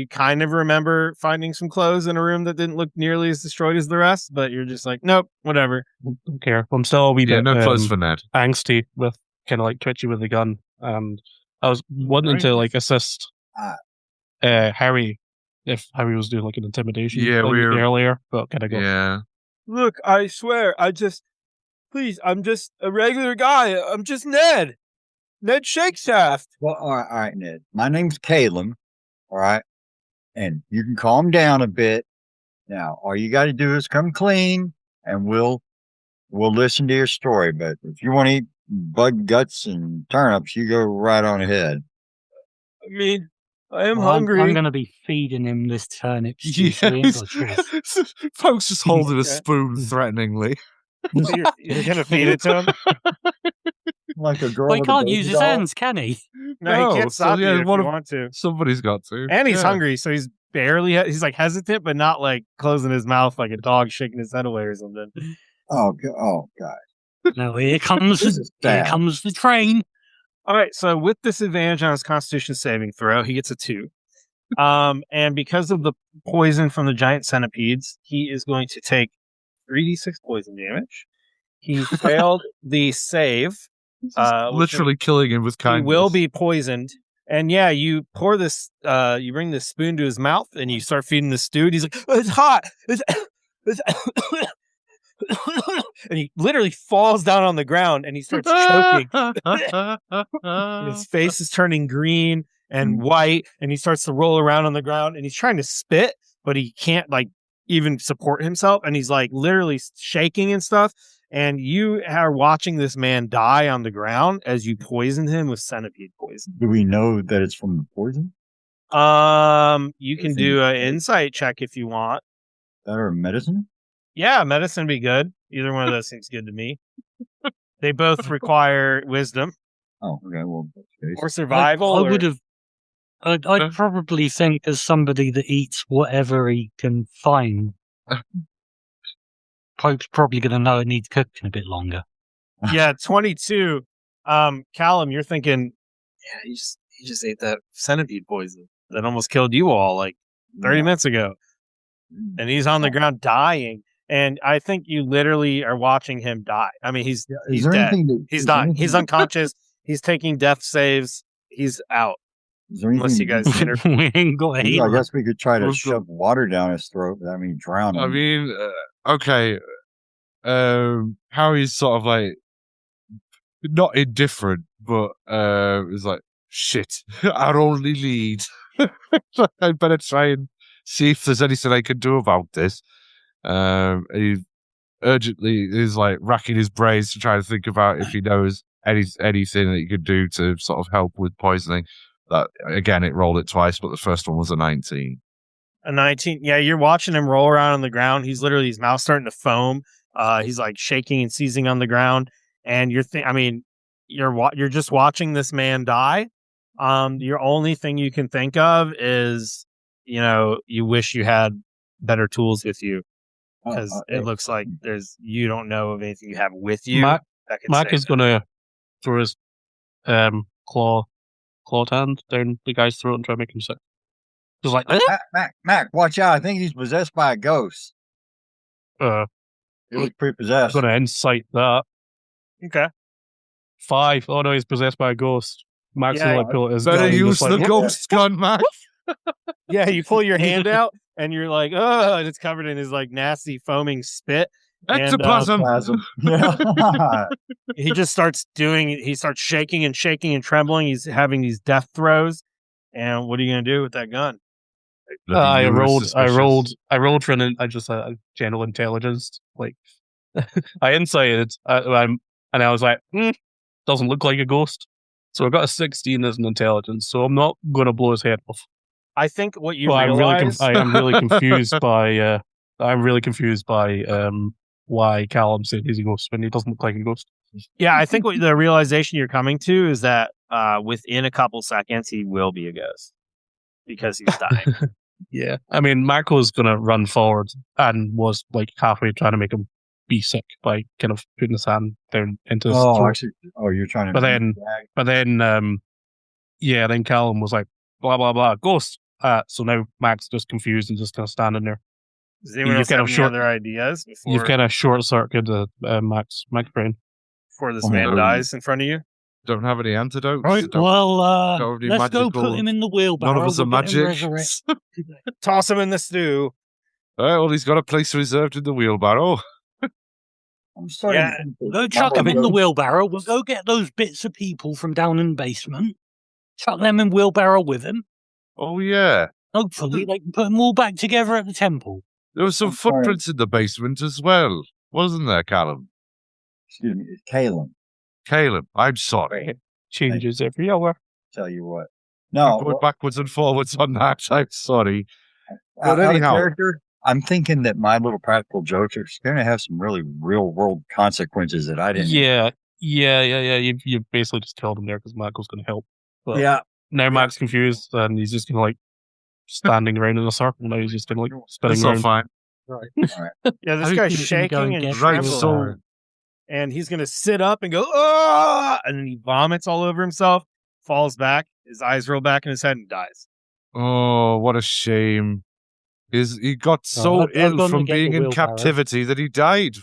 kind of remember finding some clothes in a room that didn't look nearly as destroyed as the rest, but you're just like, nope, whatever. Don't care. I'm still a wee Yeah, bit no clothes for Ned. angsty with kind of like twitchy with the gun, and I was wanting to like assist Harry if Harry was doing like an intimidation Yeah, thing we're- earlier, but kind of go. Yeah. Look, I swear, I'm just a regular guy. I'm just Ned. Ned Shakeshaft. Well, all right, Ned. My name's Caleb. All right. and you can calm down a bit. Now, all you got to do is come clean, and we'll listen to your story. But if you want to eat bug guts and turnips, you go right on ahead. I mean, I am Well, I'm hungry. going to be feeding him this turnip stew, so he ain't got a choice. Folks just holding a Okay. spoon threateningly. You're gonna feed it to him? Like a girl Well, he with a can't baby use his doll. hands, can he? No, he can't so stop yeah, you if one you of- want to. Somebody's got to. And he's Yeah. hungry, so he's barely. He's like hesitant, but not like closing his mouth like a dog shaking his head away or something. Oh, God. Now here comes This is here sad. comes the train. All right, so with disadvantage on his Constitution saving throw, he gets a 2. And because of the poison from the giant centipedes, he is going to take 3d6 poison damage. He failed the save. Just which literally killing him with he kindness. will be poisoned. And yeah, you pour this, you bring this spoon to his mouth and you start feeding the stew. And he's like, "Oh, it's hot." It's and he literally falls down on the ground and he starts choking. And his face is turning green and white, and he starts to roll around on the ground. And he's trying to spit, but he can't like even support himself. And he's like literally shaking and stuff. And you are watching this man die on the ground as you poisoned him with centipede poison. Do we know that it's from the poison? You can do an insight check if you want. That or medicine? Yeah, medicine would be good. Either one of those seems good to me. They both require wisdom Oh, okay. Well, okay. or survival. I would have. I'd probably think as somebody that eats whatever he can find, Pope's probably going to know it needs cooking a bit longer. Yeah, 22. Callum, you're thinking, yeah, he just ate that centipede poison that almost killed you all like 30 minutes ago. And he's on the ground dying. And I think you literally are watching him die. I mean, he's dead. He's dying. He's unconscious. He's taking death saves. He's out. Is there Unless you anything? guys We ain't got a I healer. guess we could try to We've shove water down his throat. But I mean, drown him. I mean, okay. Harry's sort of like not indifferent, but is like, shit, our only lead. I better try and see if there's anything I can do about this. He urgently is like racking his brains to try to think about if he knows anything that he could do to sort of help with poisoning. That again, it rolled it twice, but the first one was a 19. A 19. Yeah, you're watching him roll around on the ground. He's literally, his mouth's starting to foam. He's like shaking and seizing on the ground. And you're just watching this man die. Your only thing you can think of is, you wish you had better tools with you. Because it looks like you don't know of anything you have with you. Mac save is it. going to throw his clawed hand down the guy's throat and try to make him sick. Just like, Mac, watch out! I think he's possessed by a ghost. He looks pretty possessed. going to insight that. Okay. 5. Oh no, he's possessed by a ghost. Mac's Yeah, gonna like pull his Better gun and use just the like, ghost gun, Mac. Yeah, you pull your hand out and you're like, oh, and it's covered in his like nasty foaming spit. Ectoplasm. Yeah. He just starts shaking and shaking and trembling. He's having these death throes. And what are you going to do with that gun? I rolled for I just general intelligence. Like I insighted, and I was like, doesn't look like a ghost. So I got a 16 as an intelligence. So I'm not going to blow his head off. I think what you But realize... I am really confused by. I'm really confused by why Callum said he's a ghost when he doesn't look like a ghost. Yeah, I think what the realization you're coming to is that within a couple seconds he will be a ghost because he's dying. Yeah, I mean, Marco's gonna run forward and was like halfway trying to make him be sick by kind of putting his hand down into his throat. Actually, you're trying to. But then, then Callum was like, blah blah blah, ghost. So now Mac's just confused and just kind of standing there. Does anyone else have any other ideas You've kind of short circuited Mac's brain before this man dies in front of you? Don't have any antidotes. Right, don't have any let's go magical- put him in the wheelbarrow. None of us are we'll get him magic. resurrected. Toss him in the stew. Well, he's got a place reserved in the wheelbarrow. I'm sorry. Yeah. Go chuck him in the wheelbarrow. We'll go get those bits of people from down in the basement. Chuck them in wheelbarrow with him. Oh yeah. Hopefully they can put them all back together at the temple. There were some I'm sorry. footprints in the basement as well, wasn't there, Callum? Excuse me, Caleb. Caleb, I'm sorry. Changes every hour. Tell you what. I'm No, going backwards and forwards on that. I'm sorry. But out of anyhow, character, I'm thinking that my little practical jokes are going to have some really real world consequences that I didn't. Yeah. You basically just killed him there because Michael's going to help. But Yeah. now Mike's confused and he's just going to like standing around in a circle. Now he's just going to like spinning it's all around. fine. Yeah, this Hopefully guy's we can go shaking and and get Right, trembling, so and he's gonna sit up and go, ah, and then he vomits all over himself, falls back, his eyes roll back in his head, and dies. oh, what a shame. He got so I've ill gone to from get being the in wheelbarrow. captivity that he died.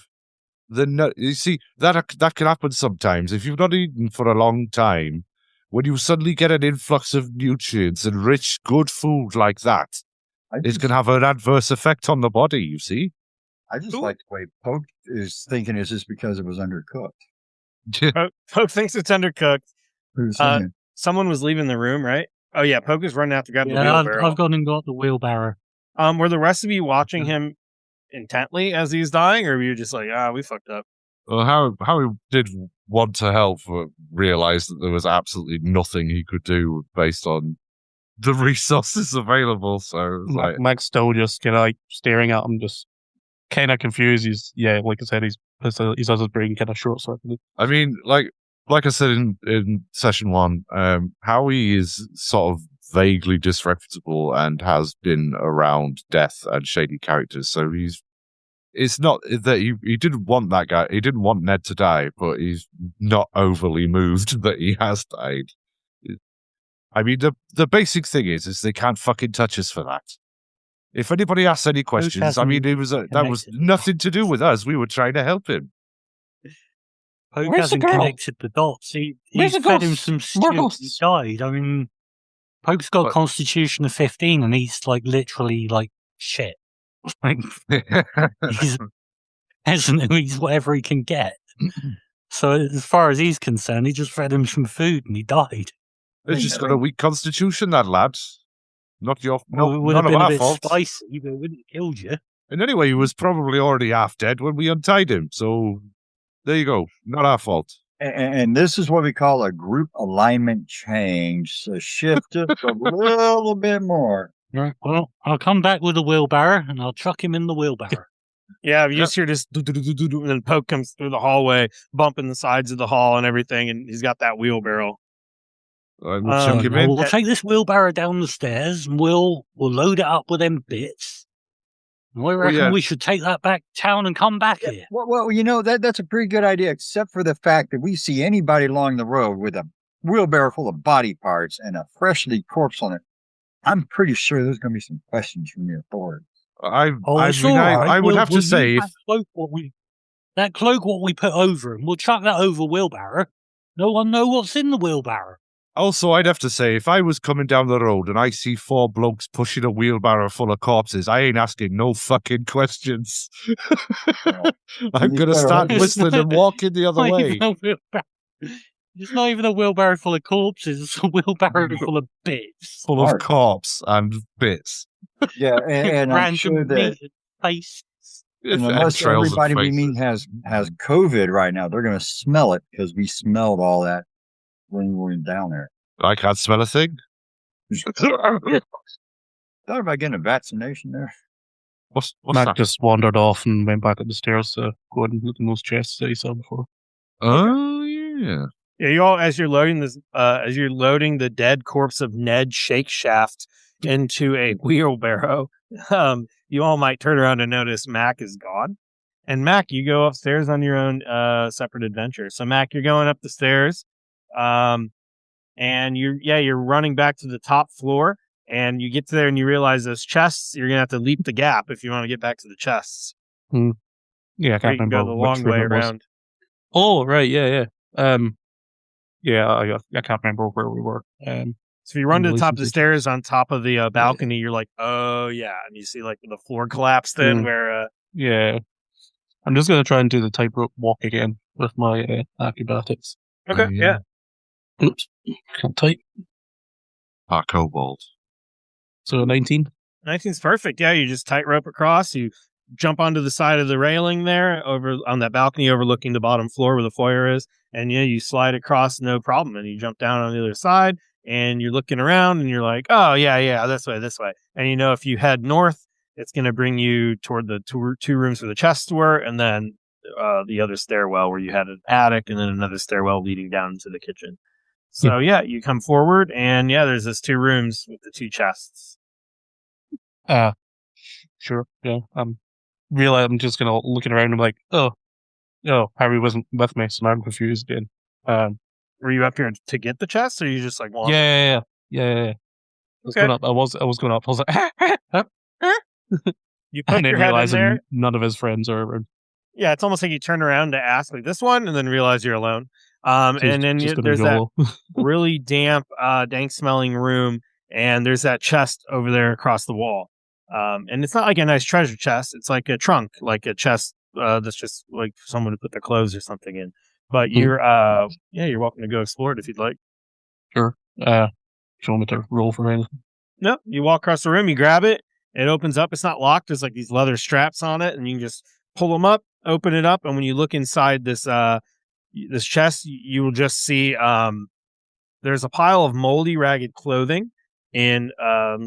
You see, that can happen sometimes. If you've not eaten for a long time, when you suddenly get an influx of nutrients and rich, good food like that, it can have an adverse effect on the body, you see. I just like the way Poke is thinking it's just because it was undercooked. Poke thinks it's undercooked. Who's thinking? Someone was leaving the room, right? Oh yeah, Poke is running out to grab the Yeah, wheelbarrow. I've gone and got the wheelbarrow. Were the rest of you watching him intently as he's dying, or were you just like, we fucked up? Well, Harry did want to help, but realised that there was absolutely nothing he could do based on the resources available. So it was like, Mike's still just kind of like staring at him, just kind of confused. Like I said, he's has his brain kind of short circuited. I mean, like I said in session 1, Howie is sort of vaguely disreputable and has been around death and shady characters. So it's not that he didn't want that guy. He didn't want Ned to die, but he's not overly moved that he has died. I mean, the basic thing is they can't fucking touch us for that. If anybody asks any questions, I mean, that was nothing to do with us. We were trying to help him. Poke hasn't connected the dots. He's fed him some stew and he died. I mean, Poke's got a constitution of 15 and he's like literally like shit. Like, he's a peasant who eats whatever he can get. So as far as he's concerned, he just fed him some food and he died. He's just got a weak constitution, that lad. Not your, Well, it would none have of been a our bit fault. spicy, but it wouldn't have killed you. And anyway, he was probably already half dead when we untied him. So there you go. Not our fault. And this is what we call a group alignment change. So shift just a little bit more. Right. Well, I'll come back with a wheelbarrow and I'll chuck him in the wheelbarrow. Yeah, you just hear this, and then Poke comes through the hallway, bumping the sides of the hall and everything, and he's got that wheelbarrow. We'll chuck him in. We'll take this wheelbarrow down the stairs and we'll load it up with them bits. And I reckon we should take that back to town and come back here. Well, you know, that's a pretty good idea, except for the fact that we see anybody along the road with a wheelbarrow full of body parts and a freshly corpse on it. I'm pretty sure there's going to be some questions from the authorities. I would have to say, that cloak what we put over him, we'll chuck that over wheelbarrow. No one know what's in the wheelbarrow. Also, I'd have to say, if I was coming down the road and I see 4 blokes pushing a wheelbarrow full of corpses, I ain't asking no fucking questions. I'm going to start whistling and walking the other way. It's not even a wheelbarrow full of corpses, it's a wheelbarrow full of bits. Full of corpse and bits. Yeah, and I'm sure that unless everybody we meet has COVID right now, they're going to smell it because we smelled all that when we were down there. I can't smell a thing. Thought about getting a vaccination there. What's Matt that? just wandered off and went back up the stairs to go and look in those chests that he saw before. Oh, yeah. Yeah, you all, as you're loading the dead corpse of Ned Shakeshaft into a wheelbarrow, you all might turn around and notice Mac is gone. And Mac, you go upstairs on your own separate adventure. So Mac, you're going up the stairs, and you're running back to the top floor, and you get there and you realize those chests. You're gonna have to leap the gap if you want to get back to the chests. Yeah, I can't remember go the long way around. Oh, right, yeah. I can't remember where we were. So if you run to the top of the stairs on top of the balcony, you're like, oh yeah, and you see like the floor collapse then where. Yeah, I'm just gonna try and do the tightrope walk again with my acrobatics. Okay, yeah. Oops, can't type. Kobold. So 19. 19's perfect. Yeah, you just tightrope across. You jump onto the side of the railing there, over on that balcony overlooking the bottom floor where the foyer is, and you slide across no problem. And you jump down on the other side, and you're looking around, and you're like, oh yeah, this way. And if you head north, it's going to bring you toward the two rooms where the chests were, and then the other stairwell where you had an attic, and then another stairwell leading down to the kitchen. So you come forward, and there's this 2 rooms with the 2 chests. Sure. Yeah. I'm just gonna looking around. I'm like, oh, Harry wasn't with me, so now I'm confused again. Were you up here to get the chest, or you just like walking? Yeah. I was going up. I was going up. I was like, you put and then your head in realizing there. none of his friends are around. Yeah, it's almost like you turn around to ask like this one, and then realize you're alone. And then there's that really damp, dank smelling room, and there's that chest over there across the wall. And it's not like a nice treasure chest. It's like a trunk, like a chest that's just like someone to put their clothes or something in. But you're welcome to go explore it if you'd like. Sure. Do you want me to roll for anything? No, you walk across the room, you grab it, it opens up. It's not locked. There's like these leather straps on it, and you can just pull them up, open it up, and when you look inside this chest, you will just see there's a pile of moldy, ragged clothing in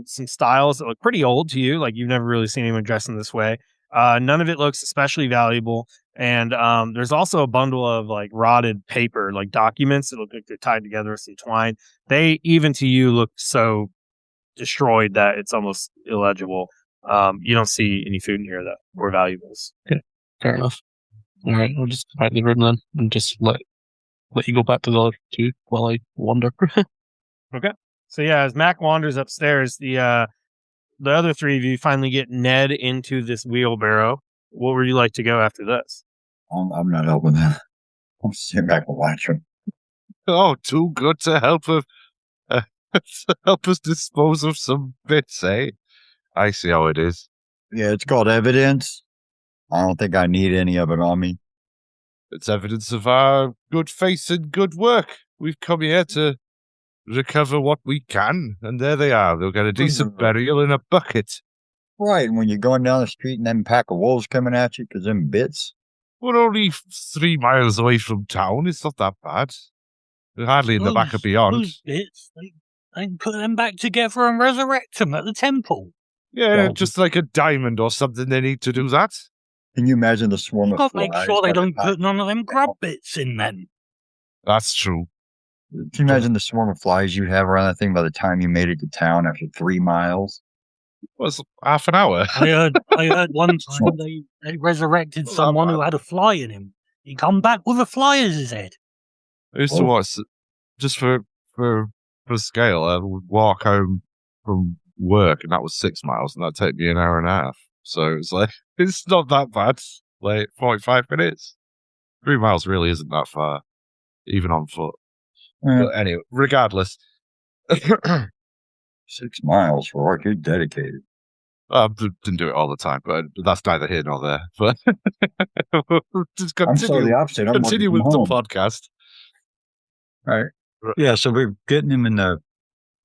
some styles that look pretty old to you, like you've never really seen anyone dressed in this way. None of it looks especially valuable, and there's also a bundle of like rotted paper, like documents that look like they're tied together with some twine. They, even to you, look so destroyed that it's almost illegible. You don't see any food in here though, or valuables. Okay, fair enough. All right, I'll just go back to the room then, and just let you go back to the other 2 while I wander. Okay. So as Mac wanders upstairs, the other 3 of you finally get Ned into this wheelbarrow. What would you like to go after this? I'm not helping them. I'm sitting back and watching. Oh, too good to help to help us dispose of some bits, eh? I see how it is. Yeah, it's called evidence. I don't think I need any of it on me. It's evidence of our good faith and good work. We've come here to recover what we can, and there they are. They'll get a decent burial in a bucket. Right, and when you're going down the street and them pack of wolves coming at you because them bits. We're only 3 miles away from town. It's not that bad. They're hardly in the back of beyond. Those bits, they can put them back together and resurrect them at the temple. Yeah, just like a diamond or something. They need to do that. Can you imagine the swarm of flies? Make sure they don't put none of them grub bits in them. That's true. Can you imagine the swarm of flies you'd have around that thing by the time you made it to town after 3 miles? It was half an hour. I heard one time they resurrected someone who had a fly in him. He come back with a fly as his head. I used to watch, just for scale, I would walk home from work, and that was 6 miles, and that'd take me an hour and a half. So it's like, it's not that bad. Like 45 minutes. 3 miles really isn't that far, even on foot. But anyway, regardless. 6 miles for work, you're dedicated. I didn't do it all the time, but that's neither here nor there. But just continue. I'm so the opposite. Continue with the podcast. All right. Yeah, so we're getting him in the.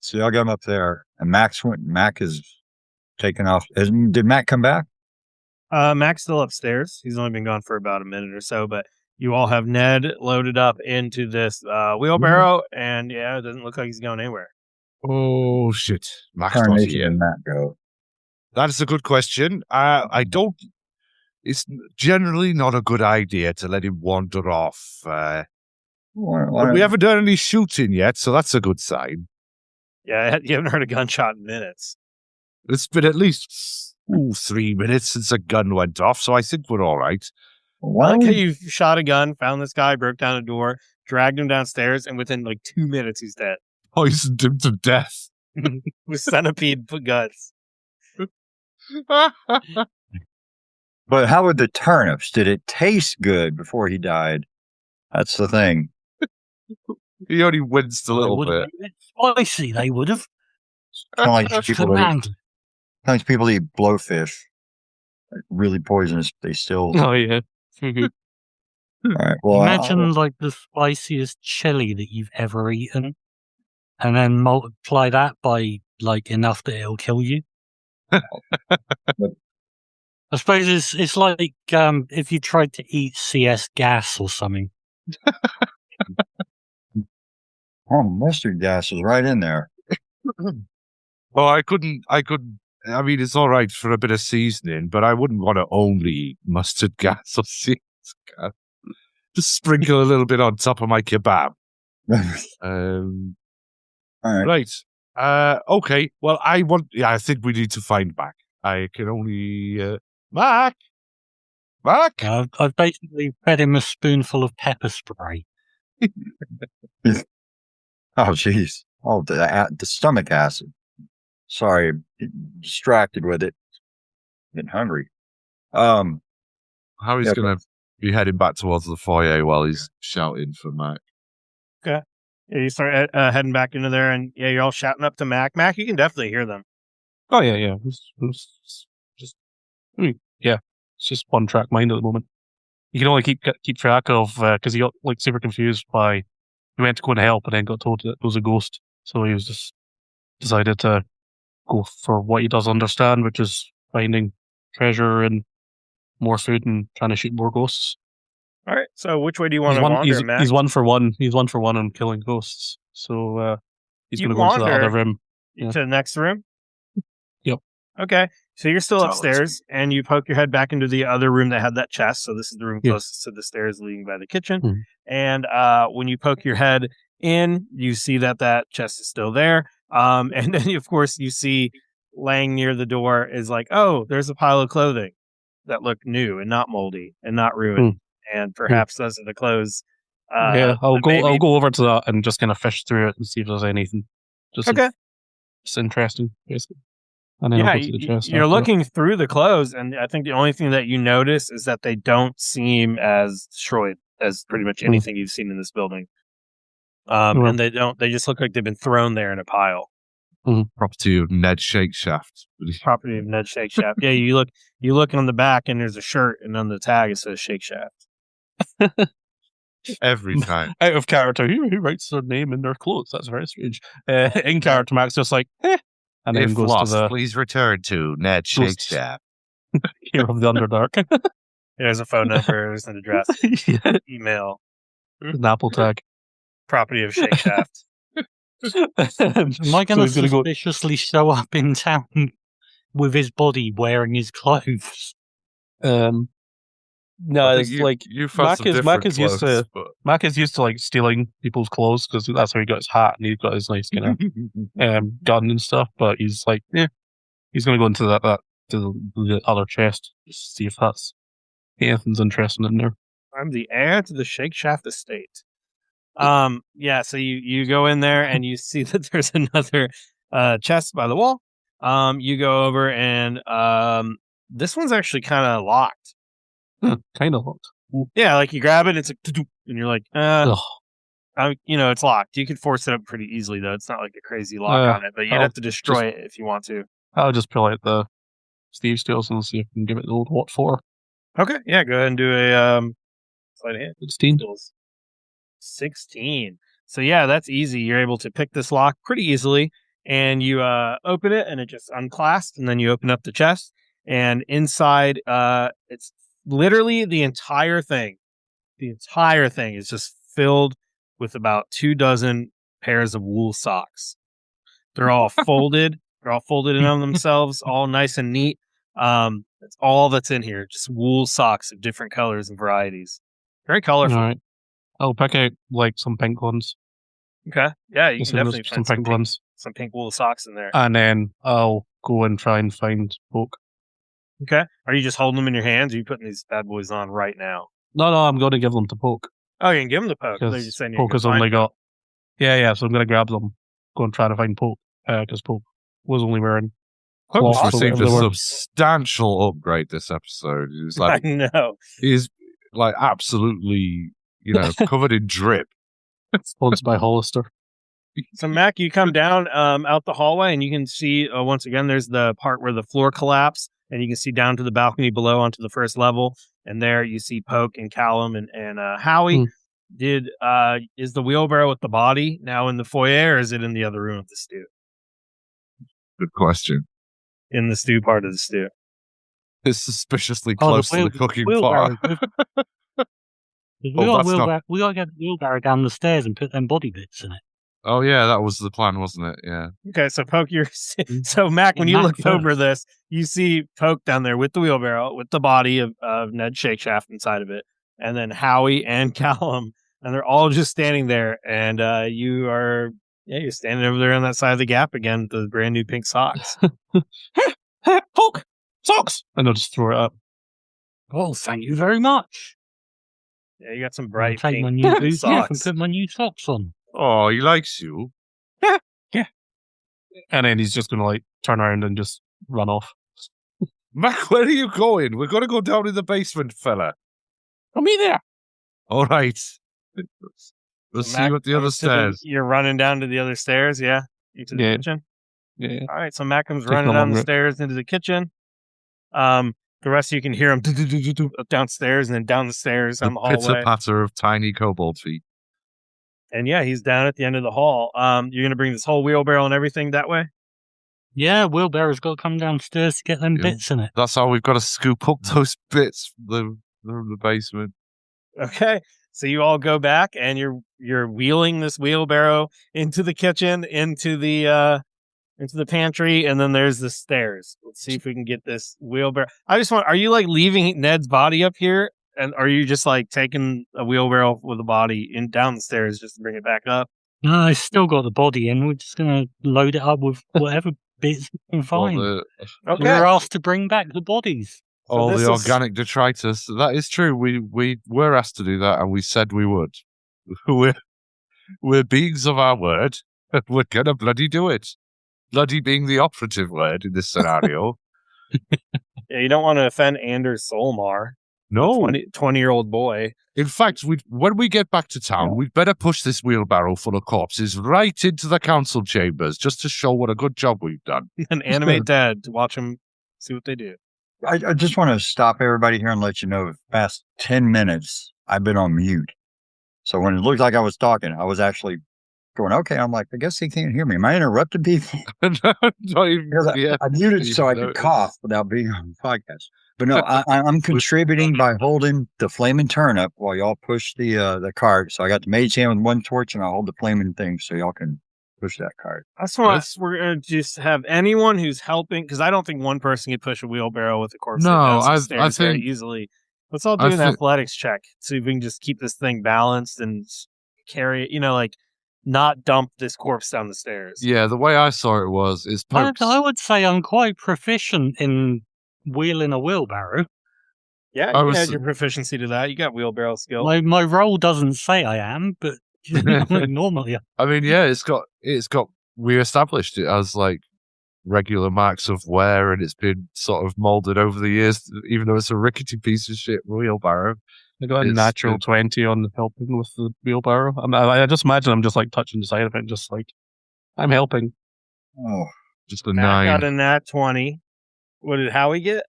So y'all got him up there, and Mac is taking off. Did Mac come back? Mac's still upstairs. He's only been gone for about a minute or so, but you all have Ned loaded up into this wheelbarrow, and it doesn't look like he's going anywhere. Oh shit! Mac's not here. Did Mac go? That is a good question. I don't. It's generally not a good idea to let him wander off. We haven't done any shooting yet, so that's a good sign. Yeah, you haven't heard a gunshot in minutes. It's been at least 3 minutes since a gun went off, so I think we're all right. I like how you shot a gun, found this guy, broke down a door, dragged him downstairs, and within like 2 minutes, he's dead. Poisoned him to death. With centipede guts. But how were the turnips? Did it taste good before he died? That's the thing. He only winced a little bit. Spicy, they would have. Kind of like people eat blowfish. Like really poisonous. They still. Oh yeah. All right. Well, imagine like the spiciest chili that you've ever eaten, and then multiply that by like enough that it'll kill you. I suppose it's like if you tried to eat CS gas or something. Oh, mustard gas is right in there. Well, I couldn't. I mean, it's all right for a bit of seasoning, but I wouldn't want to only eat mustard gas or seasoning gas. Just sprinkle a little bit on top of my kebab. All right. Right. Okay. Well, I think we need to find Mac. I can only Mac. I've basically fed him a spoonful of pepper spray. Oh, jeez. Oh, the stomach acid. Sorry, distracted with it. Getting hungry. How he's Yeah, going to be heading back towards the foyer while he's shouting for Mac. Okay. Yeah, you start heading back into there, and yeah, you're all shouting up to Mac. Mac, you can definitely hear them. Oh yeah. It's just, it's just one track mind at the moment. You can only keep track of because he got like super confused by he went to go and help and then got told that it was a ghost, so he was just decided to go for what he does understand, which is finding treasure and more food and trying to shoot more ghosts. All right. So which way do you want to wander, Mac? He's 1 for 1. He's 1 for 1 on killing ghosts. So he's going to go into that other room. To the next room? Yep. Okay. So you're still upstairs, and you poke your head back into the other room that had that chest. So this is the room closest to the stairs leading by the kitchen. Mm. And when you poke your head in, you see that chest is still there. And then, of course, you see laying near the door is like, oh, there's a pile of clothing that look new and not moldy and not ruined. And perhaps those are the clothes. I'll go over to that and just kind of fish through it and see if there's anything. Okay. It's interesting, basically. And then I'll go to the chest. You're looking through the clothes, and I think the only thing that you notice is that they don't seem as destroyed as pretty much anything you've seen in this building. And they just look like they've been thrown there in a pile. Property of Ned Shakeshaft. Property of Ned Shakeshaft. Yeah, you look on the back, and there's a shirt, and on the tag it says Shakeshaft. Every time. Out of character, who writes their name in their clothes? That's very strange. In character, Mac's just like, and then goes lost, to the please return to Ned Shakeshaft. Hero of the Underdark. There's a phone number, there's an address, email, an Apple tag. Property of Shakeshaft. Am I going to suspiciously show up in town with his body wearing his clothes? No, it's like Mac is used to but... Mac is used to like stealing people's clothes because that's how he got his hat and he's got his nice kind of gun and stuff. But he's like, he's going to go into that to the other chest just see if that's anything's interesting in there. I'm the heir to the Shakeshaft estate. So you go in there and you see that there's another chest by the wall. You go over and this one's actually kind of locked. Kind of locked. Yeah, like you grab it, it's like, and you're like, it's locked. You could force it up pretty easily though. It's not like a crazy lock on it, but you'd have to destroy it if you want to. I'll just pull out the Steve Steels and see if I can give it the old what for. Okay, yeah, go ahead and do a sleight of hand. 16. So yeah, that's easy. You're able to pick this lock pretty easily, and you open it, and it just unclasps, and then you open up the chest, and inside, it's literally the entire thing. The entire thing is just filled with about 24 pairs of wool socks. They're all folded. They're all folded in on themselves, all nice and neat. That's all that's in here. Just wool socks of different colors and varieties. Very colorful. All right. I'll pick out like some pink ones. Okay. Yeah, you can definitely some find pink ones. Some pink wool socks in there. And then I'll go and try and find Poke. Okay. Are you just holding them in your hands, or are you putting these bad boys on right now? No, I'm going to give them to Poke. Oh, you can give them to Poke. They're just saying Poke has only got... Yeah, so I'm going to grab them, go and try to find Poke, because Poke was only wearing cloth. Poke received a substantial upgrade this episode. He was like, I know. He's like absolutely, covered in drip. Sponsored by Hollister. So, Mac, you come down out the hallway, and you can see, once again, there's the part where the floor collapsed, and you can see down to the balcony below onto the first level. And there you see Poke and Callum and Howie. Is the wheelbarrow with the body now in the foyer, or is it in the other room with the stew? Good question. in the stew part of the stew? It's suspiciously Oh, close to the cooking pot. We Oh, got that's not- we got to get the wheelbarrow down the stairs and put them body bits in it. Oh yeah, that was the plan, wasn't it? Yeah. Okay, so Poke, so Mac, when you Mac look over first. this, you see Poke down there with the wheelbarrow, with the body of Ned Shakeshaft inside of it, and then Howie and Callum, and they're all just standing there, and you're standing over there on that side of the gap again with the brand new pink socks. Poke! Socks! And I'll just throw it up. Oh, thank you very much. Yeah, you got some I'll bright take pink my new boots off and socks. put my new socks on. Oh, he likes you. And then he's just going to like turn around and just run off. Mac, where are you going? We're going to go down in the basement, fella. Come me there. All right. We'll So see Mac, you at the I'm other assuming stairs. You're running down to the other stairs, yeah? Into the Yeah. kitchen? Yeah. All right, so Mac comes Take running the down long the route. stairs into the kitchen. The rest of you can hear him up downstairs and then down the stairs The down the hallway. pitter-patter of tiny kobold feet. And yeah, he's down at the end of the hall. You're going to bring this whole wheelbarrow and everything that way? Yeah, wheelbarrow's got to come downstairs to get them Yeah. bits in it. That's how we've got to scoop up those bits from the basement. Okay. So you all go back and you're wheeling this wheelbarrow into the kitchen, into the pantry, and then there's the stairs. Let's see if we can get this wheelbarrow. Are you like leaving Ned's body up here? And are you just like taking a wheelbarrow with a body down the stairs just to bring it back up? No, I still got the body in. We're just going to load it up with whatever bits we can find. All Okay. We were asked to bring back the bodies. the this is- organic detritus. That is true. We were asked to do that, and we said we would. We're beings of our word, and we're gonna bloody do it. Bloody being the operative word in this scenario. Yeah, you don't want to offend Anders Solmar, No. 20-year-old boy. In fact, when we get back to town, we'd better push this wheelbarrow full of corpses right into the council chambers just to show what a good job we've done. And animate Dad to watch them see what they do. I just want to stop everybody here and let you know, the past 10 minutes, I've been on mute. So when it looked like I was talking, I was actually going, okay, I'm like, I guess he can't hear me. Am I interrupting people? Not even, Because yeah. I muted so I even could notice. cough without being on the podcast. But no, I'm contributing by holding the flaming turnip while y'all push the cart. So I got the mage hand with one torch, and I hold the flaming thing so y'all can push that cart. That's why Yes. we're going to just have anyone who's helping, because I don't think one person could push a wheelbarrow with a corpse No, down some I stairs very think- easily. Let's all do I an think- athletics check. See if we can just keep this thing balanced and carry it, like not dump this corpse down the stairs. Yeah, the way I saw it was, I would say I'm quite proficient in wheeling a wheelbarrow. Yeah, I you was- can add your proficiency to that. You got wheelbarrow skill. My role doesn't say I am, but normally I mean, yeah, it's got. We established it as like regular marks of wear, and it's been sort of molded over the years. Even though it's a rickety piece of shit wheelbarrow, I got a It's- natural it- 20 on helping with the wheelbarrow. I just imagine I'm just like touching the side of it, just like, I'm helping. Oh, just a Matt got 9, a nat 20. What did Howie get?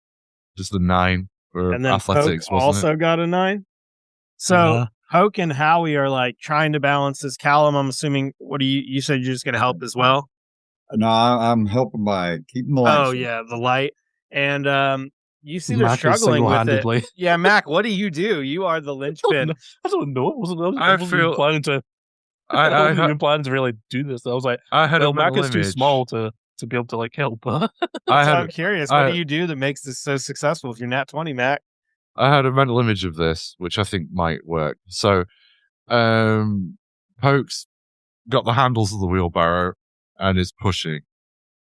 just a 9 for And then athletics, Poke wasn't also got a 9. So Yeah. Poke and Howie are like trying to balance this. Callum, I'm assuming, you said you're just going to help as well? no, I'm helping by keeping the lights. Oh, on. yeah, the light. And you see they're Mac is struggling with it. single-handedly. Yeah, Mac, what do? You are the linchpin. I don't know. I I wasn't feel- even planning to. it? I wasn't I even planning to really do this. I was like, I had well, a Mac mental is too image. small to be able to like help. I So had I'm curious, what I- do you do that makes this so successful if you're nat 20, Mac? I had a mental image of this, which I think might work. So, Poke's got the handles of the wheelbarrow and is pushing.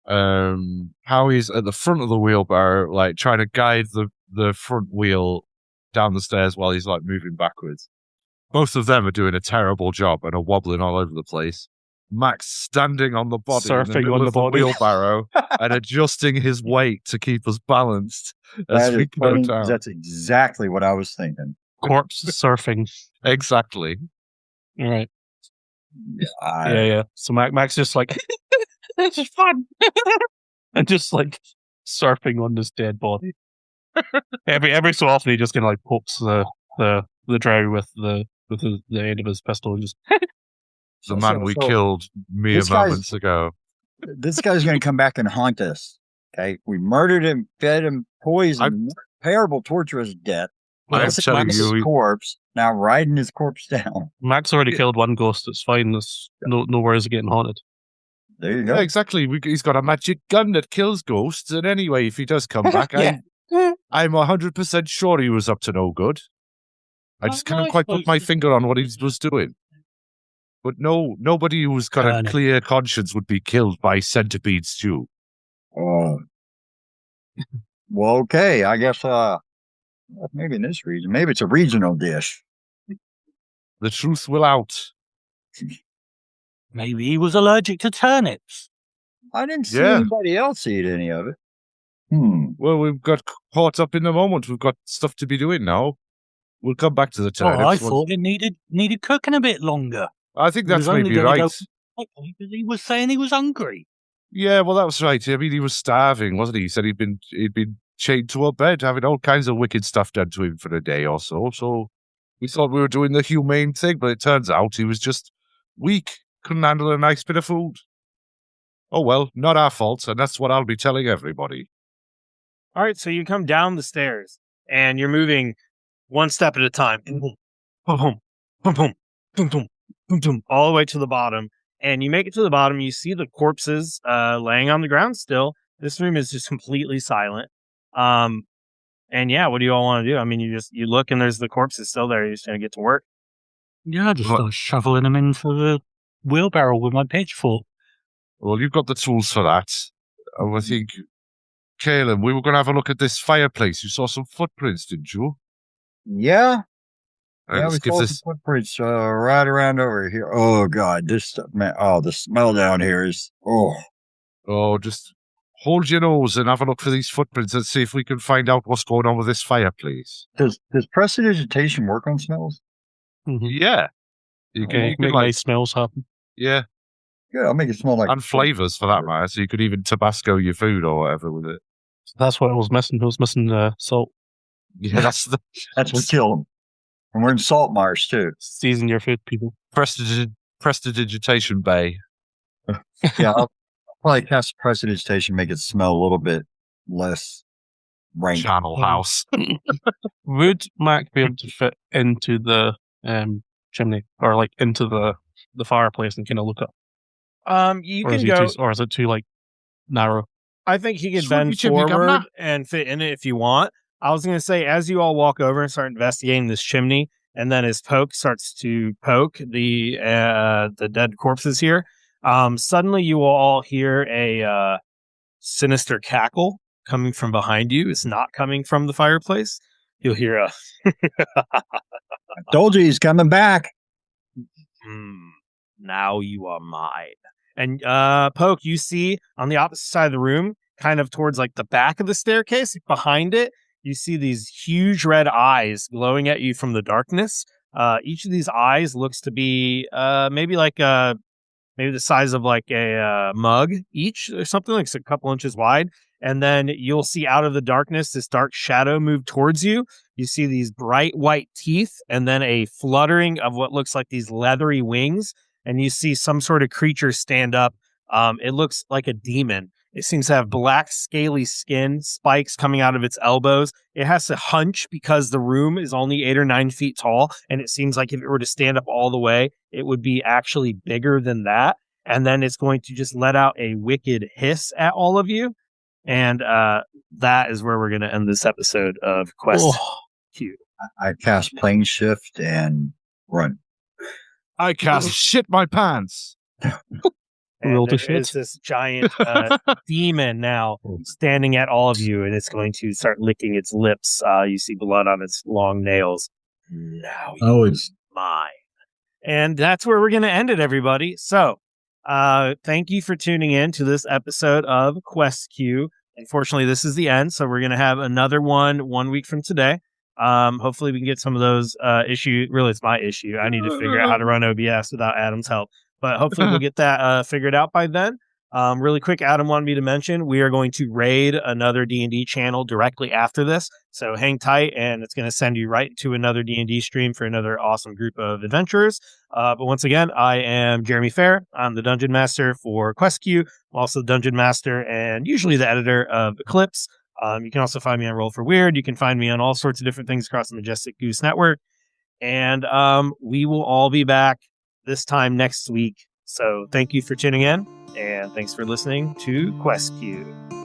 Howie's at the front of the wheelbarrow, like trying to guide the front wheel down the stairs while he's like moving backwards. Both of them are doing a terrible job and are wobbling all over the place. Max standing on the body in the Surfing middle on of the the body. wheelbarrow and adjusting his weight to keep us balanced as That we is go funny, down. 'cause that's exactly what I was thinking. Corpse surfing. Exactly. All right. I, Yeah. So Mac's just like, this is fun. And just like surfing on this dead body. every so often he just kind of like pokes the drow with the end of his pistol and just The man we killed mere this guy's- moments ago. This guy's going to come back and haunt us. Okay, we murdered him, fed him poison, terrible, torturous death. I'm Let's telling his you, corpse. Now riding his corpse down. Max already killed one ghost. It's fine. There's no worries of getting haunted. There you go. yeah, exactly. He's got a magic gun that kills ghosts. And anyway, if he does come back, Yeah. I'm 100% sure he was up to no good. I just Well, can't I quite put my suppose- finger on what he was doing. But nobody who's got a Turnip. clear conscience would be killed by centipede stew. Oh. Well, okay. I guess maybe in this region. Maybe it's a regional dish. The truth will out. Maybe he was allergic to turnips. I didn't see Yeah. anybody else eat any of it. Well, we've got caught up in the moment. We've got stuff to be doing now. We'll come back to the Oh, I turnips. thought it needed cooking a bit longer. I think He was that's only maybe gonna right. go quickly because he was saying he was hungry. Yeah, well, that was right. I mean, he was starving, wasn't he? He said he'd been chained to a bed, having all kinds of wicked stuff done to him for a day or so. So we thought we were doing the humane thing, but it turns out he was just weak, couldn't handle a nice bit of food. Oh well, not our fault, and that's what I'll be telling everybody. All right, so you come down the stairs and you're moving one step at a time. Boom, boom, boom, boom, boom, boom, boom, boom, boom, all the way to the bottom. And you make it to the bottom. You see the corpses laying on the ground still. This room is just completely silent. And yeah, what do you all want to do? I mean, you look and there's the corpses still there. You're just gonna get to work. Yeah, just What? start shoveling them into the wheelbarrow with my pitchfork. Well, you've got the tools for that. I think, Caleb, we were going to have a look at this fireplace. You saw some footprints, didn't you? Yeah. Yeah, Let's we give saw this. some footprints right around over here. Oh God, this stuff, man. Oh, the smell down here is. Oh, just hold your nose and have a look for these footprints and see if we can find out what's going on with this fireplace. Does prestidigitation work on smells? Yeah, you can, Okay, you can make like, nice smells happen. yeah, Yeah, I'll make it smell like. and flavors for that matter. So you could even Tabasco your food or whatever with it. That's what I was missing. I was missing salt. Yeah, that's the That's what kill them. And we're in Saltmarsh too. Season your food, people. prestidigitation bay. Yeah, I'll probably cast prestidigitation, make it smell a little bit less rank. Channel house. Would Mac be able to fit into the chimney or like into the fireplace and kind of look up? You Or can is, go. or is it too like narrow? I think he could Shrug your bend chimney, forward governor. and fit in it if you want. I was going to say, as you all walk over and start investigating this chimney, and then as Poke starts to poke the dead corpses here, suddenly you will all hear a sinister cackle coming from behind you. It's not coming from the fireplace. You'll hear a I told you he's coming back. now you are mine. And Poke, you see on the opposite side of the room, kind of towards like the back of the staircase, behind it, you see these huge red eyes glowing at you from the darkness. Each of these eyes looks to be maybe the size of like a mug each or something, like a couple inches wide. And then you'll see out of the darkness this dark shadow move towards you. You see these bright white teeth and then a fluttering of what looks like these leathery wings. And you see some sort of creature stand up. It looks like a demon. It seems to have black, scaly skin, spikes coming out of its elbows. It has to hunch because the room is only 8 or 9 feet tall. And it seems like if it were to stand up all the way, it would be actually bigger than that. And then it's going to just let out a wicked hiss at all of you. And that is where we're going to end this episode of Quest Q. I cast plane shift and run. I cast shit my pants. And Roll to there is shit. this giant demon now standing at all of you, and it's going to start licking its lips. You see blood on its long nails. Now it's mine. And that's where we're going to end it, everybody. So, thank you for tuning in to this episode of Quest Q. Unfortunately, this is the end, so we're going to have another one week from today. Hopefully, we can get some of those issues. Really, it's my issue. I need to figure out how to run OBS without Adam's help. But hopefully, we'll get that figured out by then. Really quick, Adam wanted me to mention we are going to raid another D&D channel directly after this, so hang tight, and it's going to send you right to another D&D stream for another awesome group of adventurers. But once again, I am Jeremy Fair. I'm the Dungeon Master for QuestQ. I'm also the Dungeon Master and usually the editor of Eclipse. You can also find me on Roll for Weird. You can find me on all sorts of different things across the Majestic Goose Network. And we will all be back this time next week. So thank you for tuning in, and thanks for listening to QuestQ.